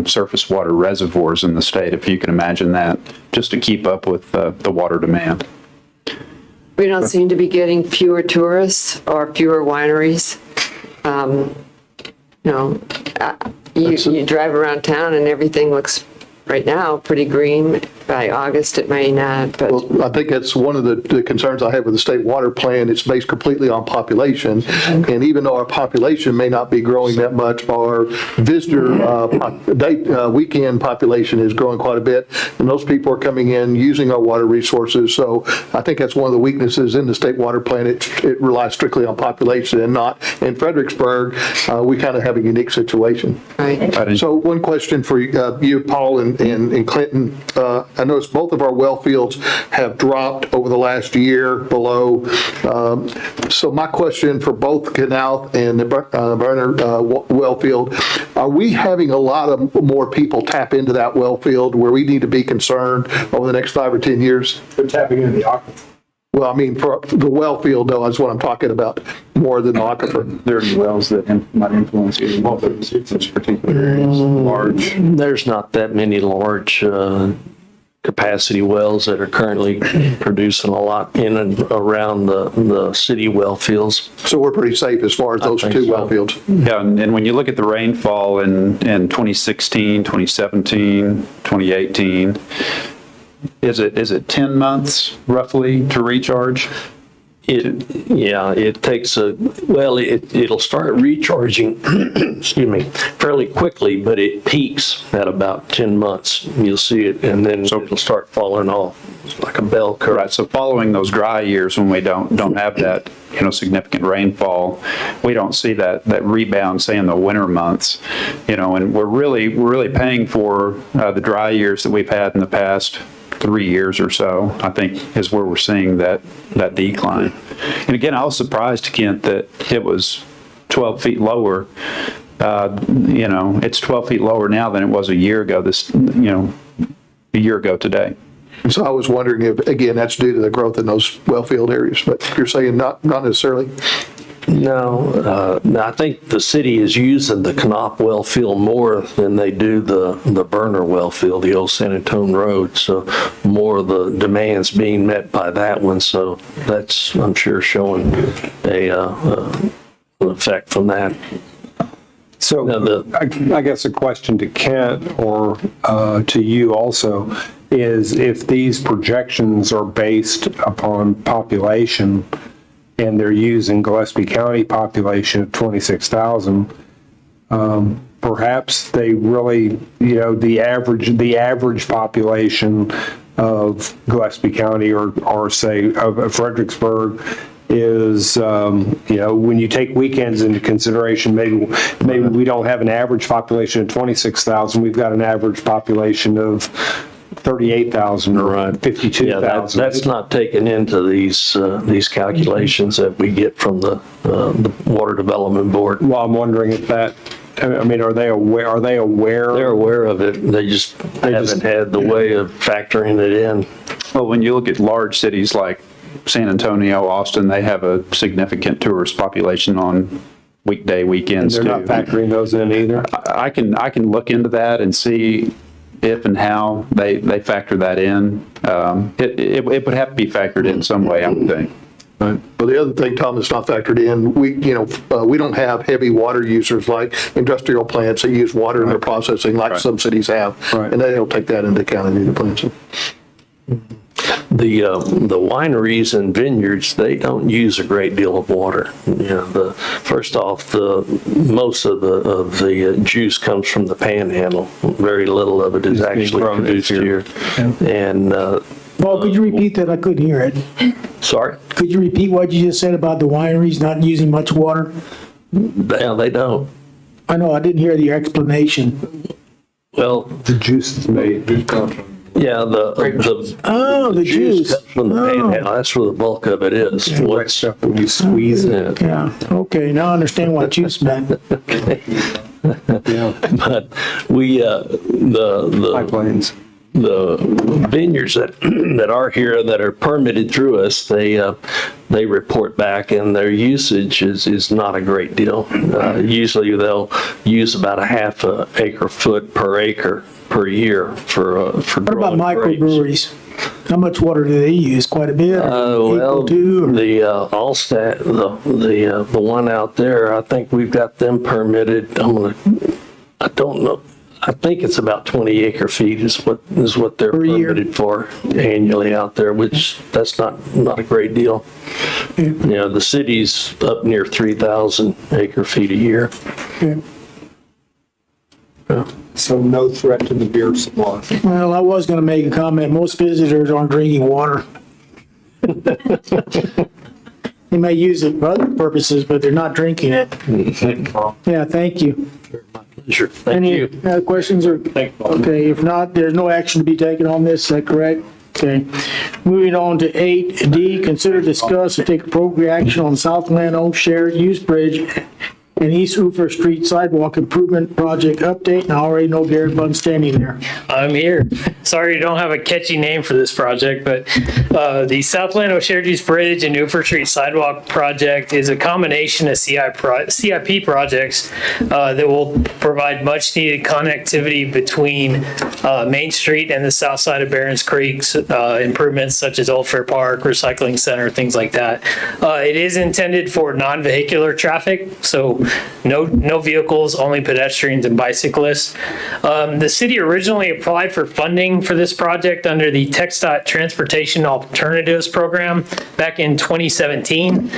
surface water reservoirs in the state, if you can imagine that, just to keep up with the water demand. We don't seem to be getting fewer tourists or fewer wineries. You drive around town and everything looks right now pretty green. By August, it may not, but. Well, I think that's one of the concerns I have with the state water plan. It's based completely on population. And even though our population may not be growing that much, our visitor weekend population is growing quite a bit. And those people are coming in using our water resources. So I think that's one of the weaknesses in the state water plan. It relies strictly on population and not. In Fredericksburg, we kind of have a unique situation. Right. So one question for you, Paul and Clinton. I noticed both of our well fields have dropped over the last year below. So my question for both Knauf and the Burner well field, are we having a lot of more people tap into that well field where we need to be concerned over the next 5 or 10 years? They're tapping into the aquifer. Well, I mean, for the well field, though, that's what I'm talking about, more than the aquifer. There are wells that might influence you. It's particularly large. There's not that many large capacity wells that are currently producing a lot in and around the city well fields. So we're pretty safe as far as those two well fields. Yeah, and when you look at the rainfall in 2016, 2017, 2018, is it 10 months roughly to recharge? It takes it'll start recharging, excuse me, fairly quickly, but it peaks at about 10 months. You'll see it, and then it'll start falling off. It's like a bell curve. Right, so following those dry years when we don't have that, significant rainfall, we don't see that rebound, say in the winter months, and we're really paying for the dry years that we've had in the past 3 years or so, I think, is where we're seeing that decline. And again, I was surprised, Kent, that it was 12 feet lower. It's 12 feet lower now than it was a year ago. A year ago today. So I was wondering if, again, that's due to the growth in those well field areas, but you're saying not necessarily. No, I think the city is using the Knauf well field more than they do the Burner well field, the old San Antonio Road. So more of the demand's being met by that one. So that's, I'm sure, showing an effect from that. So I guess a question to Kent or to you also is, if these projections are based upon population and they're using Gillespie County population of 26,000, perhaps they really, the average population of Gillespie County or say of Fredericksburg is, when you take weekends into consideration, maybe we don't have an average population of 26,000. We've got an average population of 38,000 or 52,000. That's not taken into these calculations that we get from the Water Development Board. Well, I'm wondering if that, are they aware? They're aware of it. They haven't had the way of factoring it in. Well, when you look at large cities like San Antonio, Austin, they have a significant tourist population on weekends They're too. not factoring those in either? I can look into that and see if and how they factor that in. It would have to be factored in some way, I would think. Well, the other thing, Tom, that's not factored in, we don't have heavy water users like industrial plants that use water in their processing like some cities have. And they don't take that into account in either plants. The wineries and vineyards, they don't use a great deal of water. First off, most of the juice comes from the panhandle. Very little of it is actually produced here. And Paul, could you repeat that? I couldn't hear it. sorry, Could you repeat what you just said about the wineries not using much water? they don't. I know, I didn't hear the explanation. Well, The juice is made. yeah, the juice. comes from the panhandle. That's where the bulk of it is. Wet stuff when you squeeze it. Yeah, okay, now I understand what juice meant. But we, the Pipelines. the vineyards that are here that are permitted through us, they report back, and their usage is not a great deal. Usually they'll use about a half a acre foot per acre per year for What about growing grapes. microbreweries? How much water do they use? Quite a bit? Well, Equal to, or- the Allstat, the one out there, I think we've got them permitted. I don't know. I think it's about 20 acre feet is what they're permitted for annually out there, which that's not a great deal. The city's up near 3,000 acre feet a year. Okay. So no threat to the beer supply. Well, I was gonna make a comment, most visitors aren't drinking water. They may use it for other purposes, but they're not drinking it. Yeah, thank you. Sure. Thank you. Any other questions or? Okay, if not, there's no action to be taken on this, is that correct? Okay. Moving on to 8D, consider, discuss, and take appropriate action on Southland Oak Shared Use Bridge and East Hoover Street Sidewalk Improvement Project update, and I already know Garrett Bunn's standing there. I'm here. Sorry you don't have a catchy name for this project, but the Southland Shared Use Bridge and Hoover Street Sidewalk Project is a combination of CIP projects that will provide much needed connectivity between Main Street and the south side of Barron's Creek's improvements such as Old Fair Park, Recycling Center, things like that. It is intended for non-vehicular traffic, so no vehicles, only pedestrians and bicyclists. The city originally applied for funding for this project under the TxDOT Transportation Alternatives Program back in 2017.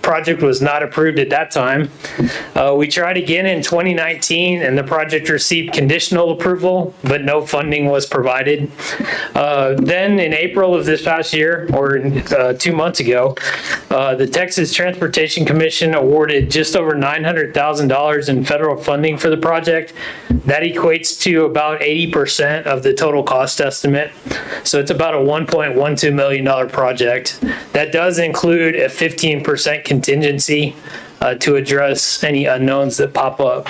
Project was not approved at that time. We tried again in 2019 and the project received conditional approval, but no funding was provided. Then in April of this past year, or 2 months ago, the Texas Transportation Commission awarded just over $900,000 in federal funding for the project. That equates to about 80% of the total cost estimate. So it's about a $1.12 million project. That does include a 15% contingency to address any unknowns that pop up.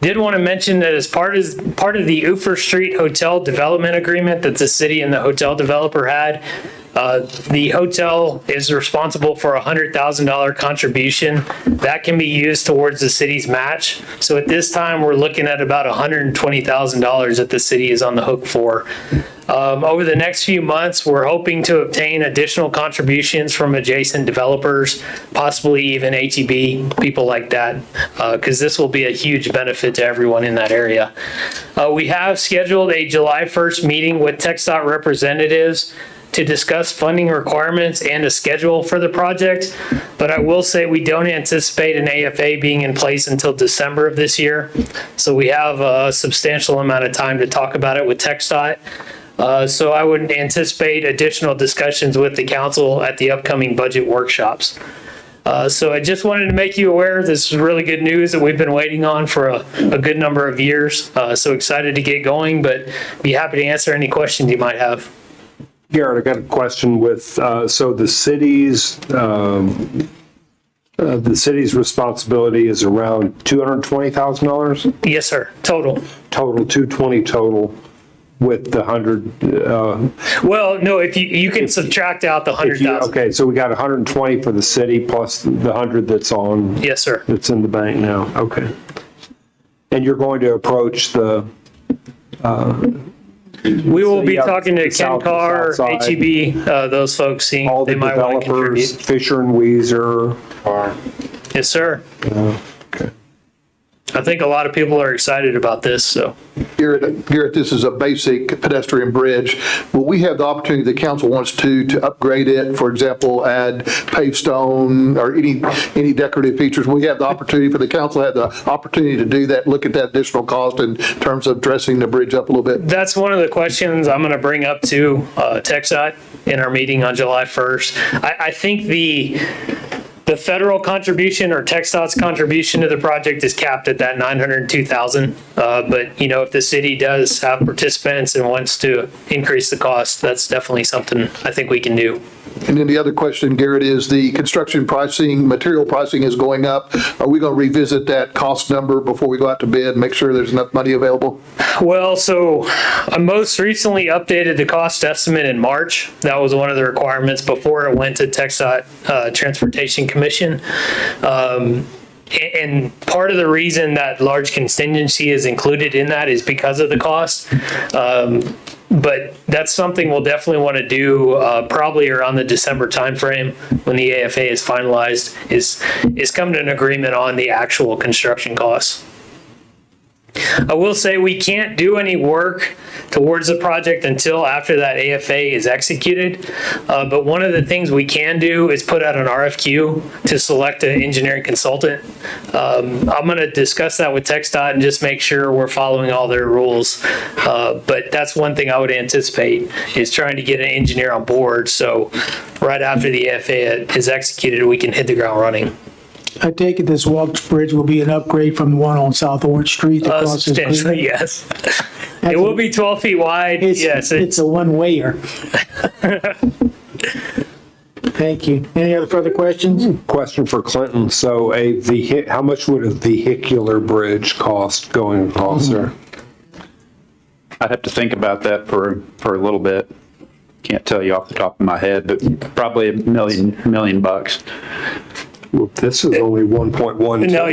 Did want to mention that as part of the Hoover Street Hotel Development Agreement that the city and the hotel developer had, the hotel is responsible for a $100,000 contribution that can be used towards the city's match. So at this time, we're looking at about $120,000 that the city is on the hook for. Over the next few months, we're hoping to obtain additional contributions from adjacent developers, possibly even HEB, people like that, because this will be a huge benefit to everyone in that area. We have scheduled a July 1st meeting with TxDOT representatives to discuss funding requirements and a schedule for the project, but I will say we don't anticipate an AFA being in place until December of this year. So we have a substantial amount of time to talk about it with TxDOT. So I would anticipate additional discussions with the council at the upcoming budget workshops. So I just wanted to make you aware, this is really good news that we've been waiting on for a good number of years. So excited to get going, but be happy to answer any questions you might have. Garrett, I got a question with, so the city's responsibility is around $220,000? Yes, sir. Total. Total, 220 total. with the 100, Well, no, if you can subtract out the 100,000. okay, so we got 120 for the city plus the 100 that's on. Yes, sir. That's in the bank now, okay. And you're going to approach the, We will be city talking to Ken south- Carr, south side. HEB, those folks, seeing all if they the might want to developers, contribute. Fisher and Weezer. Yes, sir. Okay. I think a lot of people are excited about this, so. Garrett, this is a basic pedestrian bridge. Will we have the opportunity, the council wants to upgrade it, for example, add paved stone or any decorative features? Will we have the opportunity for the council to have the opportunity to do that, look at that additional cost in terms of dressing the bridge up a little bit? That's one of the questions I'm going to bring up to TechSite in our meeting on July 1st. I think the federal contribution or TechStot's contribution to the project is capped at that $902,000. But if the city does have participants and wants to increase the cost, that's definitely something I think we can do. And then the other question, Garrett, is the construction pricing, material pricing is going up. Are we going to revisit that cost number before we go out to bid and make sure there's enough money available? Well, so I most recently updated the cost estimate in March. That was one of the requirements before it went to TxDOT Transportation Commission. And part of the reason that large contingency is included in that is because of the cost. But that's something we'll definitely want to do probably around the December timeframe when the AFA is finalized, is come to an agreement on the actual construction costs. I will say we can't do any work towards the project until after that AFA is executed. But one of the things we can do is put out an RFQ to select an engineering consultant. I'm going to discuss that with TxDOT and just make sure we're following all their rules. But that's one thing I would anticipate is trying to get an engineer on board. So right after the AFA is executed, we can hit the ground running. I take it this Welch Bridge will be an upgrade from the one on South Orange Street that crosses Substantially, Cleveland? yes. It will be 12 feet wide. Yes. It's a one-wayer. Thank you. Any other further questions? Question for Clinton. So how much would a vehicular bridge cost going across there? I'd have to think about that for a little bit. Can't tell you off the top of my head, but probably $1 million bucks. Well, this is only 1.1. No,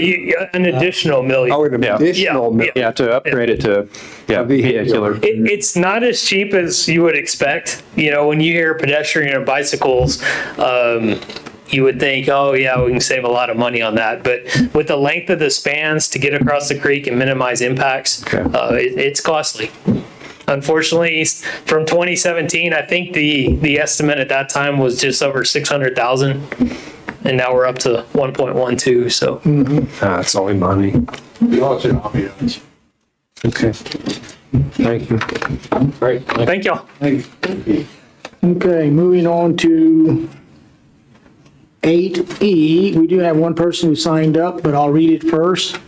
an additional million. Oh, an additional million. Yeah, to upgrade it to vehicular. It's not as cheap as you would expect. When you hear pedestrian or bicycles, you would think, oh yeah, we can save a lot of money on that. But with the length of the spans to get across the creek and minimize impacts, it's costly. Unfortunately, from 2017, I think the estimate at that time was just over 600,000. And now we're up to 1.12, so. That's only money. Okay. Thank you. Great. Thank y'all. Okay, moving on to 8E. We do have one person who signed up, but I'll read it first.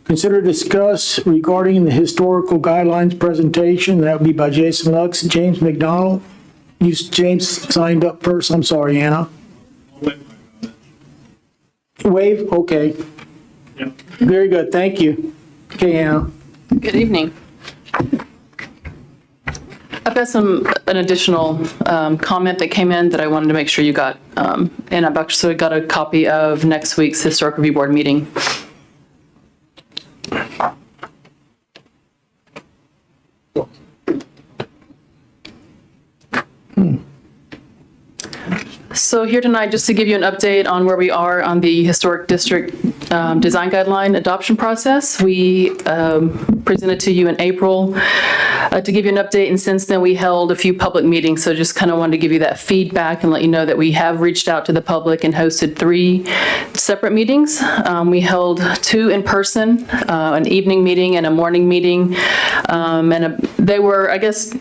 Consider discuss regarding the historical guidelines presentation. That would be by Jason Lux and James McDonald. James signed up first. I'm sorry, Anna. Wave, okay. Yep. Very good, thank you. Okay, Anna. Good evening. I've got an additional comment that came in that I wanted to make sure you got, and I've actually got a copy of next week's Historic Review Board meeting. So here tonight, just to give you an update on where we are on the Historic District Design Guideline adoption process. We presented to you in April to give you an update, and since then we held a few public meetings, so just kind of wanted to give you that feedback and let you know that we have reached out to the public and hosted 3 separate meetings. We held 2 in person, an evening meeting and a morning meeting, they were, I guess,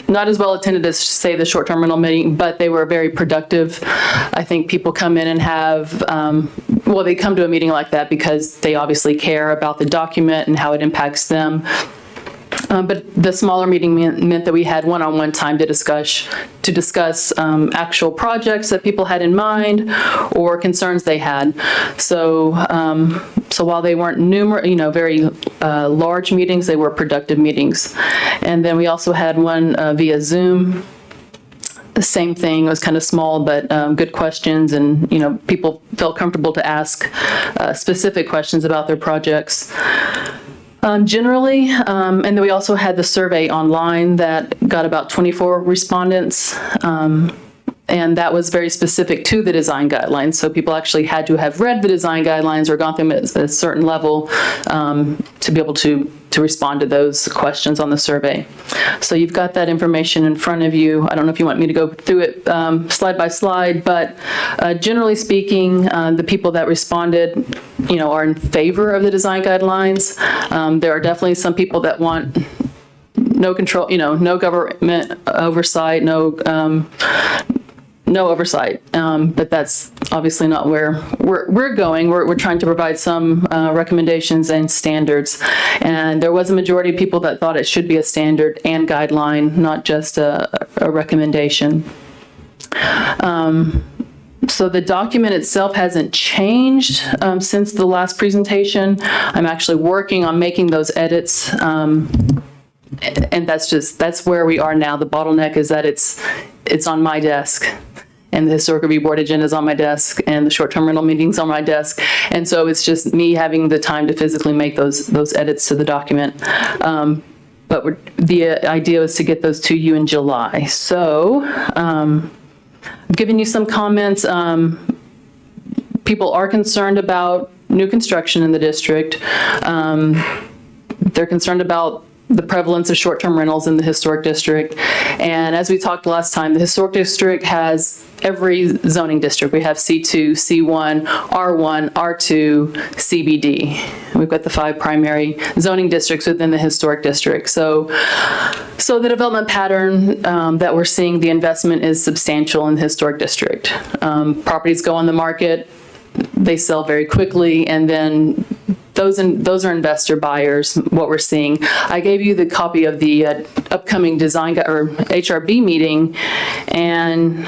not as well attended as, say, the short-term rental meeting, but they were very productive. I think people come in and have, they come to a meeting like that because they obviously care about the document and how it impacts them. But the smaller meeting meant that we had one-on-one time to discuss actual projects that people had in mind or concerns they had. So So while they weren't very large meetings, they were productive meetings. And then we also had one via Zoom. The same thing, it was kind of small, but good questions, and people felt comfortable to ask specific questions about their projects. Generally, and then we also had the survey online that got about 24 respondents. And that was very specific to the design guidelines. So people actually had to have read the design guidelines or gone through them at a certain level to be able to respond to those questions on the survey. So you've got that information in front of you. I don't know if you want me to go through it slide by slide, but generally speaking, the people that responded, are in favor of the design guidelines. There are definitely some people that want no control, no government oversight, no oversight, but that's obviously not where we're going. We're trying to provide some recommendations and standards, and there was a majority of people that thought it should be a standard and guideline, not just a recommendation. So the document itself hasn't changed since the last presentation. I'm actually working on making those edits. And that's where we are now. The bottleneck is that it's on my desk, and the historic review board agenda is on my desk, and the short-term rental meetings on my desk. And so it's just me having the time to physically make those edits to the document. But the idea was to get those to you in July. So I've given you some comments. People are concerned about new construction in the district. They're concerned about the prevalence of short-term rentals in the historic district. And as we talked last time, the historic district has every zoning district. We have C2, C1, R1, R2, CBD. We've got the 5 primary zoning districts within the historic district. So the development pattern that we're seeing, the investment is substantial in the historic district. Properties go on the market, they sell very quickly, and then those are investor buyers, what we're seeing. I gave you the copy of the upcoming design or HRB meeting, and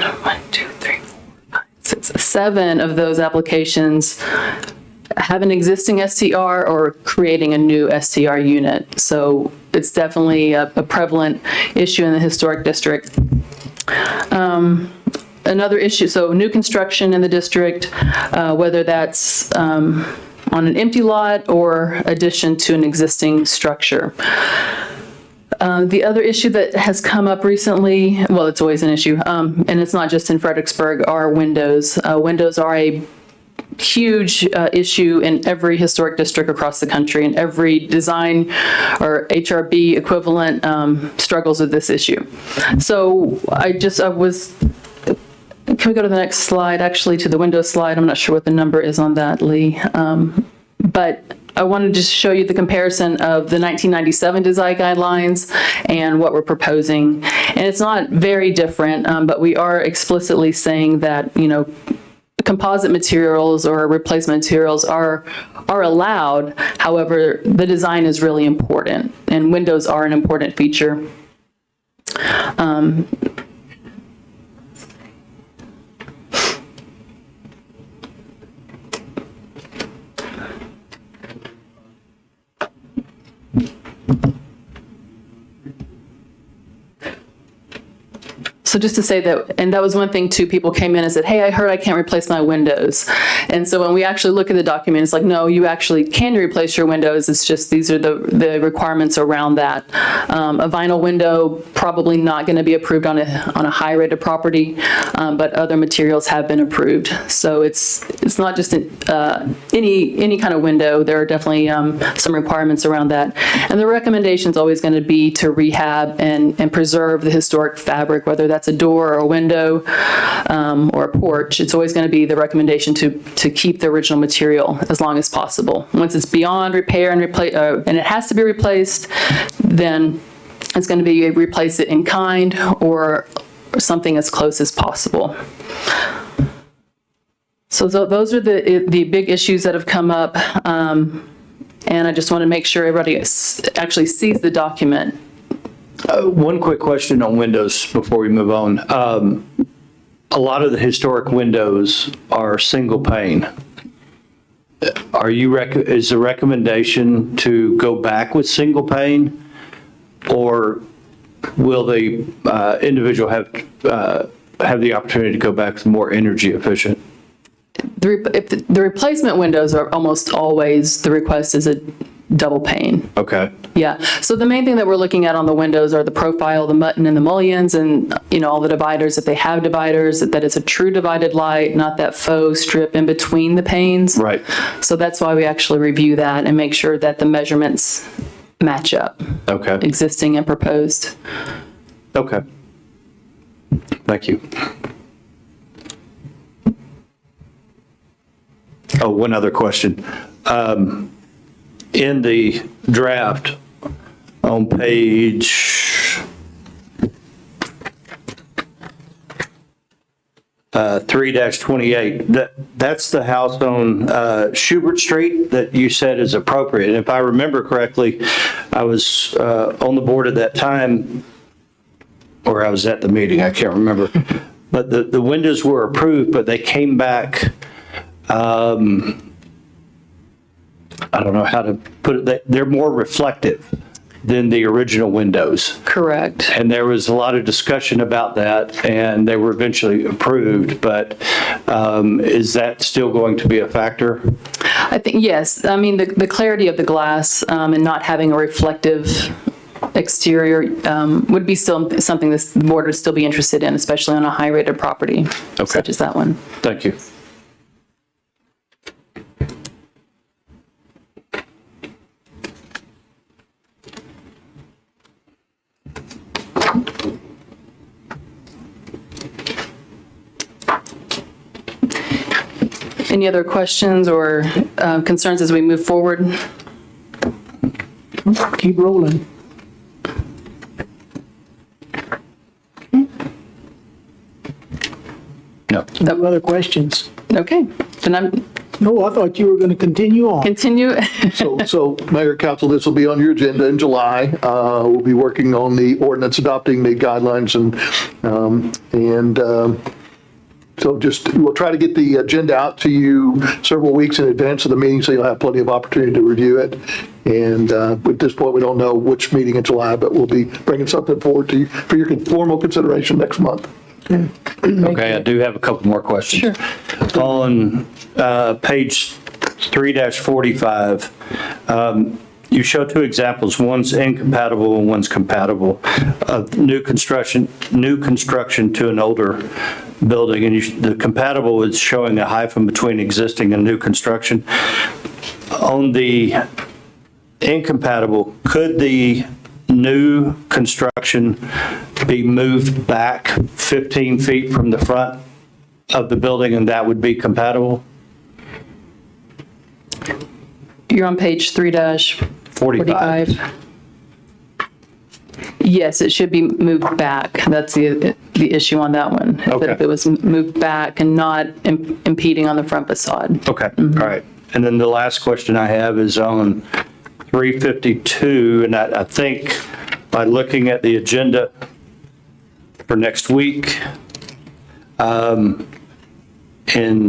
7 of those applications have an existing STR or creating a new STR unit. So it's definitely a prevalent issue in the historic district. Another issue, so new construction in the district, whether that's on an empty lot or addition to an existing structure. The other issue that has come up recently, well, it's always an issue, and it's not just in Fredericksburg, are windows. Windows are a huge issue in every historic district across the country, and every design or HRB equivalent struggles with this issue. So can we go to the next slide, actually, to the Windows slide? I'm not sure what the number is on that, Lee. But I wanted to just show you the comparison of the 1997 design guidelines and what we're proposing. And it's not very different, but we are explicitly saying that, composite materials or replacement materials are allowed. However, the design is really important, and windows are an important feature. So just to say that, and that was one thing too, people came in and said, hey, I heard I can't replace my windows. And so when we actually look at the document, it's like, no, you actually can replace your windows. It's just, these are the requirements around that. A vinyl window, probably not going to be approved on a high rated property, but other materials have been approved. So it's not just any kind of window. There are definitely some requirements around that. And the recommendation is always going to be to rehab and preserve the historic fabric, whether that's a door or a window or a porch. It's always going to be the recommendation to keep the original material as long as possible. Once it's beyond repair and and it has to be replaced, then it's going to be replace it in kind or something as close as possible. So those are the big issues that have come up, and I just want to make sure everybody actually sees the document. One quick question on windows before we move on. A lot of the historic windows are single pane. is the recommendation to go back with single pane? Or will the individual have the opportunity to go back to more energy efficient? If the replacement windows are almost always, the request is a double pane. Okay. Yeah, so the main thing that we're looking at on the windows are the profile, the mutton and the mullions, and, you know, all the dividers, if they have dividers, that it's a true divided light, not that faux strip in between the panes. Right. So that's why we actually review that and make sure that the measurements match up. Okay. Existing and proposed. Okay. Thank you. Oh, one other question. In the draft on page 3-28, that's the house on Schubert Street that you said is appropriate. And if I remember correctly, I was on the board at that time, or I was at the meeting, I can't remember. But the windows were approved, but they came back, I don't know how to put it, they're more reflective than the original windows. Correct. And there was a lot of discussion about that, and they were eventually approved, but is that still going to be a factor? I think, yes. I mean, the clarity of the glass and not having a reflective exterior would be still something this board would still be interested in, especially on a high-rated property such as that one. Thank you. Any other questions or concerns as we move forward? Keep rolling. No. No other questions? Okay, then No, I thought you were going to continue on. Continue. So Mayor, Council, this will be on your agenda in July. We'll be working on the ordinance adopting the guidelines so we'll try to get the agenda out to you several weeks in advance of the meeting, so you'll have plenty of opportunity to review it. And at this point, we don't know which meeting in July, but we'll be bringing something forward to you for your formal consideration next month. Okay, I do have a couple more questions. Sure. On page 3-45, you show two examples. One's incompatible and one's compatible of new construction to an older building. And the compatible is showing a hyphen between existing and new construction. On the incompatible, could the new construction be moved back 15 feet from the front of the building and that would be compatible? You're on page 3-45. Yes, it should be moved back. That's the issue on that one. Okay. That if it was moved back and not impeding on the front facade. Okay, all right. And then the last question I have is on 352, and I think by looking at the agenda for next week, in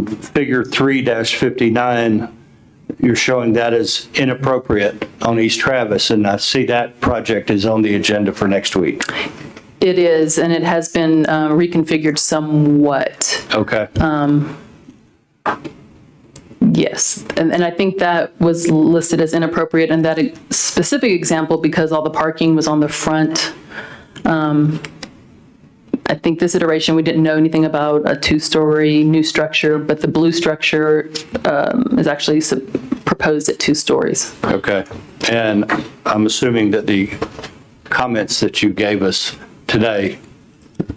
figure 3-59, you're showing that as inappropriate on East Travis, and I see that project is on the agenda for next week. It is, and it has been reconfigured somewhat. Okay. Yes, and I think that was listed as inappropriate in that specific example because all the parking was on the front. I think this iteration, we didn't know anything about a two-story new structure, but the blue structure is actually proposed at 2 stories. Okay. And I'm assuming that the comments that you gave us today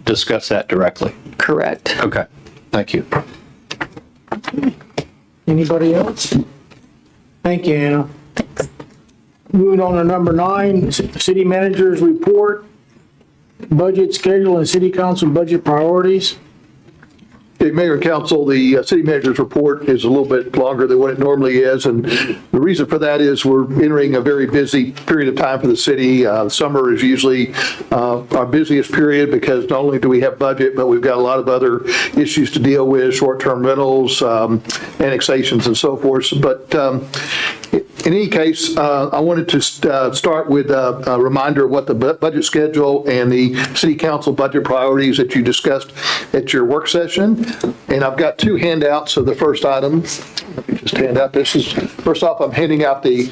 discuss that directly. Correct. Okay. Thank you. Anybody else? Thank you, Anna. Thanks. Moving on to number 9, city manager's report, budget schedule and city council budget priorities. Okay, Mayor and Council, the city manager's report is a little bit longer than what it normally is, and the reason for that is we're entering a very busy period of time for the city. Summer is usually our busiest period because not only do we have budget, but we've got a lot of other issues to deal with, short-term rentals, annexations, and so forth. But in any case, I wanted to start with a reminder of what the budget schedule and the city council budget priorities that you discussed at your work session. And I've got two handouts of the first item. Let me just hand out this. First off, I'm handing out the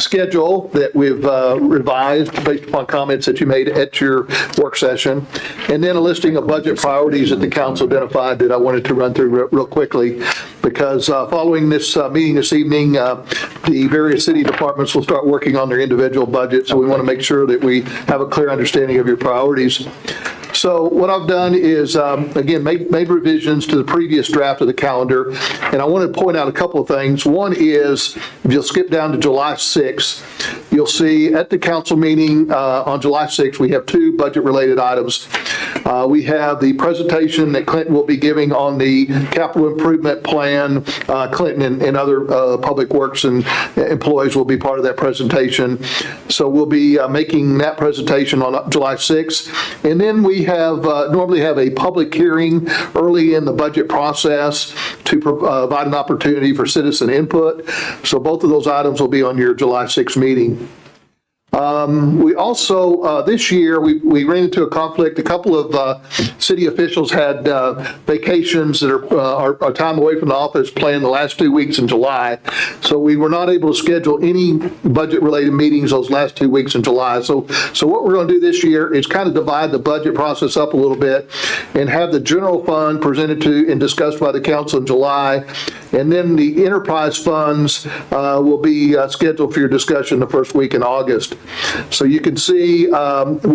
schedule that we've revised based upon comments that you made at your work session. And then a listing of budget priorities that the council identified that I wanted to run through real quickly. Because following this meeting this evening, the various city departments will start working on their individual budgets. So we want to make sure that we have a clear understanding of your priorities. So what I've done is, again, made revisions to the previous draft of the calendar, and I want to point out a couple of things. One is, if you'll skip down to July 6th, you'll see at the council meeting on July 6th, we have two budget-related items. We have the presentation that Clinton will be giving on the capital improvement plan. Clinton and other public works and employees will be part of that presentation. So we'll be making that presentation on July 6th. And then we normally have a public hearing early in the budget process to provide an opportunity for citizen input. So both of those items will be on your July 6th meeting. We also, this year, we ran into a conflict. A couple of city officials had vacations that are time away from the office planned the last 2 weeks in July. So we were not able to schedule any budget-related meetings those last 2 weeks in July. So what we're going to do this year is kind of divide the budget process up a little bit and have the general fund presented to and discussed by the council in July. And then the enterprise funds will be scheduled for your discussion the first week in August. So you can see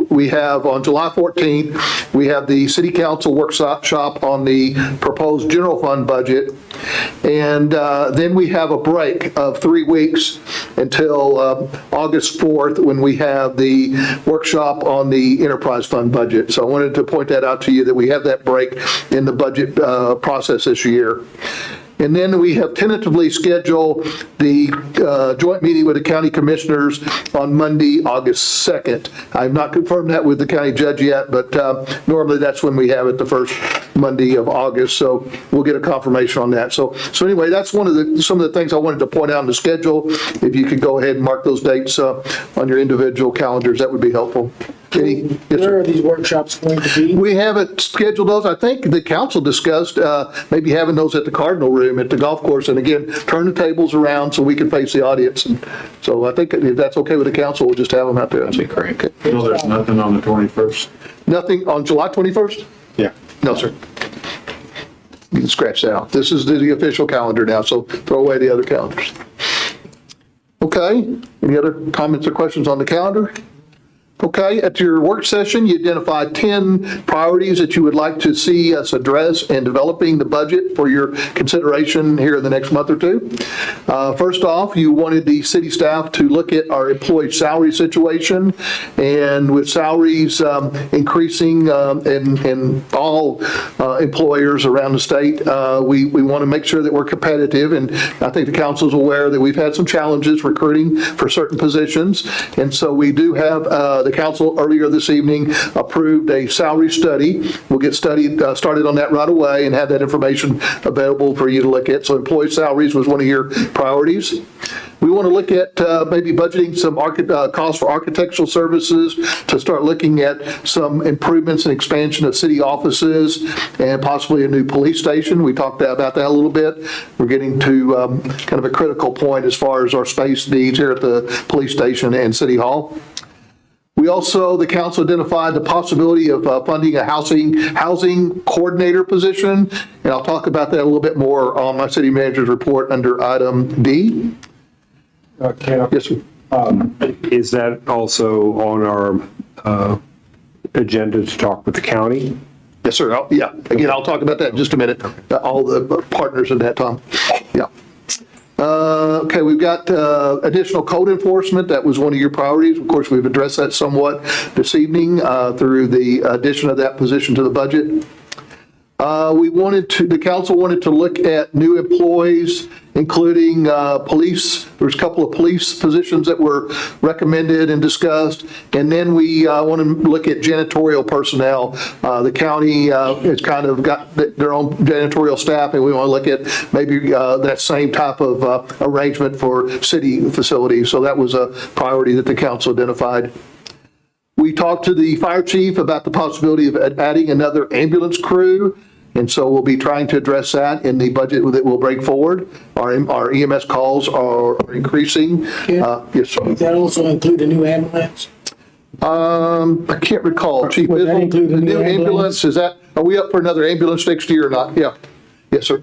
we have on July 14th, we have the city council workshop on the proposed general fund budget. And then we have a break of 3 weeks until August 4th when we have the workshop on the enterprise fund budget. So I wanted to point that out to you that we have that break in the budget process this year. And then we have tentatively scheduled the joint meeting with the county commissioners on Monday, August 2nd. I've not confirmed that with the county judge yet, but normally that's when we have it, the first Monday of August. So we'll get a confirmation on that. So anyway, that's some of the things I wanted to point out in the schedule. If you could go ahead and mark those dates on your individual calendars, that would be helpful. Where are these workshops going to be? We haven't scheduled those. I think the council discussed maybe having those at the Cardinal Room at the golf course. And again, turn the tables around so we can face the audience. And so I think if that's okay with the council, we'll just have them out there. That'd be great. Okay. So there's nothing on the 21st? Nothing on July 21st? Yeah. No, sir. You can scratch that out. This is the official calendar now, so throw away the other calendars. Okay. Any other comments or questions on the calendar? Okay, at your work session, you identified 10 priorities that you would like to see us address in developing the budget for your consideration here in the next month or two. First off, you wanted the city staff to look at our employee salary situation, and with salaries increasing in all employers around the state, we want to make sure that we're competitive, and I think the council is aware that we've had some challenges recruiting for certain positions, and so we do have the council earlier this evening approved a salary study. We'll get started on that right away and have that information available for you to look at. So employee salaries was one of your priorities. We want to look at maybe budgeting some costs for architectural services to start looking at some improvements and expansion of city offices and possibly a new police station. We talked about that a little bit. We're getting to kind of a critical point as far as our space needs here at the police station and City Hall. We also, the council identified the possibility of funding a housing coordinator position, and I'll talk about that a little bit more on my city manager's report under item D. Yes, sir. Is that also on our agenda to talk with the county? Yes, sir. Again, I'll talk about that in just a minute. All the partners in that, Tom. Yeah. Okay, we've got additional code enforcement. That was one of your priorities. Of course, we've addressed that somewhat this evening through the addition of that position to the budget. The council wanted to look at new employees, including police. There's a couple of police positions that were recommended and discussed. And then we want to look at janitorial personnel. The county has kind of got their own janitorial staff, and we want to look at maybe that same type of arrangement for city facilities. So that was a priority that the council identified. We talked to the fire chief about the possibility of adding another ambulance crew, and so we'll be trying to address that in the budget that will bring forward. Our EMS calls are increasing. Yes, sir. Does that also include a new ambulance? I can't recall, Chief. Would that include The a new new ambulance, are we up for another ambulance next year or not? Yeah. Yes, sir.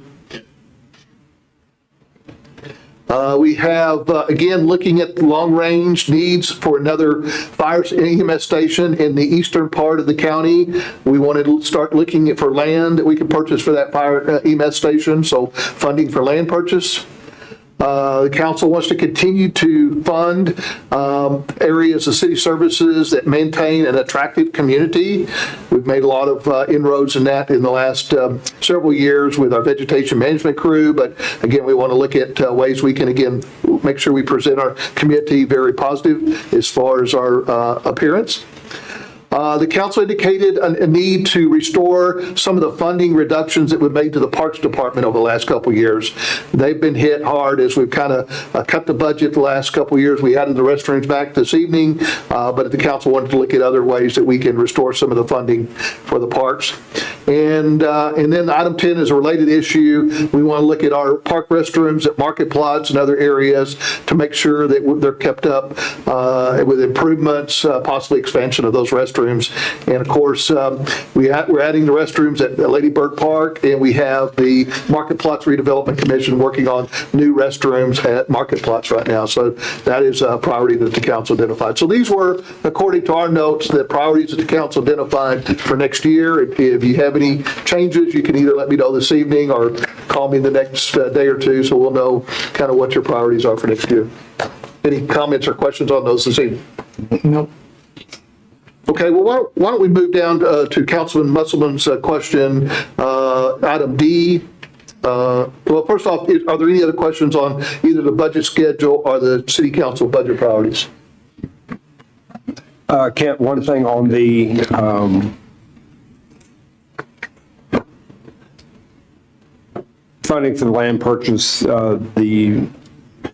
We have, again, looking at long-range needs for another fire EMS station in the eastern part of the county. We wanted to start looking for land that we could purchase for that fire EMS station, so funding for land purchase. The council wants to continue to fund areas of city services that maintain an attractive community. We've made a lot of inroads in that in the last several years with our vegetation management crew, but again, we want to look at ways we can, again, make sure we present our community very positive as far as our appearance. The council indicated a need to restore some of the funding reductions that were made to the Parks Department over the last couple of years. They've been hit hard as we've kind of cut the budget the last couple of years. We added the restrooms back this evening, but the council wanted to look at other ways that we can restore some of the funding for the parks. And then item 10 is a related issue. We want to look at our park restrooms at market plots and other areas to make sure that they're kept up with improvements, possibly expansion of those restrooms. And of course, we're adding the restrooms at Lady Bird Park, and we have the Market Plots Redevelopment Commission working on new restrooms at Market Plots right now. So that is a priority that the council identified. So these were, according to our notes, the priorities that the council identified for next year. If you have any changes, you can either let me know this evening or call me the next day or two, so we'll know kind of what your priorities are for next year. Any comments or questions on those this evening? Nope. Okay, well, why don't we move down to Councilman Musselman's question, item D. Well, first off, are there any other questions on either the budget schedule or the city council budget priorities? Kent, one thing on the funding for the land purchase, the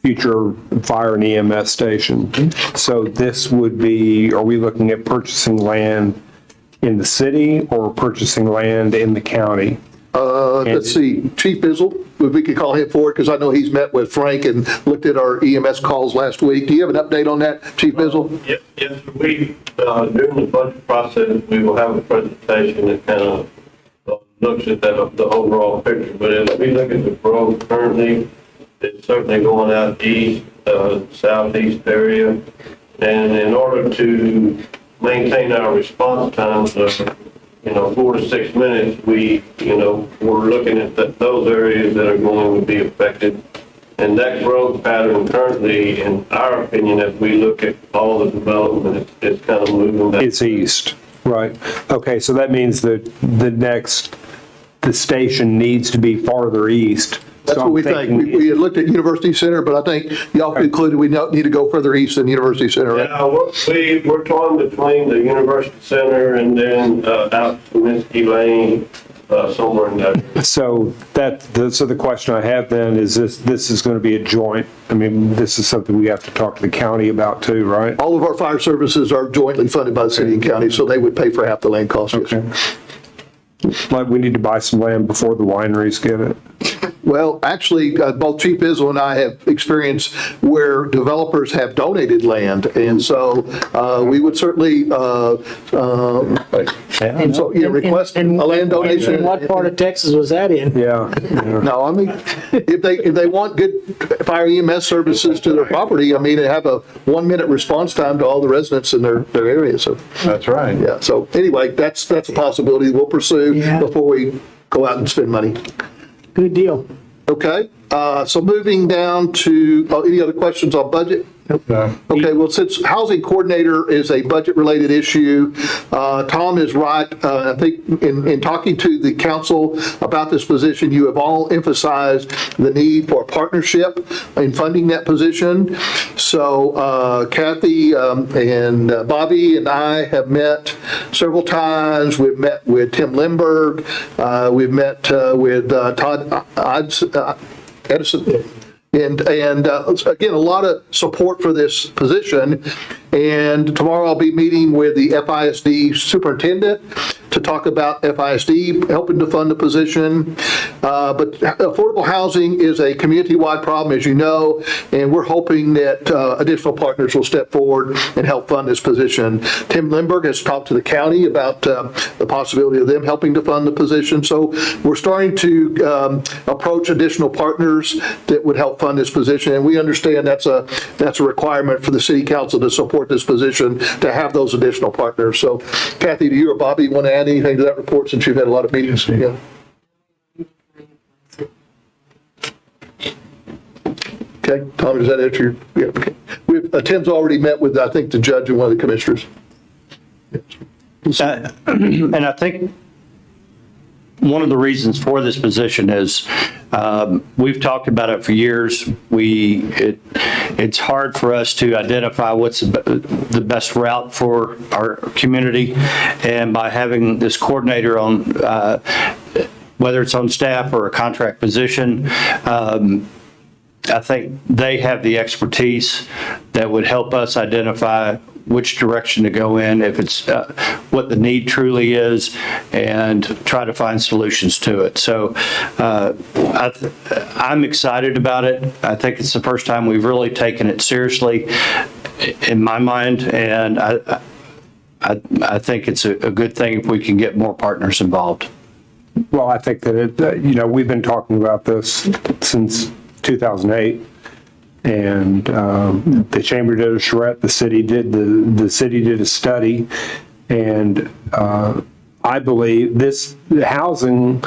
future fire and EMS station. So this would be, are we looking at purchasing land in the city or purchasing land in the county? Let's see, Chief Bizzle, if we could call him forward, because I know he's met with Frank and looked at our EMS calls last week. Do you have an update on that, Chief Bizzle? Yes, we, during the budget process, we will have a presentation that kind of looks at that, the overall picture. But as we look at the growth currently, it's certainly going out east, southeast area. And in order to maintain our response times of, 4 to 6 minutes, we're looking at those areas that are going to be affected. And that growth pattern currently, in our opinion, as we look at all the development, it's kind of moving back. It's east, right. Okay, so that means that the station needs to be farther east. That's what we think. We had looked at University Center, but I think y'all concluded we need to go further east than University Center, right? Yeah, we're torn between the University Center and then out Comiskey Lane, somewhere in there. So the question I have then is this is going to be a joint, this is something we have to talk to the county about too, right? All of our fire services are jointly funded by the city and county, so they would pay for half the land cost. Okay. Like we need to buy some land before the wineries get it. Well, actually, both Chief Bizzle and I have experienced where developers have donated land, and so we would certainly request a land donation. And what part of Texas was that in? Yeah. No, if they want good fire EMS services to their property, they have a 1-minute response time to all the residents in their area. So that's right. Yeah. So anyway, that's a possibility we'll pursue before we go out and spend money. Good deal. Okay, so moving down to, any other questions on budget? Okay, well, since housing coordinator is a budget-related issue, Tom is right. I think in talking to the council about this position, you have all emphasized the need for a partnership in funding that position. So Kathy and Bobby and I have met several times. We've met with Tim Lindberg. We've met with Todd Edison. And again, a lot of support for this position. And tomorrow I'll be meeting with the FISD superintendent to talk about FISD helping to fund the position. But affordable housing is a community-wide problem, as you know, and we're hoping that additional partners will step forward and help fund this position. Tim Lindberg has talked to the county about the possibility of them helping to fund the position. So we're starting to approach additional partners that would help fund this position, and we understand that's a requirement for the city council to support this position, to have those additional partners. So Kathy, do you or Bobby want to add anything to that report, since you've had a lot of meetings? Yeah. Okay, Tom, does that answer your, yeah, okay. Tim's already met with, I think, the judge and one of the commissioners. And I think one of the reasons for this position is we've talked about it for years. It's hard for us to identify what's the best route for our community, and by having this coordinator on, whether it's on staff or a contract position, I think they have the expertise that would help us identify which direction to go in, if it's what the need truly is, and try to find solutions to it. So I'm excited about it. I think it's the first time we've really taken it seriously in my mind, and I think it's a good thing if we can get more partners involved. Well, I think that we've been talking about this since 2008. And the chamber did a charrette, the city did a study, and I believe this housing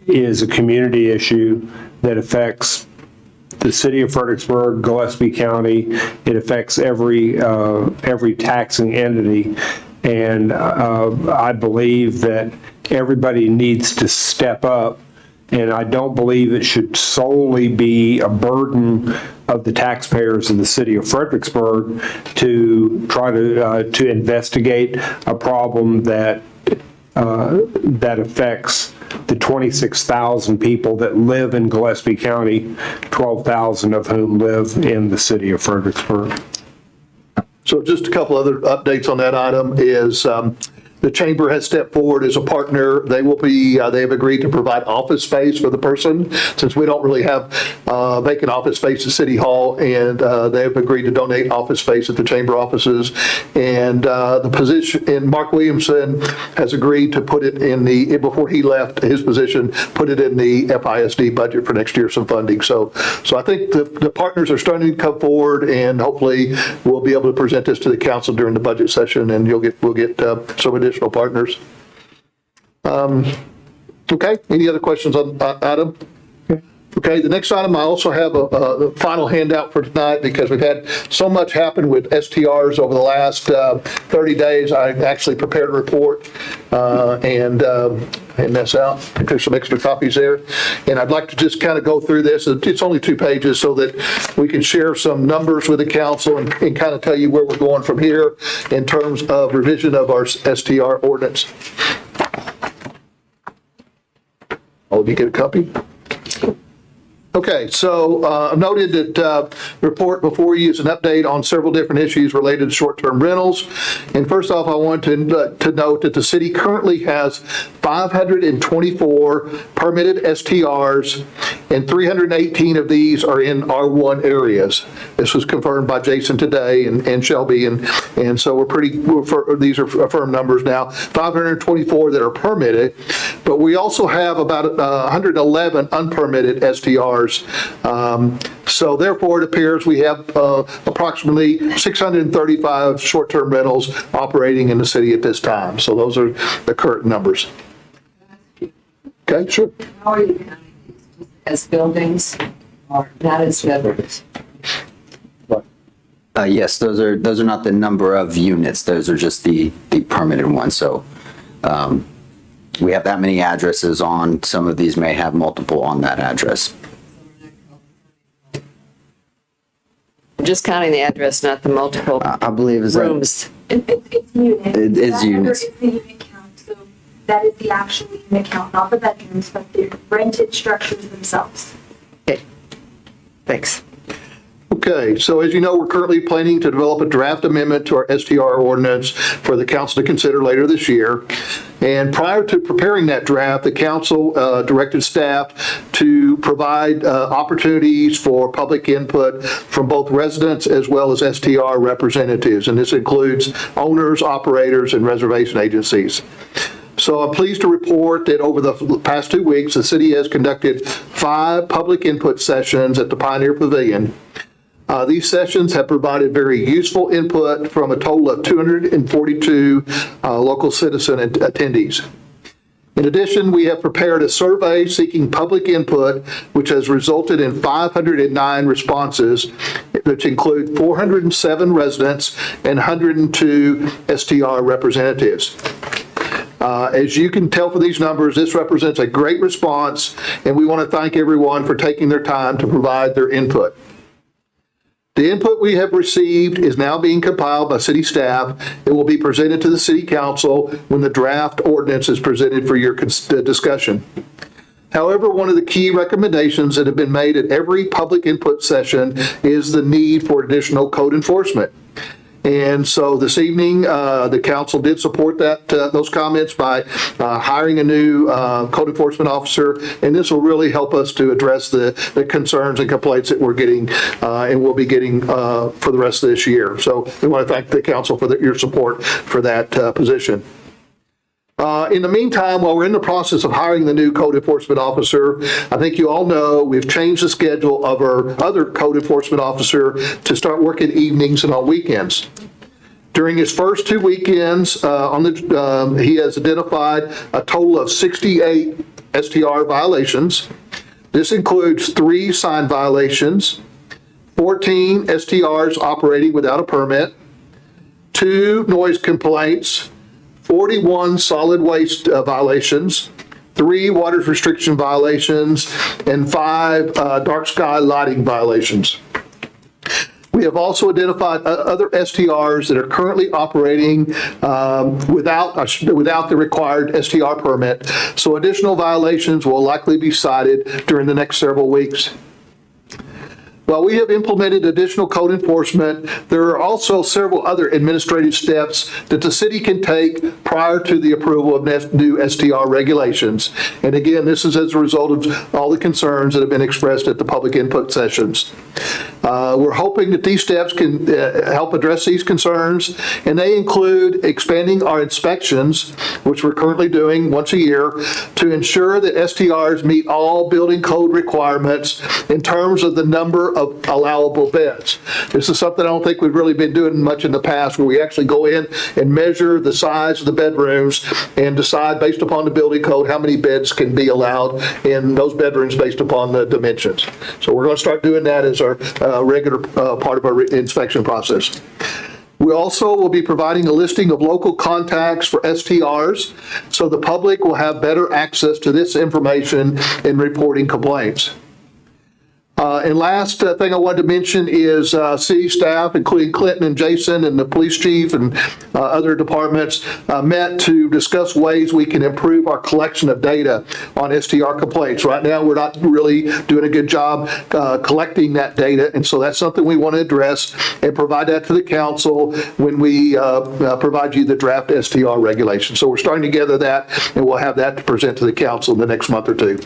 is a community issue that affects the city of Fredericksburg, Gillespie County. It affects every taxing entity, and I believe that everybody needs to step up. And I don't believe it should solely be a burden of the taxpayers of the city of Fredericksburg to try to investigate a problem that affects the 26,000 people that live in Gillespie County, 12,000 of whom live in the city of Fredericksburg. So just a couple other updates on that item is the chamber has stepped forward as a partner. They have agreed to provide office space for the person, since we don't really have vacant office space at City Hall, and they have agreed to donate office space at the chamber offices. And the position, and Mark Williamson has agreed to put it in before he left his position, put it in the FISD budget for next year, some funding. So I think the partners are starting to come forward, and hopefully we'll be able to present this to the council during the budget session, and we'll get some additional partners. Okay, any other questions on Adam? Okay, the next item, I also have a final handout for tonight, because we've had so much happen with STRs over the last 30 days. I actually prepared a report and that's out. There's some extra copies there. And I'd like to just kind of go through this. It's only 2 pages, so that we can share some numbers with the council and kind of tell you where we're going from here in terms of revision of our STR ordinance. Oh, did you get a copy? Okay, so I've noted that report before you is an update on several different issues related to short-term rentals. And first off, I want to note that the city currently has 524 permitted STRs, and 318 of these are in R1 areas. This was confirmed by Jason today and Shelby, and so these are firm numbers now. 524 that are permitted, but we also have about 111 unpermitted STRs. So therefore, it appears we have approximately 635 short-term rentals operating in the city at this time. So those are the current numbers. Okay, sure. How are you counting these as buildings or not as buildings? Yes, those are not the number of units. Those are just the permitted ones. So we have that many addresses on. Some of these may have multiple on that address. Just counting the address, not the multiple I believe is rooms. It's units. It is That number units. is the unit count, so that is the actual unit count, not the bedrooms, but the rented structures themselves. Okay, thanks. Okay, so as you know, we're currently planning to develop a draft amendment to our STR ordinance for the council to consider later this year. And prior to preparing that draft, the council directed staff to provide opportunities for public input from both residents as well as STR representatives. And this includes owners, operators, and reservation agencies. So I'm pleased to report that over the past 2 weeks, the city has conducted 5 public input sessions at the Pioneer Pavilion. These sessions have provided very useful input from a total of 242 local citizen attendees. In addition, we have prepared a survey seeking public input, which has resulted in 509 responses, which include 407 residents and 102 STR representatives. As you can tell from these numbers, this represents a great response, and we want to thank everyone for taking their time to provide their input. The input we have received is now being compiled by city staff. It will be presented to the city council when the draft ordinance is presented for your discussion. However, one of the key recommendations that have been made at every public input session is the need for additional code enforcement. And so this evening, the council did support those comments by hiring a new code enforcement officer, and this will really help us to address the concerns and complaints that we're getting and will be getting for the rest of this year. So we want to thank the council for your support for that position. In the meantime, while we're in the process of hiring the new code enforcement officer, I think you all know we've changed the schedule of our other code enforcement officer to start working evenings and on weekends. During his first 2 weekends, he has identified a total of 68 STR violations. This includes 3 sign violations, 14 STRs operating without a permit, 2 noise complaints, 41 solid waste violations, 3 water restriction violations, and 5 dark sky lighting violations. We have also identified other STRs that are currently operating without the required STR permit, so additional violations will likely be cited during the next several weeks. While we have implemented additional code enforcement, there are also several other administrative steps that the city can take prior to the approval of new STR regulations. And again, this is as a result of all the concerns that have been expressed at the public input sessions. We're hoping that these steps can help address these concerns, and they include expanding our inspections, which we're currently doing once a year, to ensure that STRs meet all building code requirements in terms of the number of allowable beds. This is something I don't think we've really been doing much in the past, where we actually go in and measure the size of the bedrooms and decide based upon the building code how many beds can be allowed in those bedrooms based upon the dimensions. So we're going to start doing that as our regular part of our inspection process. We also will be providing a listing of local contacts for STRs, so the public will have better access to this information in reporting complaints. And last thing I wanted to mention is city staff, including Clinton and Jason and the police chief and other departments, met to discuss ways we can improve our collection of data on STR complaints. Right now, we're not really doing a good job collecting that data, and so that's something we want to address and provide that to the council when we provide you the draft STR regulation. So we're starting to gather that, and we'll have that to present to the council in the next month or 2.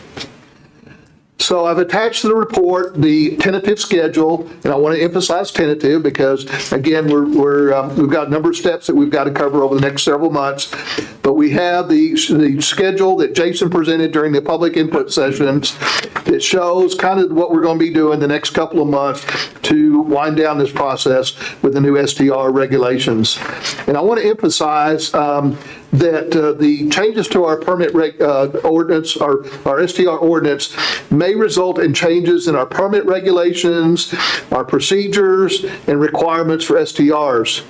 So I've attached to the report the tentative schedule, and I want to emphasize tentative because, again, we've got a number of steps that we've got to cover over the next several months. But we have the schedule that Jason presented during the public input sessions that shows kind of what we're going to be doing the next couple of months to wind down this process with the new STR regulations. And I want to emphasize that the changes to our permit ordinance, our STR ordinance, may result in changes in our permit regulations, our procedures, and requirements for STRs.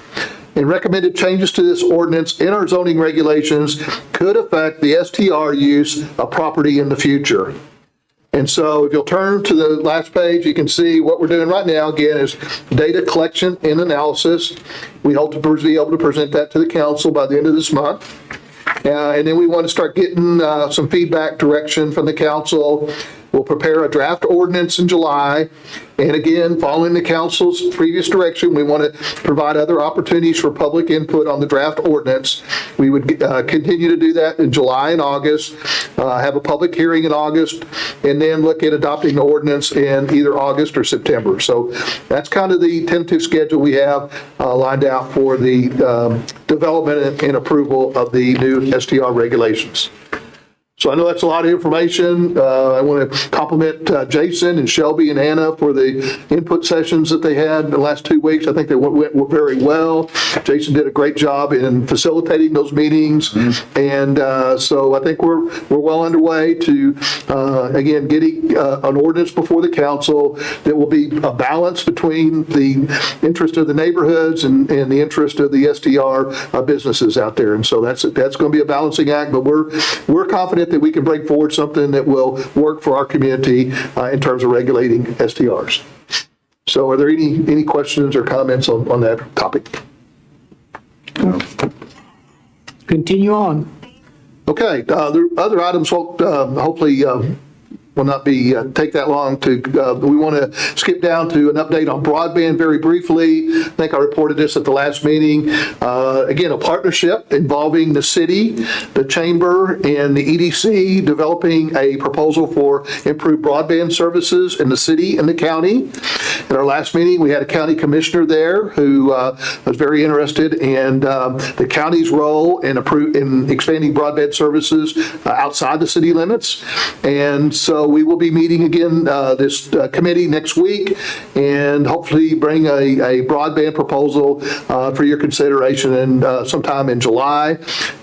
And recommended changes to this ordinance in our zoning regulations could affect the STR use of property in the future. And so if you'll turn to the last page, you can see what we're doing right now, again, is data collection and analysis. We hope to be able to present that to the council by the end of this month. And then we want to start getting some feedback, direction from the council. We'll prepare a draft ordinance in July. And again, following the council's previous direction, we want to provide other opportunities for public input on the draft ordinance. We would continue to do that in July and August, have a public hearing in August, and then look at adopting the ordinance in either August or September. So that's kind of the tentative schedule we have lined out for the development and approval of the new STR regulations. So I know that's a lot of information. I want to compliment Jason and Shelby and Anna for the input sessions that they had the last 2 weeks. I think they went very well. Jason did a great job in facilitating those meetings. And so I think we're well underway to, again, getting an ordinance before the council that will be a balance between the interest of the neighborhoods and the interest of the STR businesses out there. And so that's going to be a balancing act, but we're confident that we can bring forward something that will work for our community in terms of regulating STRs. So are there any questions or comments on that topic? Continue on. Okay, the other items hopefully will not be take that long to, we want to skip down to an update on broadband very briefly. I think I reported this at the last meeting. Again, a partnership involving the city, the chamber, and the EDC developing a proposal for improved broadband services in the city and the county. At our last meeting, we had a county commissioner there who was very interested in the county's role in expanding broadband services outside the city limits. And so we will be meeting again, this committee next week, and hopefully bring a broadband proposal for your consideration sometime in July.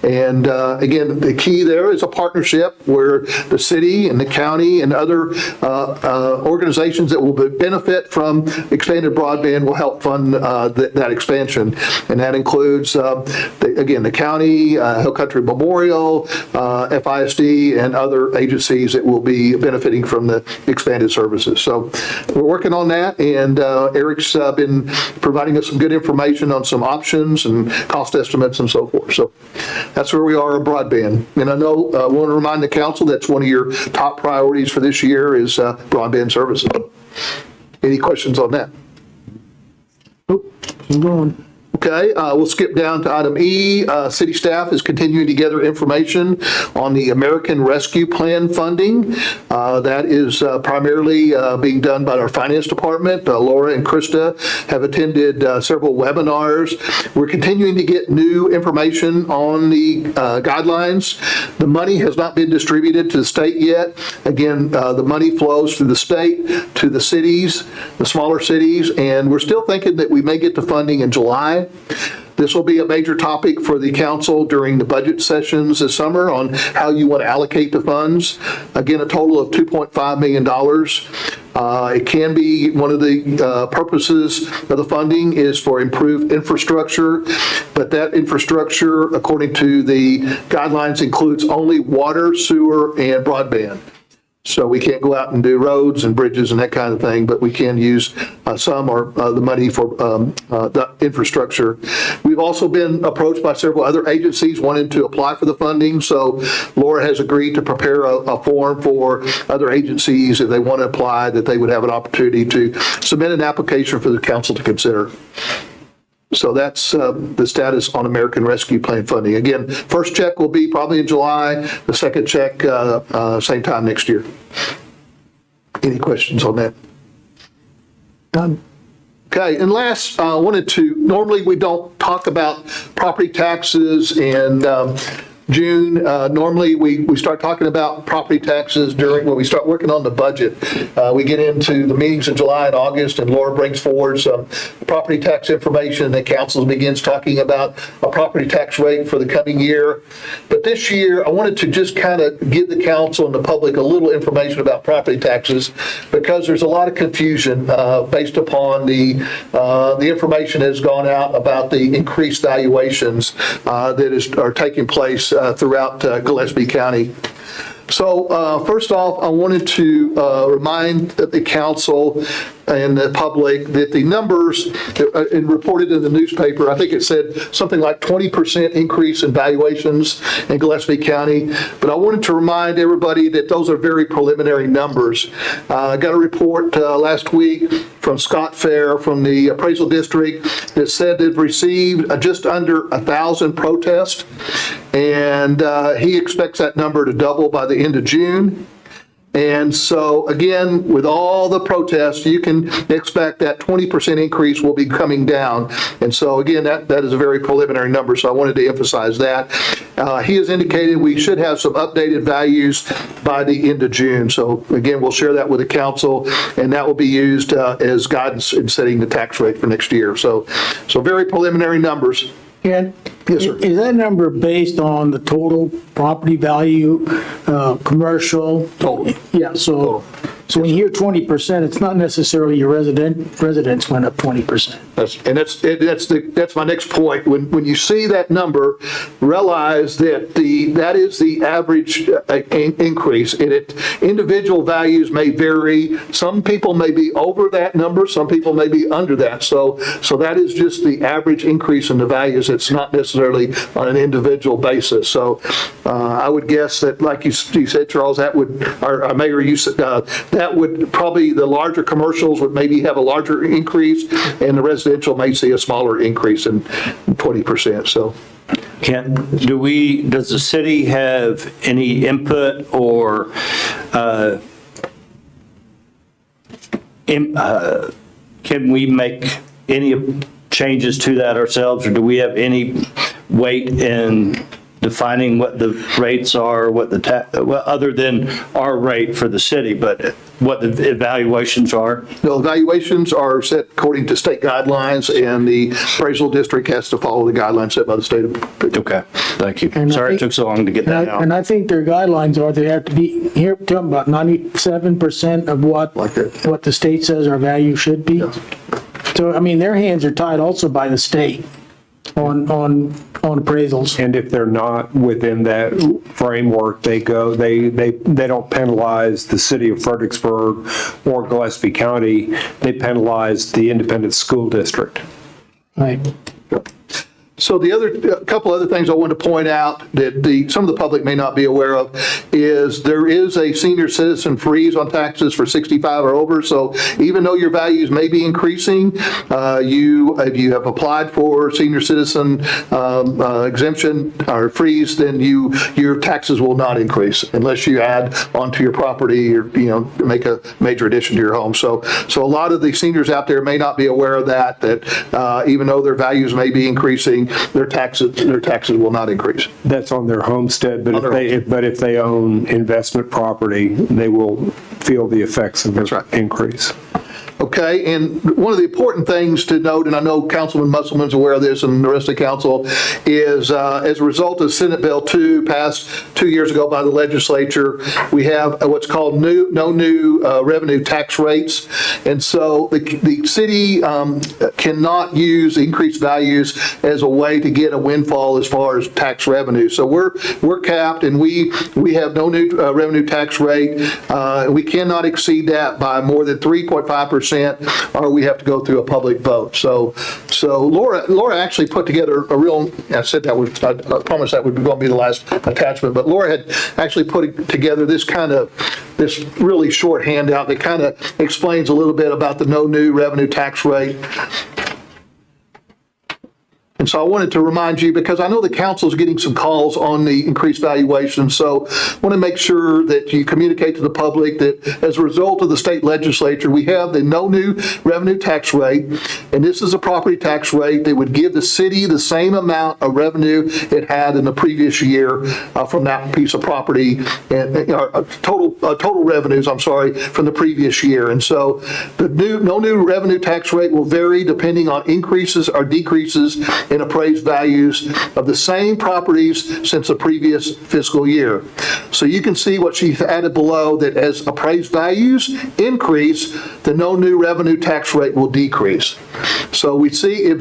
And again, the key there is a partnership where the city and the county and other organizations that will benefit from expanded broadband will help fund that expansion. And that includes, again, the county, Hill Country Memorial, FISD, and other agencies that will be benefiting from the expanded services. So we're working on that, and Eric's been providing us some good information on some options and cost estimates and so forth. So that's where we are on broadband. And I know I want to remind the council that's one of your top priorities for this year is broadband services. Any questions on that? Keep going. Okay, we'll skip down to item E. City staff is continuing to gather information on the American Rescue Plan funding. That is primarily being done by our finance department. Laura and Krista have attended several webinars. We're continuing to get new information on the guidelines. The money has not been distributed to the state yet. Again, the money flows through the state to the cities, the smaller cities, and we're still thinking that we may get the funding in July. This will be a major topic for the council during the budget sessions this summer on how you want to allocate the funds. Again, a total of $2.5 million. It can be one of the purposes of the funding is for improved infrastructure, but that infrastructure, according to the guidelines, includes only water, sewer, and broadband. So we can't go out and do roads and bridges and that kind of thing, but we can use some or the money for the infrastructure. We've also been approached by several other agencies wanting to apply for the funding. So Laura has agreed to prepare a form for other agencies if they want to apply, that they would have an opportunity to submit an application for the council to consider. So that's the status on American Rescue Plan funding. Again, first check will be probably in July, the second check same time next year. Any questions on that? Done. Okay, and last, normally we don't talk about property taxes and June. Normally, we start talking about property taxes when we start working on the budget. We get into the meetings in July and August, and Laura brings forward some property tax information, and the council begins talking about a property tax rate for the coming year. But this year, I wanted to just kind of give the council and the public a little information about property taxes, because there's a lot of confusion based upon the information that has gone out about the increased valuations that are taking place throughout Gillespie County. So first off, I wanted to remind the council and the public that the numbers and reported in the newspaper, I think it said something like 20% increase in valuations in Gillespie County. But I wanted to remind everybody that those are very preliminary numbers. I got a report last week from Scott Fair from the appraisal district that said they've received just under 1,000 protests, and he expects that number to double by the end of June. And so, again, with all the protests, you can expect that 20% increase will be coming down. And so, again, that is a very preliminary number, so I wanted to emphasize that. He has indicated we should have some updated values by the end of June. So, again, we'll share that with the council, and that will be used as guidance in setting the tax rate for next year. So very preliminary numbers. Ken? Yes, sir. Is that number based on the total property value, commercial? Total. Yeah, so when you hear 20%, it's not necessarily your residents went up 20%. That's my next point. When you see that number, realize that that is the average increase. Individual values may vary. Some people may be over that number. Some people may be under that. So that is just the average increase in the values. It's not necessarily on an individual basis. So I would guess that, like you said, Charles, that would, our mayor, you said, that would probably, the larger commercials would maybe have a larger increase, and the residential may see a smaller increase in 20%. So. Ken, does the city have any input or can we make any changes to that ourselves, or do we have any weight in defining what the rates are, other than our rate for the city, but what the evaluations are? No, evaluations are set according to state guidelines, and the appraisal district has to follow the guidelines set by the state. Okay, thank you. And Sorry it took so long to get that out. And I think their guidelines are they have to be, here, talking about 97% of what the state says our value should be. Yes. So, I mean, their hands are tied also by the state on appraisals. And if they're not within that framework, they don't penalize the city of Fredericksburg or Gillespie County. They penalize the independent school district. Right. So a couple other things I want to point out that some of the public may not be aware of is there is a senior citizen freeze on taxes for 65 or over. So even though your values may be increasing, if you have applied for senior citizen exemption or freeze, then your taxes will not increase unless you add onto your property or make a major addition to your home. So a lot of the seniors out there may not be aware of that even though their values may be increasing, their taxes will not increase. That's on their homestead, but if they own investment property, they will feel the effects of the increase. Okay, and one of the important things to note, and I know Councilman Musselman's aware of this and the rest of the council, is as a result of Senate Bill 2 passed 2 years ago by the legislature, we have what's called no new revenue tax rates. And so the city cannot use increased values as a way to get a windfall as far as tax revenue. So we're capped, and we have no new revenue tax rate. We cannot exceed that by more than 3.5%. Or we have to go through a public vote. So Laura actually put together a real, I promised that was going to be the last attachment, but Laura had actually put together this really short handout that kind of explains a little bit about the no new revenue tax rate. And so I wanted to remind you, because I know the council is getting some calls on the increased valuation, so I want to make sure that you communicate to the public that as a result of the state legislature, we have the no new revenue tax rate, and this is a property tax rate that would give the city the same amount of revenue it had in the previous year from that piece of property, and total revenues, from the previous year. And so the no new revenue tax rate will vary depending on increases or decreases in appraised values of the same properties since the previous fiscal year. So you can see what she's added below, that as appraised values increase, the no new revenue tax rate will decrease. So we see if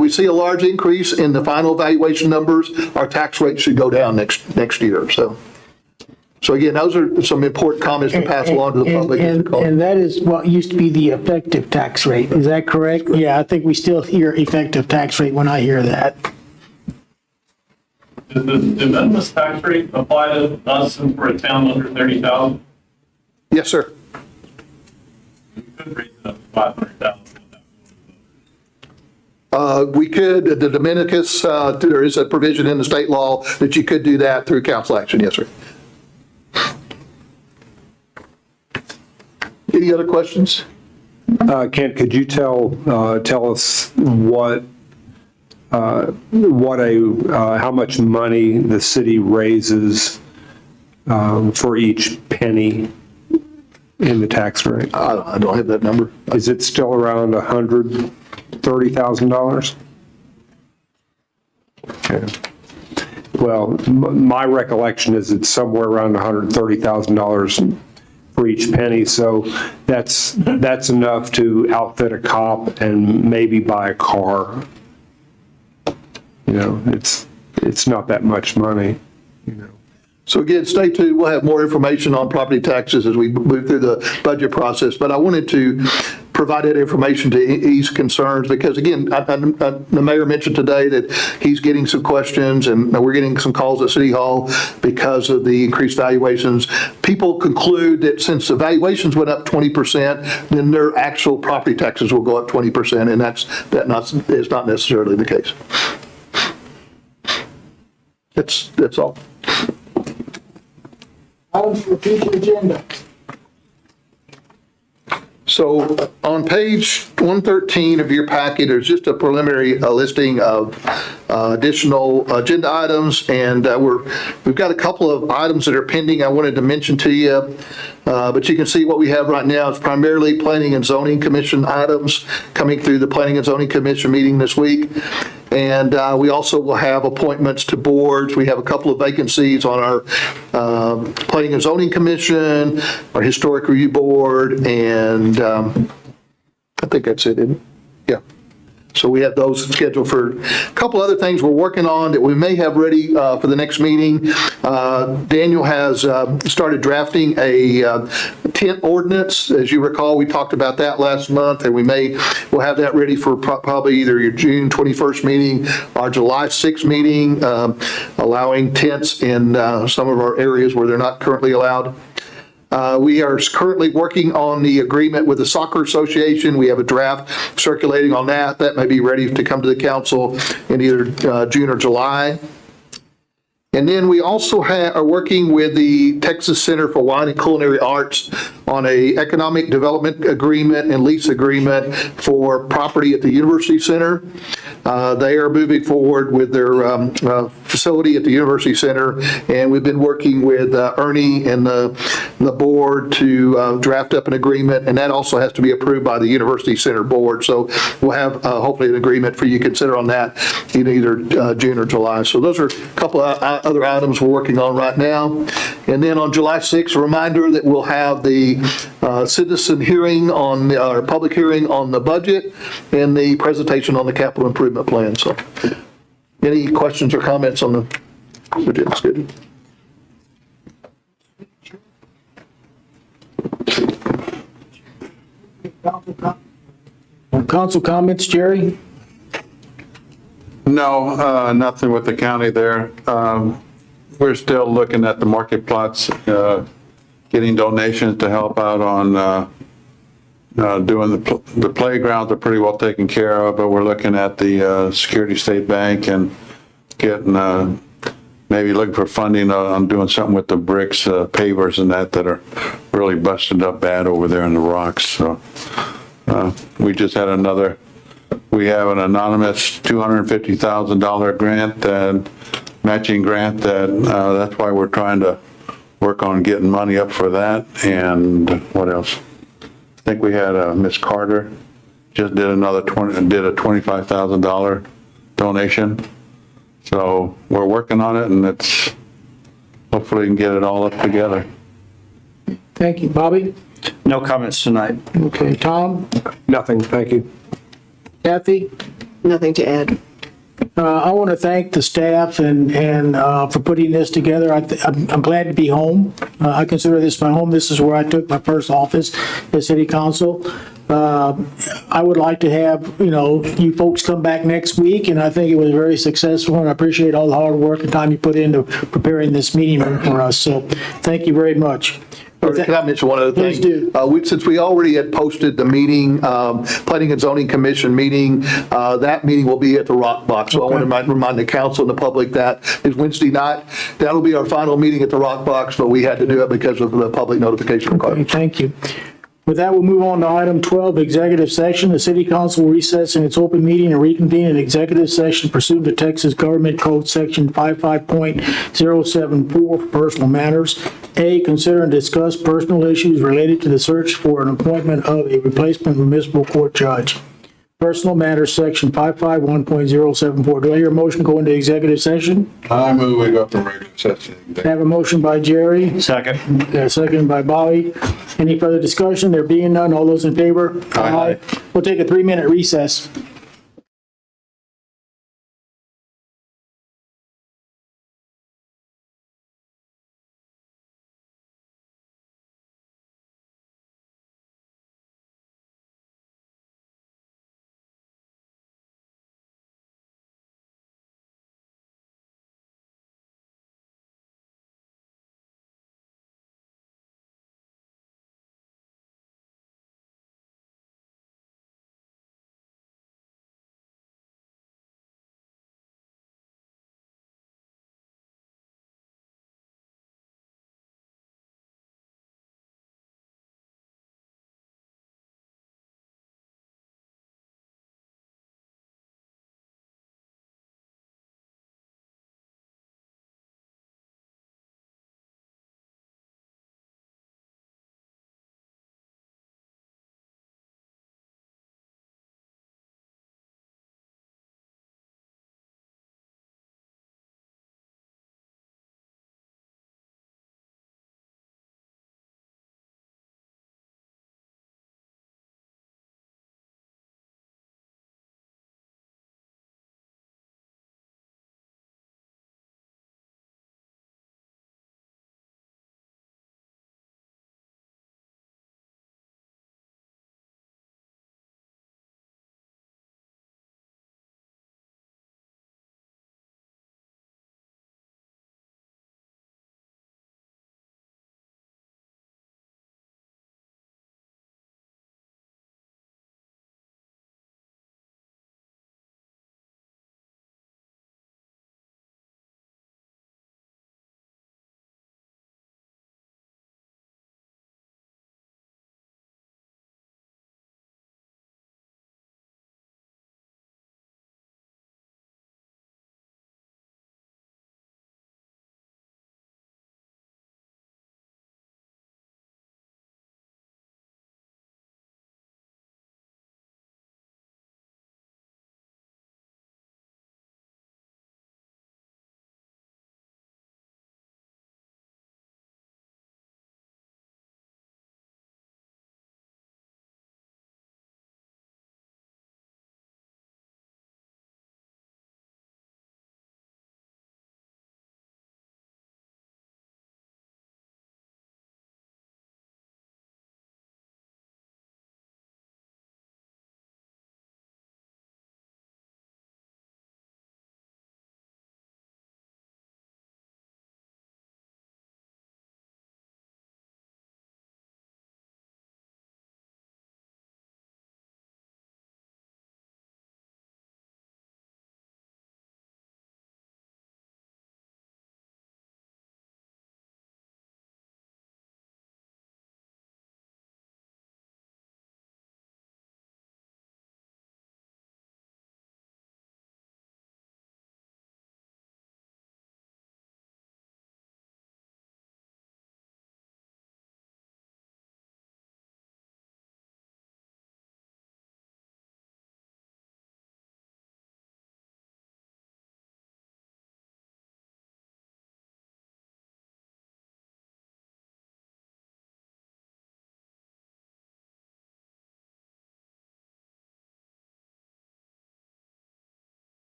we see a large increase in the final valuation numbers, our tax rate should go down next year. So again, those are some important comments to pass along to the public. And that is what used to be the effective tax rate. Is that correct? Yeah, I think we still hear effective tax rate when I hear that. Does the de minimis tax rate apply to us since we're a town under 30,000? Yes, sir. We could raise it up to 500,000. We could, the de minimis, there is a provision in the state law that you could do that through council action. Yes, sir. Any other questions? Kent, could you tell us how much money the city raises for each penny in the tax rate? I don't have that number. Is it still around $130,000? Okay. Well, my recollection is it's somewhere around $130,000 for each penny, so that's enough to outfit a cop and maybe buy a car. You know, it's not that much money, you know. So again, stay tuned. We'll have more information on property taxes as we move through the budget process. But I wanted to provide that information to ease concerns because, again, the mayor mentioned today that he's getting some questions and we're getting some calls at City Hall because of the increased valuations. People conclude that since the valuations went up 20%, then their actual property taxes will go up 20%, and that is not necessarily the case. That's all. Items for future agenda. So on page 113 of your packet, there's just a preliminary listing of additional agenda items, and we've got a couple of items that are pending I wanted to mention to you. But you can see what we have right now is primarily Planning and Zoning Commission items coming through the Planning and Zoning Commission meeting this week. And we also will have appointments to boards. We have a couple of vacancies on our Planning and Zoning Commission, our Historic Review Board, and I think that's it, isn't it? Yeah. So we have those scheduled for a couple other things we're working on that we may have ready for the next meeting. Daniel has started drafting a tent ordinance. As you recall, we talked about that last month, and we'll have that ready for probably either your June 21st meeting or July 6th meeting, allowing tents in some of our areas where they're not currently allowed. We are currently working on the agreement with the Soccer Association. We have a draft circulating on that. That may be ready to come to the council in either June or July. And then we also are working with the Texas Center for Wine and Culinary Arts on a economic development agreement and lease agreement for property at the University Center. They are moving forward with their facility at the University Center, and we've been working with Ernie and the board to draft up an agreement, and that also has to be approved by the University Center board. So we'll have hopefully an agreement for you to consider on that in either June or July. So those are a couple of other items we're working on right now. And then on July 6th, a reminder that we'll have the citizen hearing or public hearing on the budget and the presentation on the capital improvement plan. So any questions or comments on the agenda schedule? Council comments, Jerry? No, nothing with the county there. We're still looking at the market plots, getting donations to help out on doing the playgrounds are pretty well taken care of, but we're looking at the Security State Bank and getting, maybe looking for funding on doing something with the bricks, pavers and that are really busted up bad over there in the rocks. So we just had we have an anonymous $250,000 grant and matching grant that's why we're trying to work on getting money up for that. And what else? I think we had Miss Carter just did a $25,000 donation. So we're working on it, and hopefully we can get it all up together. Thank you. Bobby? No comments tonight. Okay. Tom? Nothing, thank you. Kathy? Nothing to add. I want to thank the staff and for putting this together. I'm glad to be home. I consider this my home. This is where I took my first office as city council. I would like to have, you folks come back next week, and I think it was very successful, and I appreciate all the hard work and time you put into preparing this meeting room for us. So thank you very much. Can I mention one other thing? Please do. Since we already had posted the meeting, Planning and Zoning Commission meeting, that meeting will be at the Rock Box. So I want to remind the council and the public that is Wednesday night. That'll be our final meeting at the Rock Box, but we had to do it because of the public notification requirement. Okay, thank you. With that, we'll move on to item 12, executive session. The city council will recess in its open meeting and reconvene in executive session pursuant to Texas Government Code Section 55.074 for personal matters. A, consider and discuss personal issues related to the search for an appointment of a replacement municipal court judge. Personal matters, Section 551.074. Do I hear a motion to go into executive session? I move we go to regular session. I have a motion by Jerry. Second. Second by Bobby. Any further discussion? There being none, all those in favor? Aye. We'll take a 3-minute recess.